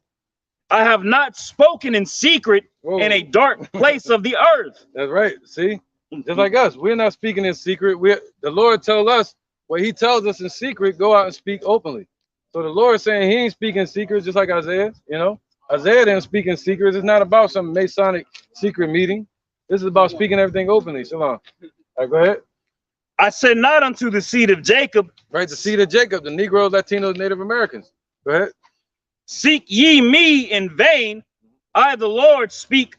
Speaker 1: I have not spoken in secret in a dark place of the earth.
Speaker 7: That's right. See, just like us, we're not speaking in secret. The Lord tells us what he tells us in secret, go out and speak openly. So the Lord is saying he ain't speaking secrets, just like Isaiah, you know. Isaiah didn't speak in secrets. It's not about some Masonic secret meeting. This is about speaking everything openly. Shalom. All right, go ahead.
Speaker 1: I said not unto the seed of Jacob.
Speaker 7: Right, the seed of Jacob, the Negroes, Latinos, Native Americans. Go ahead.
Speaker 1: Seek ye me in vain. I, the Lord, speak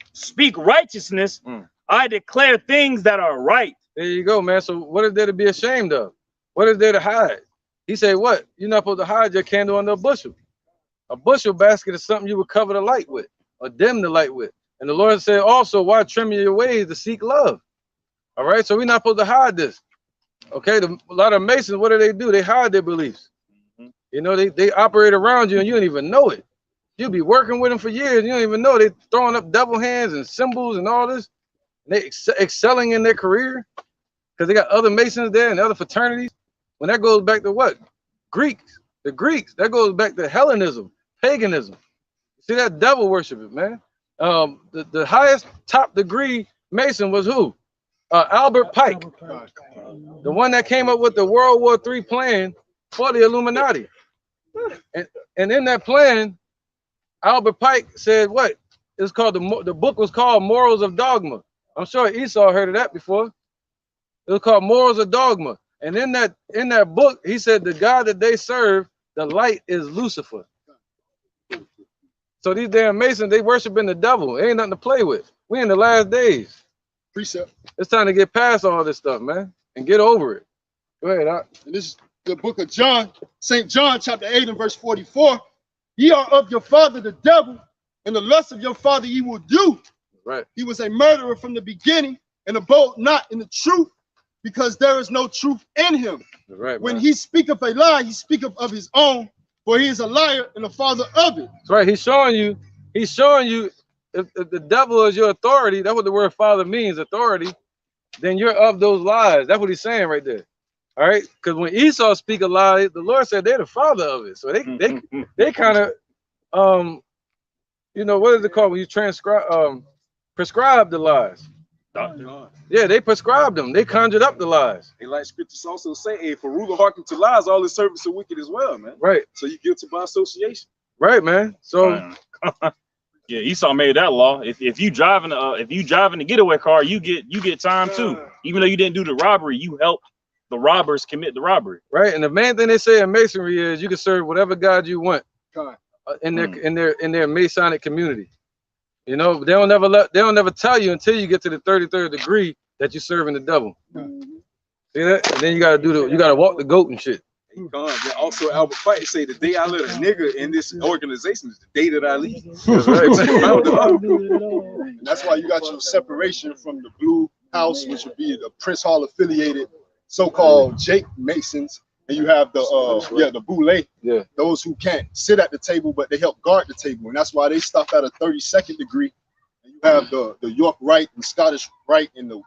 Speaker 1: righteousness. I declare things that are right.
Speaker 7: There you go, man. So what is there to be ashamed of? What is there to hide? He said, what? You're not supposed to hide your candle under a bushel. A bushel basket is something you would cover the light with or dim the light with. And the Lord said also, why trim your ways to seek love? All right, so we're not supposed to hide this. Okay, a lot of Masons, what do? They hide their beliefs. You know, they operate around you and you don't even know it. You'll be working with them for years. And you don't even know they're throwing up devil hands and symbols and all this. And they excelling in their career because they got other Masons there and other fraternities. When that goes back to what? The Greeks. That goes back to Hellenism, paganism. See that devil worshiping, man. The highest top degree Mason was who? Albert Pike, the one that came up with the World War III plan for the Illuminati. And in that plan, Albert Pike said what? It's called the book was called Morals of Dogma. I'm sure Esau heard of that before. It was called Morals of Dogma. And in that book, he said the God that they serve, the light is Lucifer. So these damn Masons, they worshiping the devil. It ain't nothing to play with. We in the last days.
Speaker 8: Precept.
Speaker 7: It's time to get past all this stuff, man, and get over it. Go ahead.
Speaker 8: And this is the book of John, St. John, chapter 8 and verse 44. Ye are of your father the devil, and the lust of your father ye will do.
Speaker 7: Right.
Speaker 8: He was a murderer from the beginning, and abode not in the truth, because there is no truth in him.
Speaker 7: Right.
Speaker 8: When he speaketh a lie, he speaketh of his own, for he is a liar and the father of it.
Speaker 7: That's right. He's showing you if the devil is your authority, that's what the word father means, authority, then you're of those lies. That's what he's saying right there. All right. Because when Esau speak a lie, the Lord said they're the father of it. So they kind of you know, what is it called when you prescribe the lies? Yeah, they prescribed them. They conjured up the lies.
Speaker 13: And like scriptures also say, hey, if a ruler hearken to lies, all his servants are wicked as well, man.
Speaker 7: Right.
Speaker 13: So you're guilty by association.
Speaker 7: Right, man. So
Speaker 1: Yeah, Esau made that law. If you driving the getaway car, you get time too. Even though you didn't do the robbery, you helped the robbers commit the robbery.
Speaker 7: Right. And the main thing they say in Masonry is you can serve whatever God you want in their Masonic community. You know, they don't never tell you until you get to the 33rd degree that you're serving the devil. See that? And then you gotta walk the goat and shit.
Speaker 13: Also, Albert Fight say the day I let a nigga in this organization is the day that I leave.
Speaker 7: That's right.
Speaker 8: And that's why you got your separation from the Blue House, which would be the Prince Hall affiliated so-called Jake Masons, and you have the Boule, those who can't sit at the table but they help guard the table, and that's why they stop at a 32nd degree. And you have the York Rite and Scottish Rite and the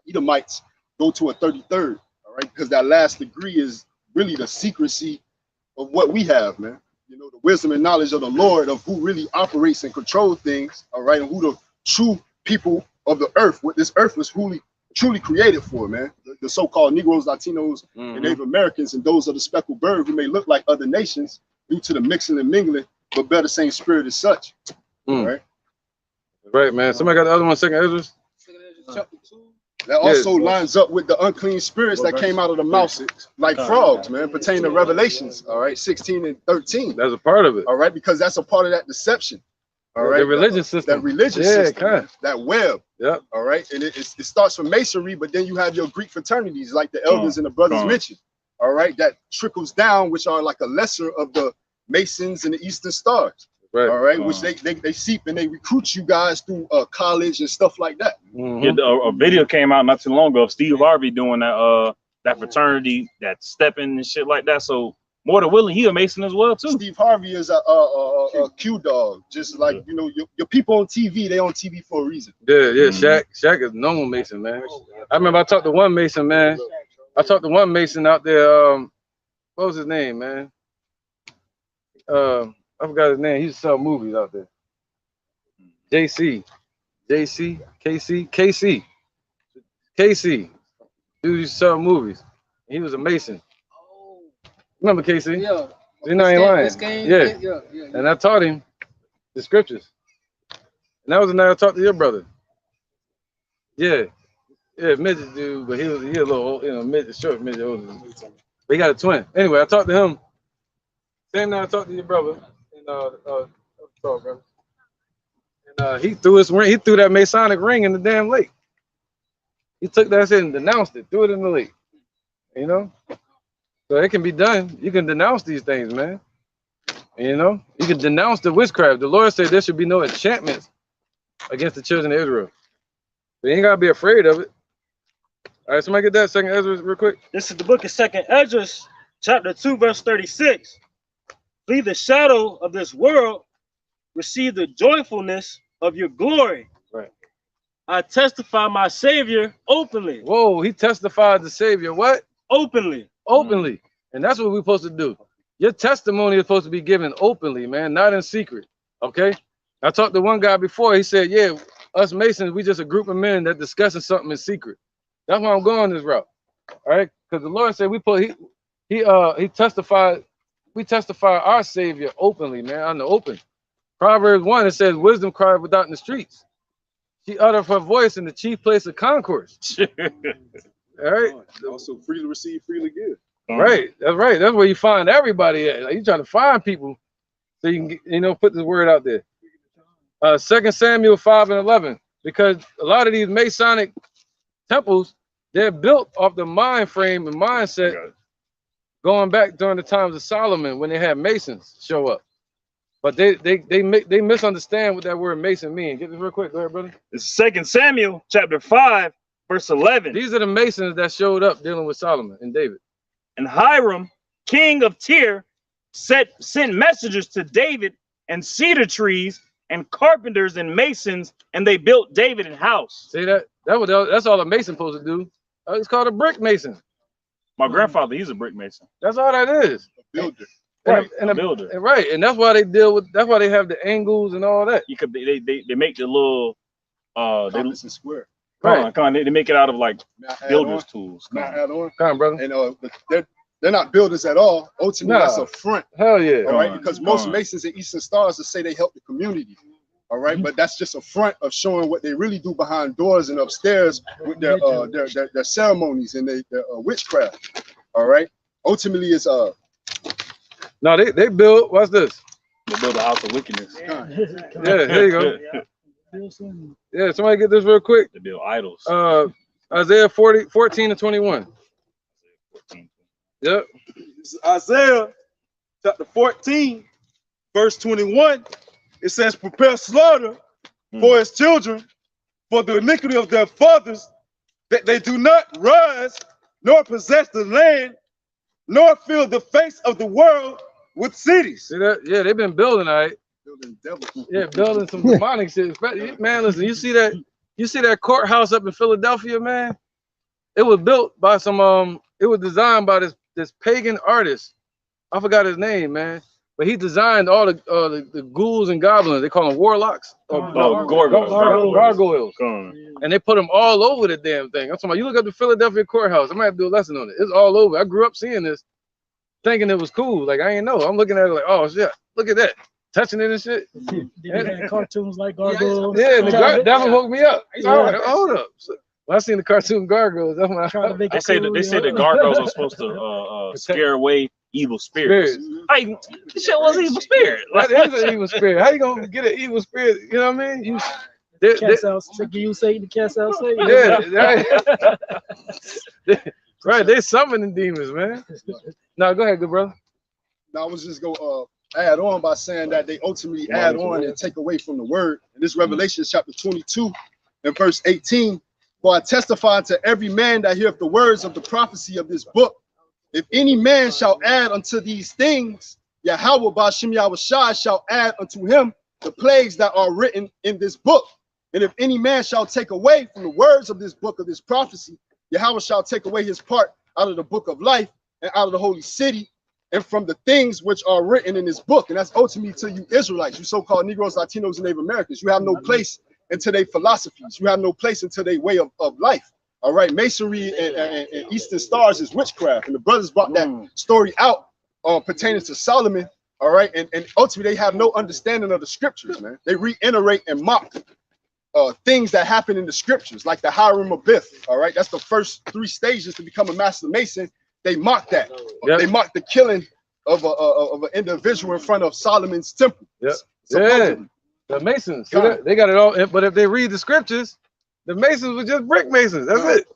Speaker 8: Edomites go to a 33rd, all right, because that last degree is really the secrecy of what we have, man. You know, the wisdom and knowledge of the Lord, of who really operates and controls things, all right, and who the true people of the earth, what this earth was truly created for, man. The so-called Negroes, Latinos, and Native Americans, and those of the speckled bird who may look like other nations due to the mixing and mingling, but bear the same spirit as such. Right?
Speaker 7: Right, man. Somebody got the other one, Second Ezra?
Speaker 8: That also lines up with the unclean spirits that came out of the mouth like frogs, man, pertaining to Revelations, all right, 16 and 13.
Speaker 7: That's a part of it.
Speaker 8: All right, because that's a part of that deception. All right,
Speaker 7: the religious system.
Speaker 8: That religious system,
Speaker 7: kind of.
Speaker 8: that web.
Speaker 7: Yeah.
Speaker 8: All right, and it starts from Masonry, but then you have your Greek fraternities like the elders and the brothers mentioned. All right, that trickles down, which are like a lesser of the Masons and the Eastern Stars. Right. All right, which they seep and they recruit you guys through college and stuff like that.
Speaker 1: Yeah, a video came out not too long ago of Steve Harvey doing that fraternity, that stepping and shit like that. So more than willing, he a Mason as well too.
Speaker 8: Steve Harvey is a Q dog, just like you know your people on TV. They on TV for a reason.
Speaker 7: Yeah. Shaq is normal Mason, man. I remember I talked to one Mason, man. I talked to one Mason out there. What was his name, man? I forgot his name. He used to sell movies out there. KC. Dude used to sell movies. He was a Mason. Remember KC? Yeah. You know, I ain't lying. Yeah. And I taught him the scriptures. And that was the night I talked to your brother. Yeah, midget dude, but he a little old, you know, midget, short midget older. But he got a twin. Anyway, I talked to him. Same night I talked to your brother. And he threw his ring. He threw that Masonic ring in the damn lake. He took that shit and denounced it. Threw it in the lake. You know, so it can be done. You can denounce these things, man. You know, you can denounce the witchcraft. The Lord said there should be no enchantments against the children of Israel. So you ain't gotta be afraid of it. All right, somebody get that Second Ezra real quick.
Speaker 12: This is the book of Second Ezra, chapter 2, verse 36. Flee the shadow of this world, receive the joyfulness of your glory.
Speaker 7: Right.
Speaker 12: I testify my Savior openly.
Speaker 7: Whoa, he testified the Savior what?
Speaker 12: Openly.
Speaker 7: Openly. And that's what we're supposed to do. Your testimony is supposed to be given openly, man, not in secret. Okay? I talked to one guy before. He said, yeah, us Masons, we just a group of men that discussing something in secret. That's why I'm going this route. All right? Because the Lord said he testified. We testify our Savior openly, man, on the open. Proverbs 1, it says, wisdom cried without in the streets. She uttered her voice in the chief place of concourse. All right.
Speaker 13: Also, free to receive, freely give.
Speaker 7: Right. That's right. That's where you find everybody at. Like, you try to find people so you can get, you know, put this word out there. 2 Samuel 5 and 11. Because a lot of these Masonic temples, they're built off the mind frame and mindset going back during the times of Solomon when they had Masons show up. But they misunderstand what that word Mason means. Get this real quick. Go ahead, brother.
Speaker 1: It's 2 Samuel chapter 5, verse 11.
Speaker 7: These are the Masons that showed up dealing with Solomon and David.
Speaker 1: And Hiram, king of Tyre, sent messengers to David and cedar trees and carpenters and masons, and they built David a house.
Speaker 7: See that? That's all a Mason supposed to do. It's called a brick mason.
Speaker 1: My grandfather, he's a brick mason.
Speaker 7: That's all that is.
Speaker 8: A builder.
Speaker 1: Right, a builder.
Speaker 7: Right, and that's why they deal with. That's why they have the angles and all that.
Speaker 1: You could they make the little
Speaker 8: compass and square.
Speaker 1: Right. They make it out of like builders tools.
Speaker 8: Come
Speaker 7: on, brother.
Speaker 8: And they're not builders at all. Ultimately, that's a front.
Speaker 7: Hell yeah.
Speaker 8: All right, because most Masons and Eastern Stars will say they help the community. All right, but that's just a front of showing what they really do behind doors and upstairs with their ceremonies and their witchcraft. All right, ultimately it's
Speaker 7: No, they build. What's this?
Speaker 1: They build a house of wickedness.
Speaker 7: Yeah, here you go. Yeah, somebody get this real quick.
Speaker 1: They build idols.
Speaker 7: Isaiah 14:21. Yep.
Speaker 13: This is Isaiah chapter 14, verse 21. It says, prepare slaughter for his children, for the iniquity of their fathers, that they do not rise, nor possess the land, nor fill the face of the world with cities.
Speaker 7: See that? Yeah, they've been building, all right.
Speaker 8: Building devils.
Speaker 7: Yeah, building some demonic shit. Man, listen, you see that courthouse up in Philadelphia, man? It was built by some it was designed by this pagan artist. I forgot his name, man. But he designed all the ghouls and goblins. They call them warlocks. Gargoyles. And they put them all over the damn thing. I'm talking about, you look up the Philadelphia courthouse. I might have to do a lesson on it. It's all over. I grew up seeing this, thinking it was cool. Like, I ain't know. I'm looking at it like, oh, shit, look at that. Touching it and shit.
Speaker 10: They had cartoons like Gargoyles.
Speaker 7: Yeah, that one woke me up. Hold up. So, when I seen the cartoon Gargoyles, that's when
Speaker 1: they say the gargoyles are supposed to scare away evil spirits. Like, this shit was evil spirit.
Speaker 7: That is an evil spirit. How you gonna get an evil spirit? You know what I mean?
Speaker 10: You Satan, the cast out Satan.
Speaker 7: Yeah, right. They summoning demons, man. No, go ahead, good brother.
Speaker 8: Now I was just go add on by saying that they ultimately add on and take away from the word. And this Revelation chapter 22 and verse 18. For I testify to every man that heareth the words of the prophecy of this book. If any man shall add unto these things, Yahweh Ba'Shem Yahushua shall add unto him the plagues that are written in this book. And if any man shall take away from the words of this book of this prophecy, Yahweh shall take away his part out of the book of life and out of the holy city and from the things which are written in this book. And that's ultimately to you Israelites, you so-called Negroes, Latinos, and Native Americans. You have no place into their philosophies. You have no place into their way of life. All right, Masonry and Eastern Stars is witchcraft, and the brothers brought that story out pertaining to Solomon. All right, and ultimately they have no understanding of the scriptures, man. They reiterate and mock things that happen in the scriptures, like the Hiram Abiff. All right, that's the first 3 stages to become a master mason. They mock that.
Speaker 7: Yep.
Speaker 8: They mock the killing of an individual in front of Solomon's temple.
Speaker 7: Yep. Yeah. The Masons, they got it all. But if they read the scriptures, the Masons were just brick Masons. That's it.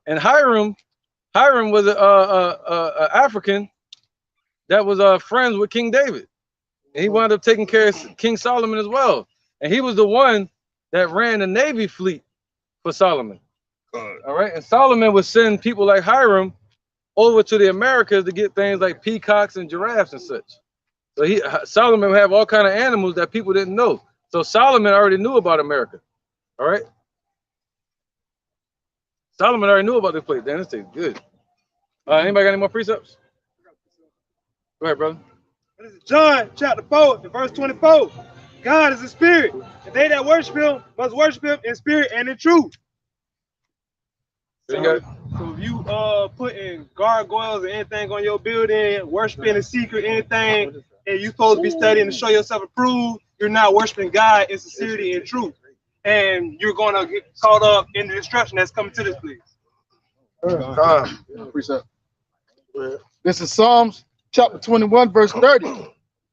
Speaker 7: And Hiram was a African that was friends with King David, and he wound up taking care of King Solomon as well. And he was the one that ran the Navy fleet for Solomon. All right, and Solomon would send people like Hiram over to the Americas to get things like peacocks and giraffes and such. So Solomon would have all kind of animals that people didn't know. So Solomon already knew about America. All right. Solomon already knew about this place. Damn, this tastes good. Anybody got any more precepts? Go ahead, brother.
Speaker 13: This is John chapter 4, verse 24. God is a spirit, and they that worship him must worship him in spirit and in truth. So if you putting gargoyles or anything on your building, worshiping in secret, anything, and you supposed to be studying to show yourself approved, you're not worshiping God in sincerity and truth. And you're going to get caught up in the destruction that's coming to this place.
Speaker 15: Precept. This is Psalms chapter 21, verse 30.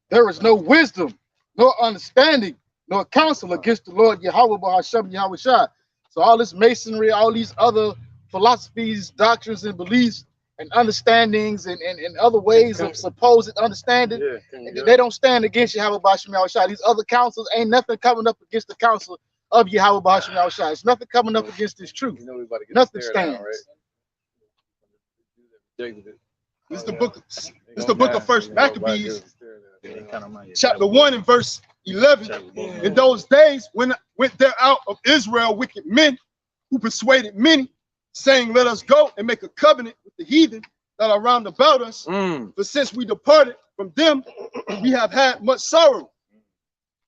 Speaker 15: There is no wisdom, no understanding, nor counsel against the Lord Yahweh Ba'Shem Yahushua. So all this masonry, all these other philosophies, doctrines, and beliefs, and understandings, and other ways of supposed understanding, they don't stand against Yahweh Ba'Shem Yahushua. These other counsels ain't nothing coming up against the counsel of Yahweh Ba'Shem Yahushua. It's nothing coming up against this truth. Nothing stands.
Speaker 8: This is the book. This is the book of First Maccabees, chapter 1 and verse 11. In those days, when went there out of Israel wicked men who persuaded many, saying, "Let us go and make a covenant with the heathen that are round about us. For since we departed from them, we have had much sorrow."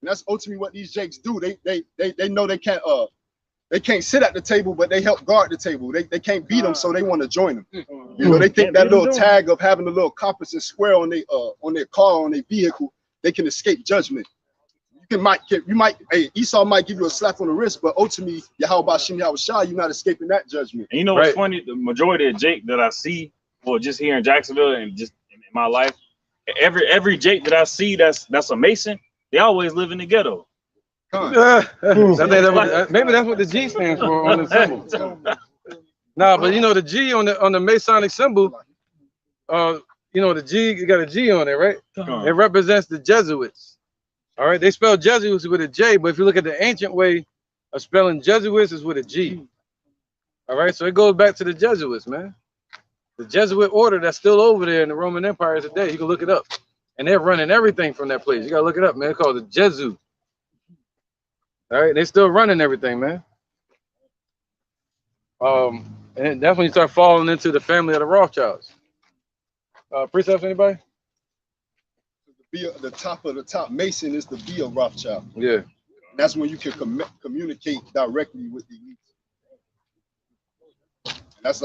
Speaker 8: And that's ultimately what these jakes do. They know they can't sit at the table, but they help guard the table. They can't beat them, so they want to join them. You know, they think that little tag of having a little compass and square on their car, on their vehicle, they can escape judgment. You Hey, Esau might give you a slap on the wrist, but ultimately, Yahweh Shem Yahweh Shah, you're not escaping that judgment.
Speaker 1: And you know what's funny? The majority of Jake that I see, well, just here in Jacksonville and just in my life, every Jake that I see that's a Mason, they always live in the ghetto.
Speaker 7: Maybe that's what the G stands for on the symbol. Nah, but you know the G on the Masonic symbol, you know the G, you got a G on it, right? It represents the Jesuits. All right, they spell Jesuits with a J, but if you look at the ancient way of spelling Jesuits, is with a G. All right, so it goes back to the Jesuits, man. The Jesuit order that's still over there in the Roman Empire today. You can look it up, and they're running everything from that place. You gotta look it up, man. It's called the Jesuit. All right, they still running everything, man. And that's when you start falling into the family of the Rothschilds. Precepts, anybody?
Speaker 8: The top of the top Mason is the be a Rothschild.
Speaker 7: Yeah.
Speaker 8: And that's when you can communicate directly with the elites. That's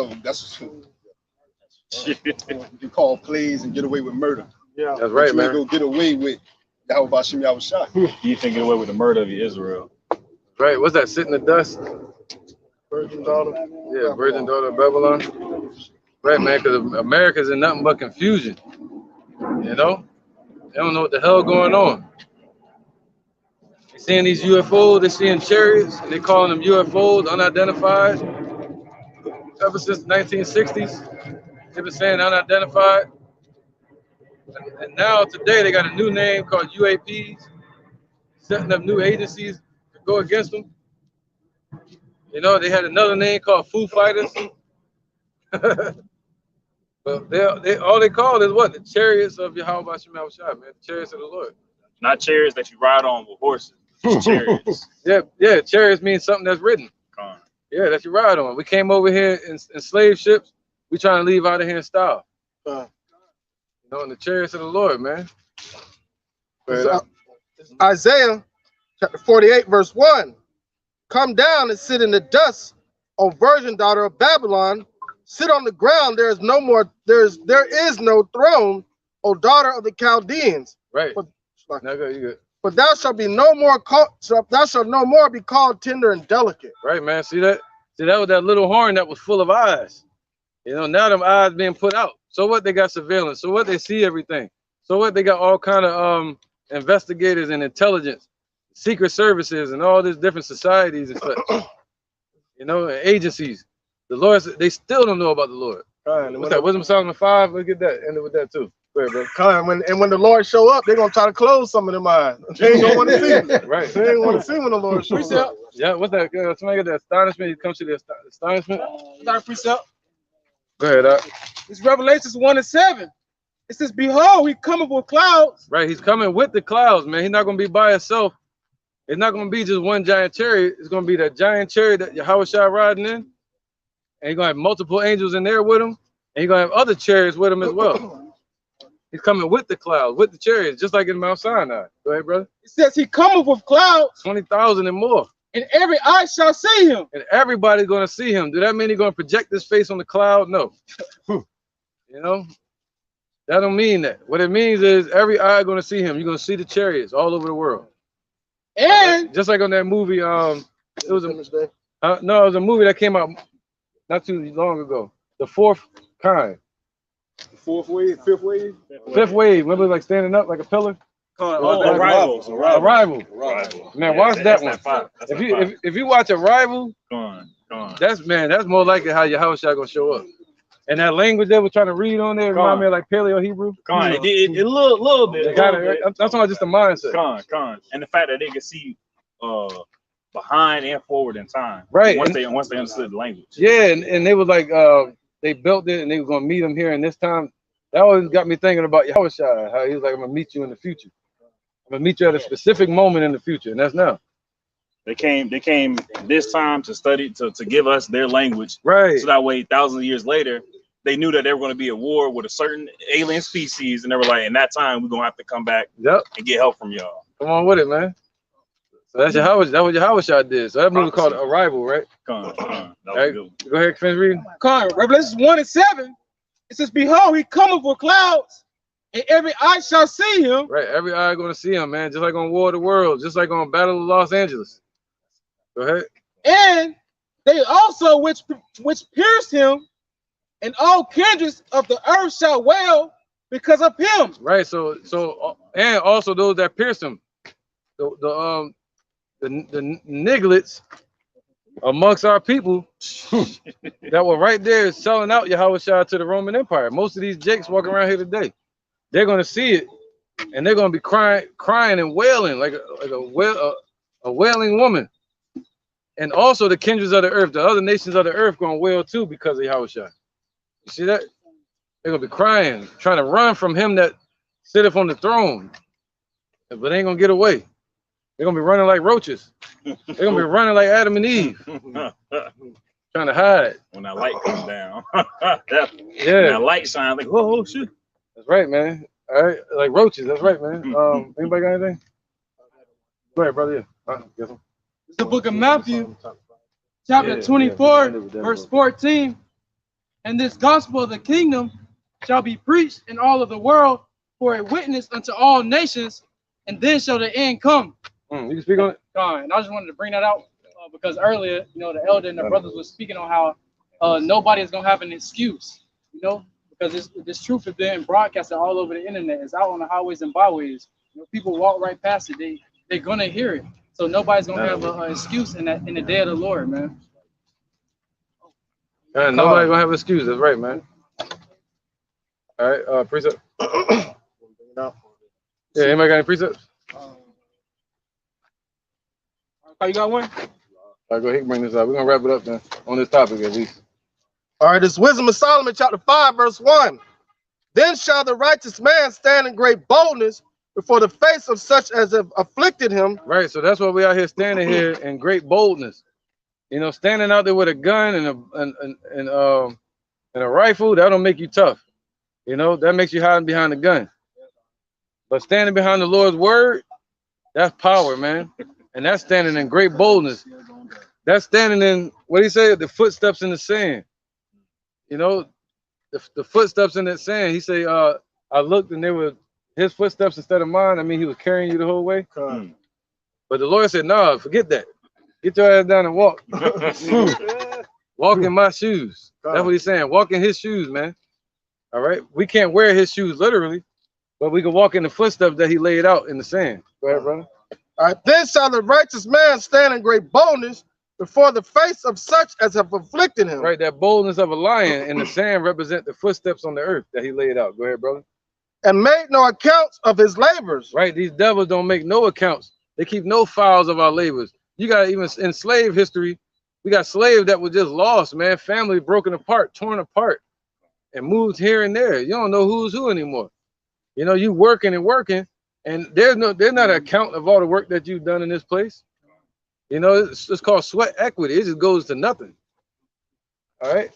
Speaker 8: you can call plays and get away with murder.
Speaker 7: Yeah, that's right, man.
Speaker 8: Go get away with Yahweh Shem Yahweh Shah.
Speaker 1: You can get away with the murder of Israel.
Speaker 7: Right, what's that? Sit in the dust?
Speaker 8: Virgin daughter.
Speaker 7: Yeah, virgin daughter of Babylon. Right, man, because America's in nothing but confusion. You know? They don't know what the hell going on. They're seeing these UFOs, they're seeing chariots, and they're calling them UFOs, unidentified. Ever since the 1960s, they've been saying unidentified. And now today they got a new name called UAPs, setting up new agencies to go against them. You know, they had another name called Foo Fighters. But they all they call is what? The chariots of Yahweh Shem Yahweh Shah, man. The chariots of the Lord.
Speaker 1: Not chariots that you ride on with horses. Chariots.
Speaker 7: Yeah, chariots means something that's ridden. Yeah, that you ride on. We came over here in slave ships. We trying to leave out of here in style. You know, in the chariots of the Lord, man.
Speaker 14: Isaiah chapter 48, verse 1. Come down and sit in the dust, O virgin daughter of Babylon. Sit on the ground. There is no throne, O daughter of the Chaldeans.
Speaker 7: Right.
Speaker 14: But thou shalt be no more thou shalt no more be called tender and delicate.
Speaker 7: Right, man. See that? See, that was that little horn that was full of eyes. You know, now them eyes being put out. So what? They got surveillance. So what? They see everything. So what? They got all kind of investigators and intelligence, secret services, and all these different societies and stuff. You know, and agencies. The Lord, they still don't know about the Lord. What's that? Wisdom Solomon 5. Look at that. Ended with that too. Go ahead, bro.
Speaker 14: When the Lord show up, they're gonna try to close some of them eyes. They ain't gonna want to see.
Speaker 7: Right.
Speaker 14: They ain't want to see when the Lord shows up.
Speaker 7: Yeah. What's that? Somebody got that astonishment. He comes to the astonishment.
Speaker 9: Start precept.
Speaker 7: Go ahead, Doc.
Speaker 9: It's Revelations 1:7. It says, "Behold, he cometh with clouds."
Speaker 7: Right. He's coming with the clouds, man. He's not gonna be by himself. It's not gonna be just one giant chariot. It's gonna be that giant chariot that Yahweh Shah riding in. And he's gonna have multiple angels in there with him, and he's gonna have other chariots with him as well. He's coming with the clouds, with the chariots, just like in Mount Sinai. Go ahead, brother.
Speaker 9: It says he cometh with clouds.
Speaker 7: 20,000 and more.
Speaker 9: And every eye shall see him.
Speaker 7: And everybody's gonna see him. Do that mean he's gonna project his face on the cloud? No. You know, that don't mean that. What it means is every eye gonna see him. You're gonna see the chariots all over the world.
Speaker 9: And
Speaker 7: just like on that movie, it was no, it was a movie that came out not too long ago. The Fourth Kind.
Speaker 13: The fourth wave, fifth wave?
Speaker 7: Fifth wave. Remember, like standing up like a pillar?
Speaker 1: Arrival.
Speaker 7: Man, watch that one. If you watch Arrival, that's more likely how your house shot gonna show up. And that language they were trying to read on there remind me of like Paleo Hebrew.
Speaker 1: It a little bit.
Speaker 7: That's not just the mindset.
Speaker 1: And the fact that they can see behind and forward in time.
Speaker 7: Right.
Speaker 1: Once they understood the language.
Speaker 7: Yeah, and they was like they built it and they were gonna meet him here, and this time that always got me thinking about Yahweh Shai, how he was like, I'm gonna meet you in the future. I'm gonna meet you at a specific moment in the future, and that's now.
Speaker 1: They came this time to study, to give us their language.
Speaker 7: Right.
Speaker 1: So that way, thousands of years later, they knew that they were going to be at war with a certain alien species, and they were like, in that time, we're gonna have to come back and get help from y'all.
Speaker 7: Come on with it, man. So that's what Yahweh Shai did. So that movie called Arrival, right? Right. Go ahead, finish reading.
Speaker 9: Revelation 1:7. It says, behold, he cometh with clouds, and every eye shall see him.
Speaker 7: Right, every eye going to see him, man. Just like on War of the Worlds, just like on Battle of Los Angeles. Go ahead.
Speaker 9: And they also which pierced him, and all kindreds of the earth shall wail because of him.
Speaker 7: Right. So and also those that pierced him, the nigglets amongst our people that were right there selling out Yahushua to the Roman Empire. Most of these jakes walking around here today, they're gonna see it, and they're gonna be crying and wailing like a wailing woman. And also the kindreds of the earth, the other nations of the earth, gonna wail too because of Yahushua. You see that? They're gonna be crying, trying to run from him that sitteth on the throne, but they ain't gonna get away. They're gonna be running like roaches. They're gonna be running like Adam and Eve, trying to hide.
Speaker 1: When that light comes down,
Speaker 7: yeah,
Speaker 1: when that light shines, like, oh shit.
Speaker 7: That's right, man. All right, like roaches. That's right, man. Anybody got anything? Go ahead, brother. Yeah.
Speaker 11: It's the book of Matthew, chapter 24, verse 14. And this gospel of the kingdom shall be preached in all of the world for a witness unto all nations, and then shall the end come.
Speaker 7: You can speak on it.
Speaker 11: And I just wanted to bring that out because earlier, the elder and the brothers were speaking on how nobody is gonna have an excuse, because this truth is being broadcasted all over the internet. It's out on the highways and byways. People walk right past it. They're gonna hear it. So nobody's gonna have an excuse in the day of the Lord, man.
Speaker 7: Nobody's gonna have an excuse. That's right, man. All right, precept. Yeah, anybody got any precepts?
Speaker 9: Oh, you got one?
Speaker 7: All right, go ahead and bring this up. We're gonna wrap it up then on this topic at least.
Speaker 14: All right, it's Wisdom of Solomon, chapter 5, verse 1. Then shall the righteous man stand in great boldness before the face of such as have afflicted him.
Speaker 7: Right, so that's why we out here standing here in great boldness. Standing out there with a gun and a rifle, that don't make you tough. That makes you hiding behind the gun. But standing behind the Lord's word, that's power, man. And that's standing in great boldness. That's standing in, what do you say? The footsteps in the sand. The footsteps in that sand. He say, I looked and they were his footsteps instead of mine. I mean, he was carrying you the whole way. But the Lord said, no, forget that. Get your ass down and walk. Walk in my shoes. That's what he's saying. Walk in his shoes, man. All right. We can't wear his shoes literally, but we can walk in the footsteps that he laid out in the sand. Go ahead, brother.
Speaker 14: All right. Then shall the righteous man stand in great boldness before the face of such as have afflicted him.
Speaker 7: Right. That boldness of a lion in the sand represent the footsteps on the earth that he laid out. Go ahead, brother.
Speaker 14: And made no accounts of his labors.
Speaker 7: Right. These devils don't make no accounts. They keep no files of our labors. You got even in slave history, we got slaves that were just lost, man. Family broken apart, torn apart, and moved here and there. You don't know who's who anymore. You working and working, and there's not an account of all the work that you've done in this place. It's called sweat equity. It just goes to nothing. All right.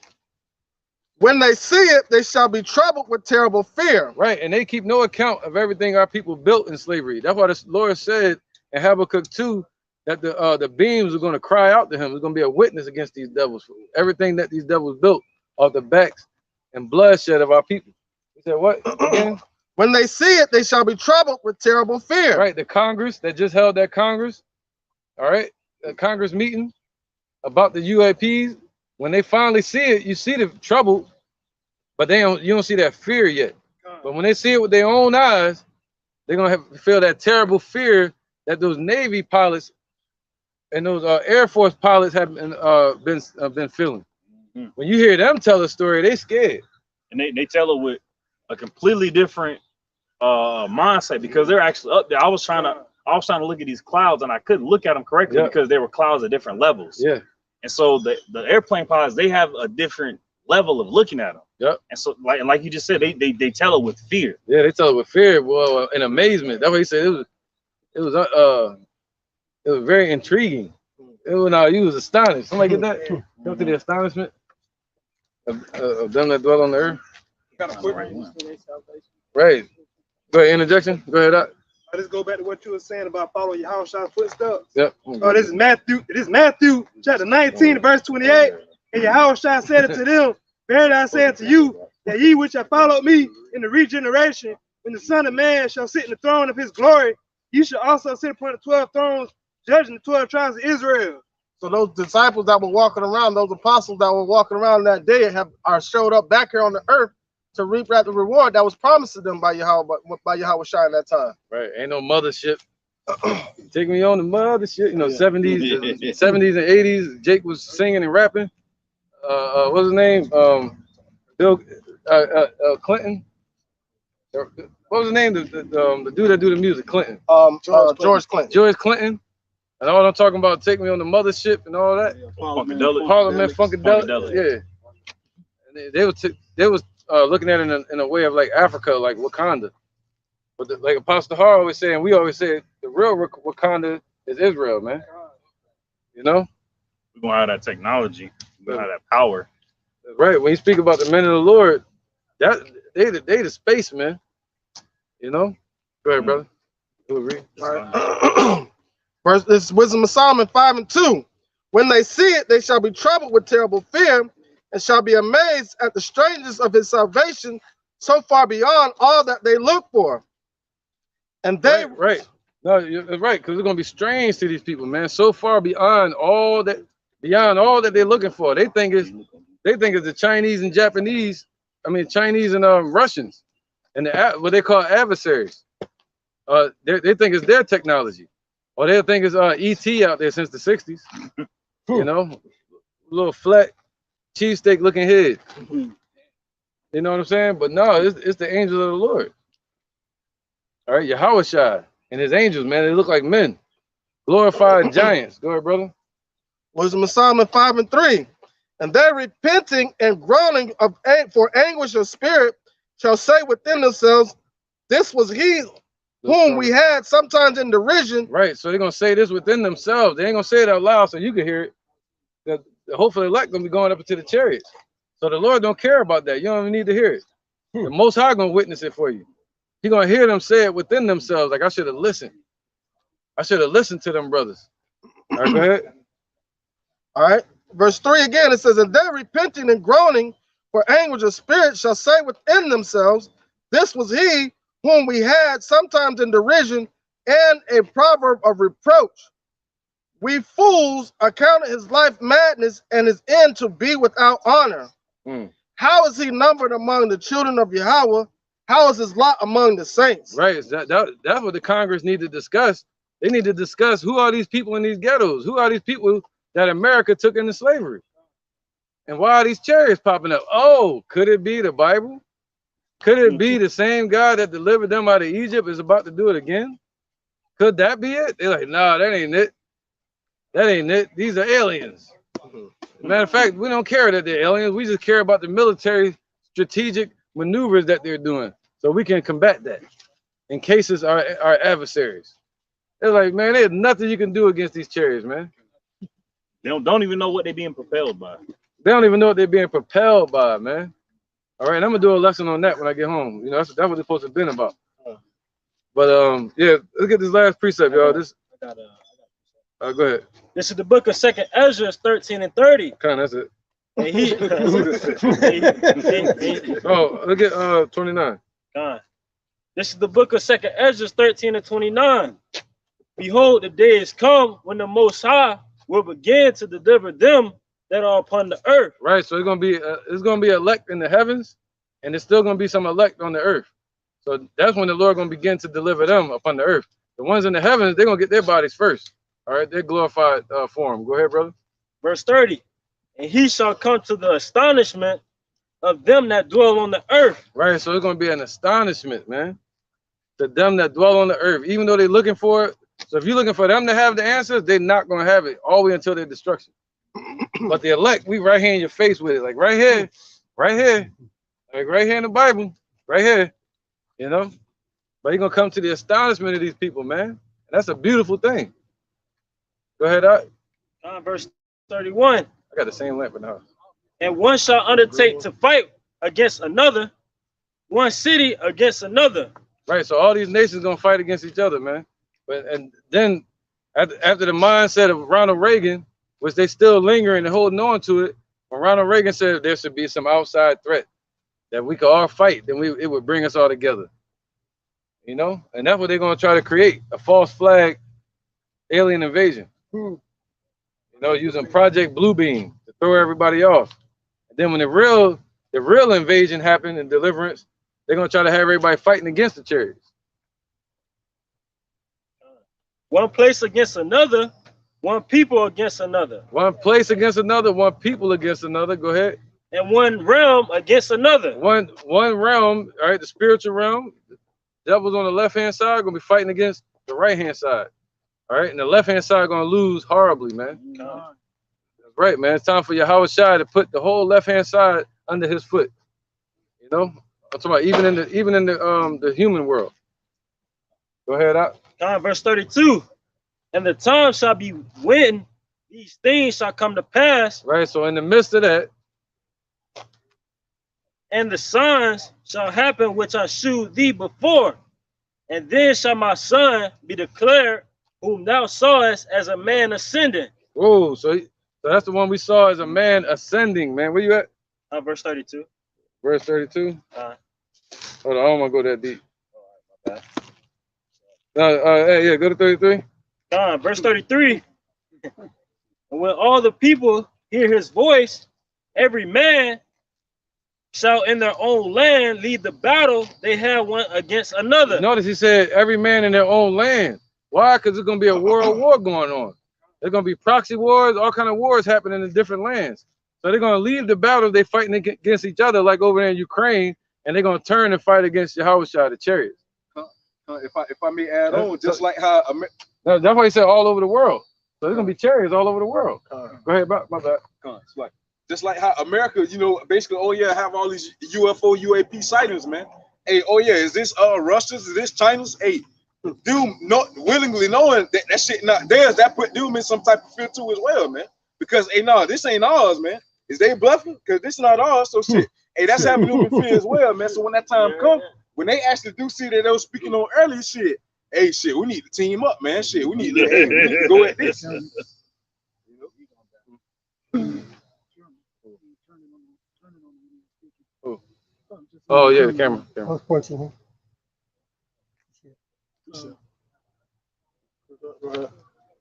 Speaker 14: When they see it, they shall be troubled with terrible fear.
Speaker 7: Right, and they keep no account of everything our people built in slavery. That's why the Lord said in Habakkuk 2 that the beams are going to cry out to him. There's going to be a witness against these devils for everything that these devils built off the backs and bloodshed of our people. He said, what? Again?
Speaker 14: When they see it, they shall be troubled with terrible fear.
Speaker 7: Right, the Congress that just held that Congress, all right, the Congress meeting about the UAPs. When they finally see it, you see the trouble, but you don't see that fear yet. But when they see it with their own eyes, they're gonna feel that terrible fear that those Navy pilots and those Air Force pilots have been feeling. When you hear them tell the story, they scared.
Speaker 1: And they tell it with a completely different mindset because they're actually up there. I was trying to look at these clouds and I couldn't look at them correctly because there were clouds at different levels.
Speaker 7: Yeah.
Speaker 1: And so the airplane pilots, they have a different level of looking at them.
Speaker 7: Yep.
Speaker 1: And so like you just said, they tell it with fear.
Speaker 7: Yeah, they tell it with fear, well, and amazement. That's what he said. It was very intriguing. You was astonished. Somebody get that? Come to the astonishment of them that dwell on the earth. Right. Go ahead, interjection. Go ahead.
Speaker 16: I just go back to what you were saying about following Yahushua's footsteps.
Speaker 7: Yep.
Speaker 16: Oh, this is Matthew chapter 19, verse 28. And Yahushua said it to them, verily I say to you, that ye which have followed me in the regeneration when the Son of Man shall sit in the throne of his glory, you shall also sit upon the 12 thrones, judging the 12 tribes of Israel.
Speaker 14: So those disciples that were walking around, those apostles that were walking around that day are showed up back here on the earth to reap the reward that was promised to them by Yahweh Shai in that time.
Speaker 7: Right. Ain't no mothership. Take me on the mothership. You know, 70s, 70s and 80s. Jake was singing and rapping. What's his name? Bill Clinton. What was his name? The dude that do the music, Clinton.
Speaker 14: George Clinton.
Speaker 7: George Clinton. And all I'm talking about, take me on the mothership and all that. Parliament, Funkadelic. Yeah. And they was looking at it in a way of like Africa, like Wakanda. But like Apostle Har always saying, we always say the real Wakanda is Israel, man. You know?
Speaker 1: We're gonna have that technology. We're gonna have that power.
Speaker 7: Right. When you speak about the men of the Lord, that they the space, man. You know? Go ahead, brother. We'll read.
Speaker 14: All right. Verse, this is Wisdom of Solomon 5:2. When they see it, they shall be troubled with terrible fear, and shall be amazed at the strangeness of his salvation, so far beyond all that they look for. And they
Speaker 7: right. No, you're right, because it's gonna be strange to these people, man. So far beyond all that they're looking for. They think it's the Chinese and Japanese. I mean, Chinese and Russians, and what they call adversaries. They think it's their technology. Or they think it's ET out there since the 60s. You know, little flat cheesesteak looking head. You know what I'm saying? But no, it's the angels of the Lord. All right, Yahweh Shai and his angels, man, they look like men. Glorified giants. Go ahead, brother.
Speaker 14: Wisdom of Solomon 5:3. And they repenting and groaning for anguish of spirit shall say within themselves, this was he whom we had sometimes in derision.
Speaker 7: Right, so they're gonna say this within themselves. They ain't gonna say it out loud so you can hear it. Hopefully, elect gonna be going up into the chariots. So the Lord don't care about that. You don't even need to hear it. The Most High gonna witness it for you. He gonna hear them say it within themselves. Like I should have listened. I should have listened to them brothers. All right, go ahead.
Speaker 14: All right, verse 3 again. It says, and they repenting and groaning for anguish of spirit shall say within themselves, this was he whom we had sometimes in derision and a proverb of reproach. We fools accounted his life madness and his end to be without honor. How is he numbered among the children of Yahweh? How is his lot among the saints?
Speaker 7: Right, that's what the Congress need to discuss. They need to discuss who are these people in these ghettos? Who are these people that America took into slavery? And why are these chariots popping up? Oh, could it be the Bible? Could it be the same God that delivered them out of Egypt is about to do it again? Could that be it? They're like, nah, that ain't it. That ain't it. These are aliens. Matter of fact, we don't care that they're aliens. We just care about the military strategic maneuvers that they're doing so we can combat that in cases our adversaries. They're like, man, there's nothing you can do against these chariots, man.
Speaker 1: They don't even know what they're being propelled by.
Speaker 7: They don't even know what they're being propelled by, man. All right, I'm gonna do a lesson on that when I get home. You know, that's what it's supposed to have been about. But yeah, look at this last precept, y'all. This go ahead.
Speaker 12: This is the book of 2nd Ezra 13:30.
Speaker 7: That's it.
Speaker 12: And he
Speaker 7: oh, look at 29.
Speaker 12: This is the book of 2nd Ezra 13:29. Behold, the day is come when the Most High will begin to deliver them that are upon the earth.
Speaker 7: Right, so it's gonna be elect in the heavens, and there's still gonna be some elect on the earth. So that's when the Lord gonna begin to deliver them upon the earth. The ones in the heavens, they're gonna get their bodies first. All right, they're glorified form. Go ahead, brother.
Speaker 12: Verse 30. And he shall come to the astonishment of them that dwell on the earth.
Speaker 7: Right, so it's gonna be an astonishment, man, to them that dwell on the earth, even though they're looking for it. So if you're looking for them to have the answers, they're not gonna have it all the way until their destruction. But the elect, we right here in your face with it, like right here, like right here in the Bible, right here, you know. But you're gonna come to the astonishment of these people, man. That's a beautiful thing. Go ahead,
Speaker 12: verse 31.
Speaker 7: I got the same lamp in the house.
Speaker 12: And one shall undertake to fight against another, one city against another.
Speaker 7: Right, so all these nations gonna fight against each other, man. And then after the mindset of Ronald Reagan, which they still lingering and holding on to it, when Ronald Reagan said there should be some outside threat that we could all fight, then it would bring us all together. You know, and that's what they're gonna try to create, a false flag alien invasion. You know, using Project Bluebeam to throw everybody off. And then when the real invasion happened and deliverance, they're gonna try to have everybody fighting against the chariots.
Speaker 12: One place against another, one people against another.
Speaker 7: One place against another, one people against another. Go ahead.
Speaker 12: And one realm against another.
Speaker 7: One realm, all right, the spiritual realm. The devil's on the left-hand side, gonna be fighting against the right-hand side. All right, and the left-hand side gonna lose horribly, man. That's right, man. It's time for Yahweh Shai to put the whole left-hand side under his foot. You know, I'm talking about even in the human world. Go ahead, out.
Speaker 12: Verse 32. And the time shall be when these things shall come to pass.
Speaker 7: Right. So in the midst of that,
Speaker 12: and the signs shall happen which I shewed thee before, and then shall my son be declared, whom thou sawest as a man ascending.
Speaker 7: Oh, so that's the one we saw as a man ascending, man. Where you at?
Speaker 12: Verse 32.
Speaker 7: Verse 32. Hold on, I don't want to go that deep.
Speaker 12: All right, my
Speaker 7: bad. Yeah, go to 33.
Speaker 12: Verse 33. And when all the people hear his voice, every man shall in their own land lead the battle they have one against another.
Speaker 7: Notice he said every man in their own land. Why? Because there's going to be a world war going on. There's going to be proxy wars, all kind of wars happening in different lands. So they're going to leave the battle they fighting against each other, like over there in Ukraine, and they're going to turn and fight against Yahweh Shai, the chariots.
Speaker 13: If I may add on, just like how
Speaker 7: that's why he said all over the world. So there's going to be chariots all over the world. Go ahead, my bad.
Speaker 13: It's like, just like how America, you know, basically, oh yeah, have all these UFO, UAP sightings, man. Hey, oh yeah, is this Russia's? Is this China's? Hey, Doom not willingly knowing that shit not theirs, that put Doom in some type of fear too as well, man. Because hey, no, this ain't ours, man. Is they bluffing? Because this not ours, so shit. Hey, that's having Doom in fear as well, man. So when that time comes, when they actually do see that they were speaking on earlier shit, hey, shit, we need to team up, man. Shit, we need to go at this.
Speaker 7: Oh yeah, the camera.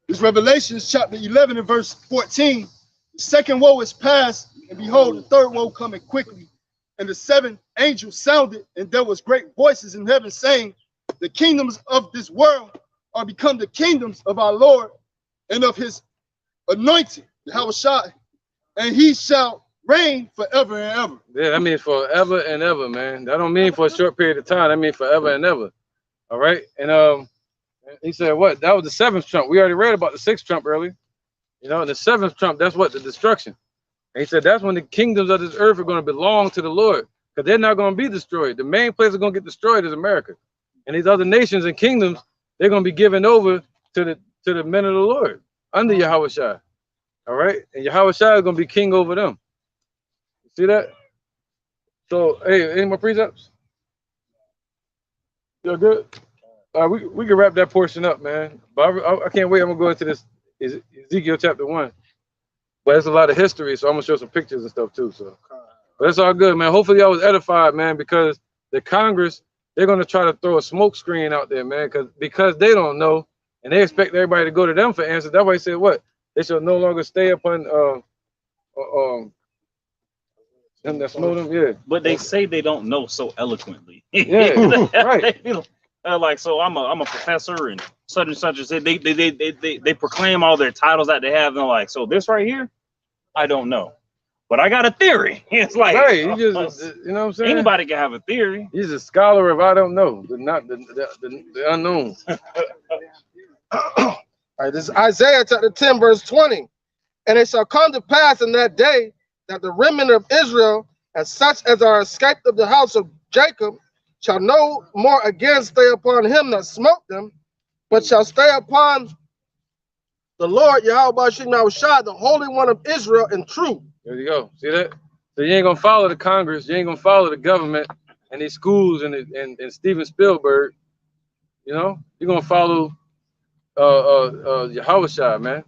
Speaker 8: This Revelations chapter 11 and verse 14. The second woe is past, and behold, the third woe coming quickly. And the seventh angel sounded, and there was great voices in heaven saying, the kingdoms of this world are become the kingdoms of our Lord and of his anointed, Yahweh Shai, and he shall reign forever and ever.
Speaker 7: Yeah, that means forever and ever, man. That don't mean for a short period of time. That means forever and ever. All right. And he said what? That was the seventh trump. We already read about the sixth trump earlier. You know, and the seventh trump, that's what? The destruction. And he said that's when the kingdoms of this earth are going to belong to the Lord, because they're not going to be destroyed. The main place that's going to get destroyed is America. And these other nations and kingdoms, they're going to be given over to the men of the Lord under Yahweh Shai. All right. And Yahweh Shai is going to be king over them. See that? So, hey, any more precepts? You're good? We can wrap that portion up, man. But I can't wait. I'm going to go into this Ezekiel chapter 1. But there's a lot of history, so I'm going to show some pictures and stuff too. So, but it's all good, man. Hopefully y'all was edified, man, because the Congress, they're going to try to throw a smoke screen out there, man, because they don't know, and they expect everybody to go to them for answers. That's why they said what? They shall no longer stay upon them that smote them, yeah.
Speaker 1: But they say they don't know so eloquently.
Speaker 7: Yeah, right.
Speaker 1: Like, so I'm a professor and such and such. And they proclaim all their titles that they have. And they're like, so this right here, I don't know, but I got a theory. It's like,
Speaker 7: right, you just, you know what I'm saying?
Speaker 1: Anybody can have a theory.
Speaker 7: He's a scholar of I don't know, not the unknown.
Speaker 14: All right, this is Isaiah chapter 10, verse 20. And it shall come to pass in that day that the remnant of Israel, and such as are escaped of the house of Jacob, shall no more again stay upon him that smote them, but shall stay upon the Lord Yahweh Shai, the Holy One of Israel, in truth.
Speaker 7: There you go. See that? So you ain't gonna follow the Congress, you ain't gonna follow the government and these schools and Steven Spielberg. You know, you're gonna follow Yahweh Shai, man.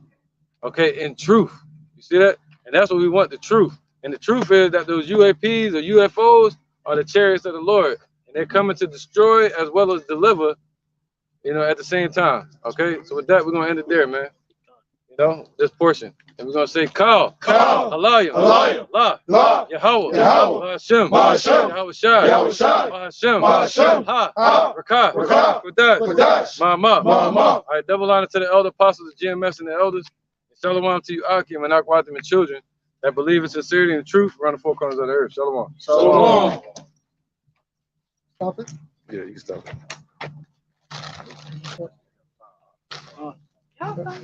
Speaker 7: Okay, in truth. You see that? And that's what we want, the truth. And the truth is that those UAPs or UFOs are the chariots of the Lord. And they're coming to destroy as well as deliver, you know, at the same time. Okay, so with that, we're gonna end it there, man. You know, this portion. And we're gonna say, Kal, Halayim, La, Yahweh, Hashem, Yahweh Shai, Hashem, Ha, Rakah, Kodash, Mama. All right, double honor to the elder apostles, the GMS, and the elders. Shalom to you, Akim, and Akwatim, and children that believe in sincerity and truth around the four corners of the earth. Shalom.
Speaker 15: Shalom. Stop it?
Speaker 7: Yeah, you can stop it.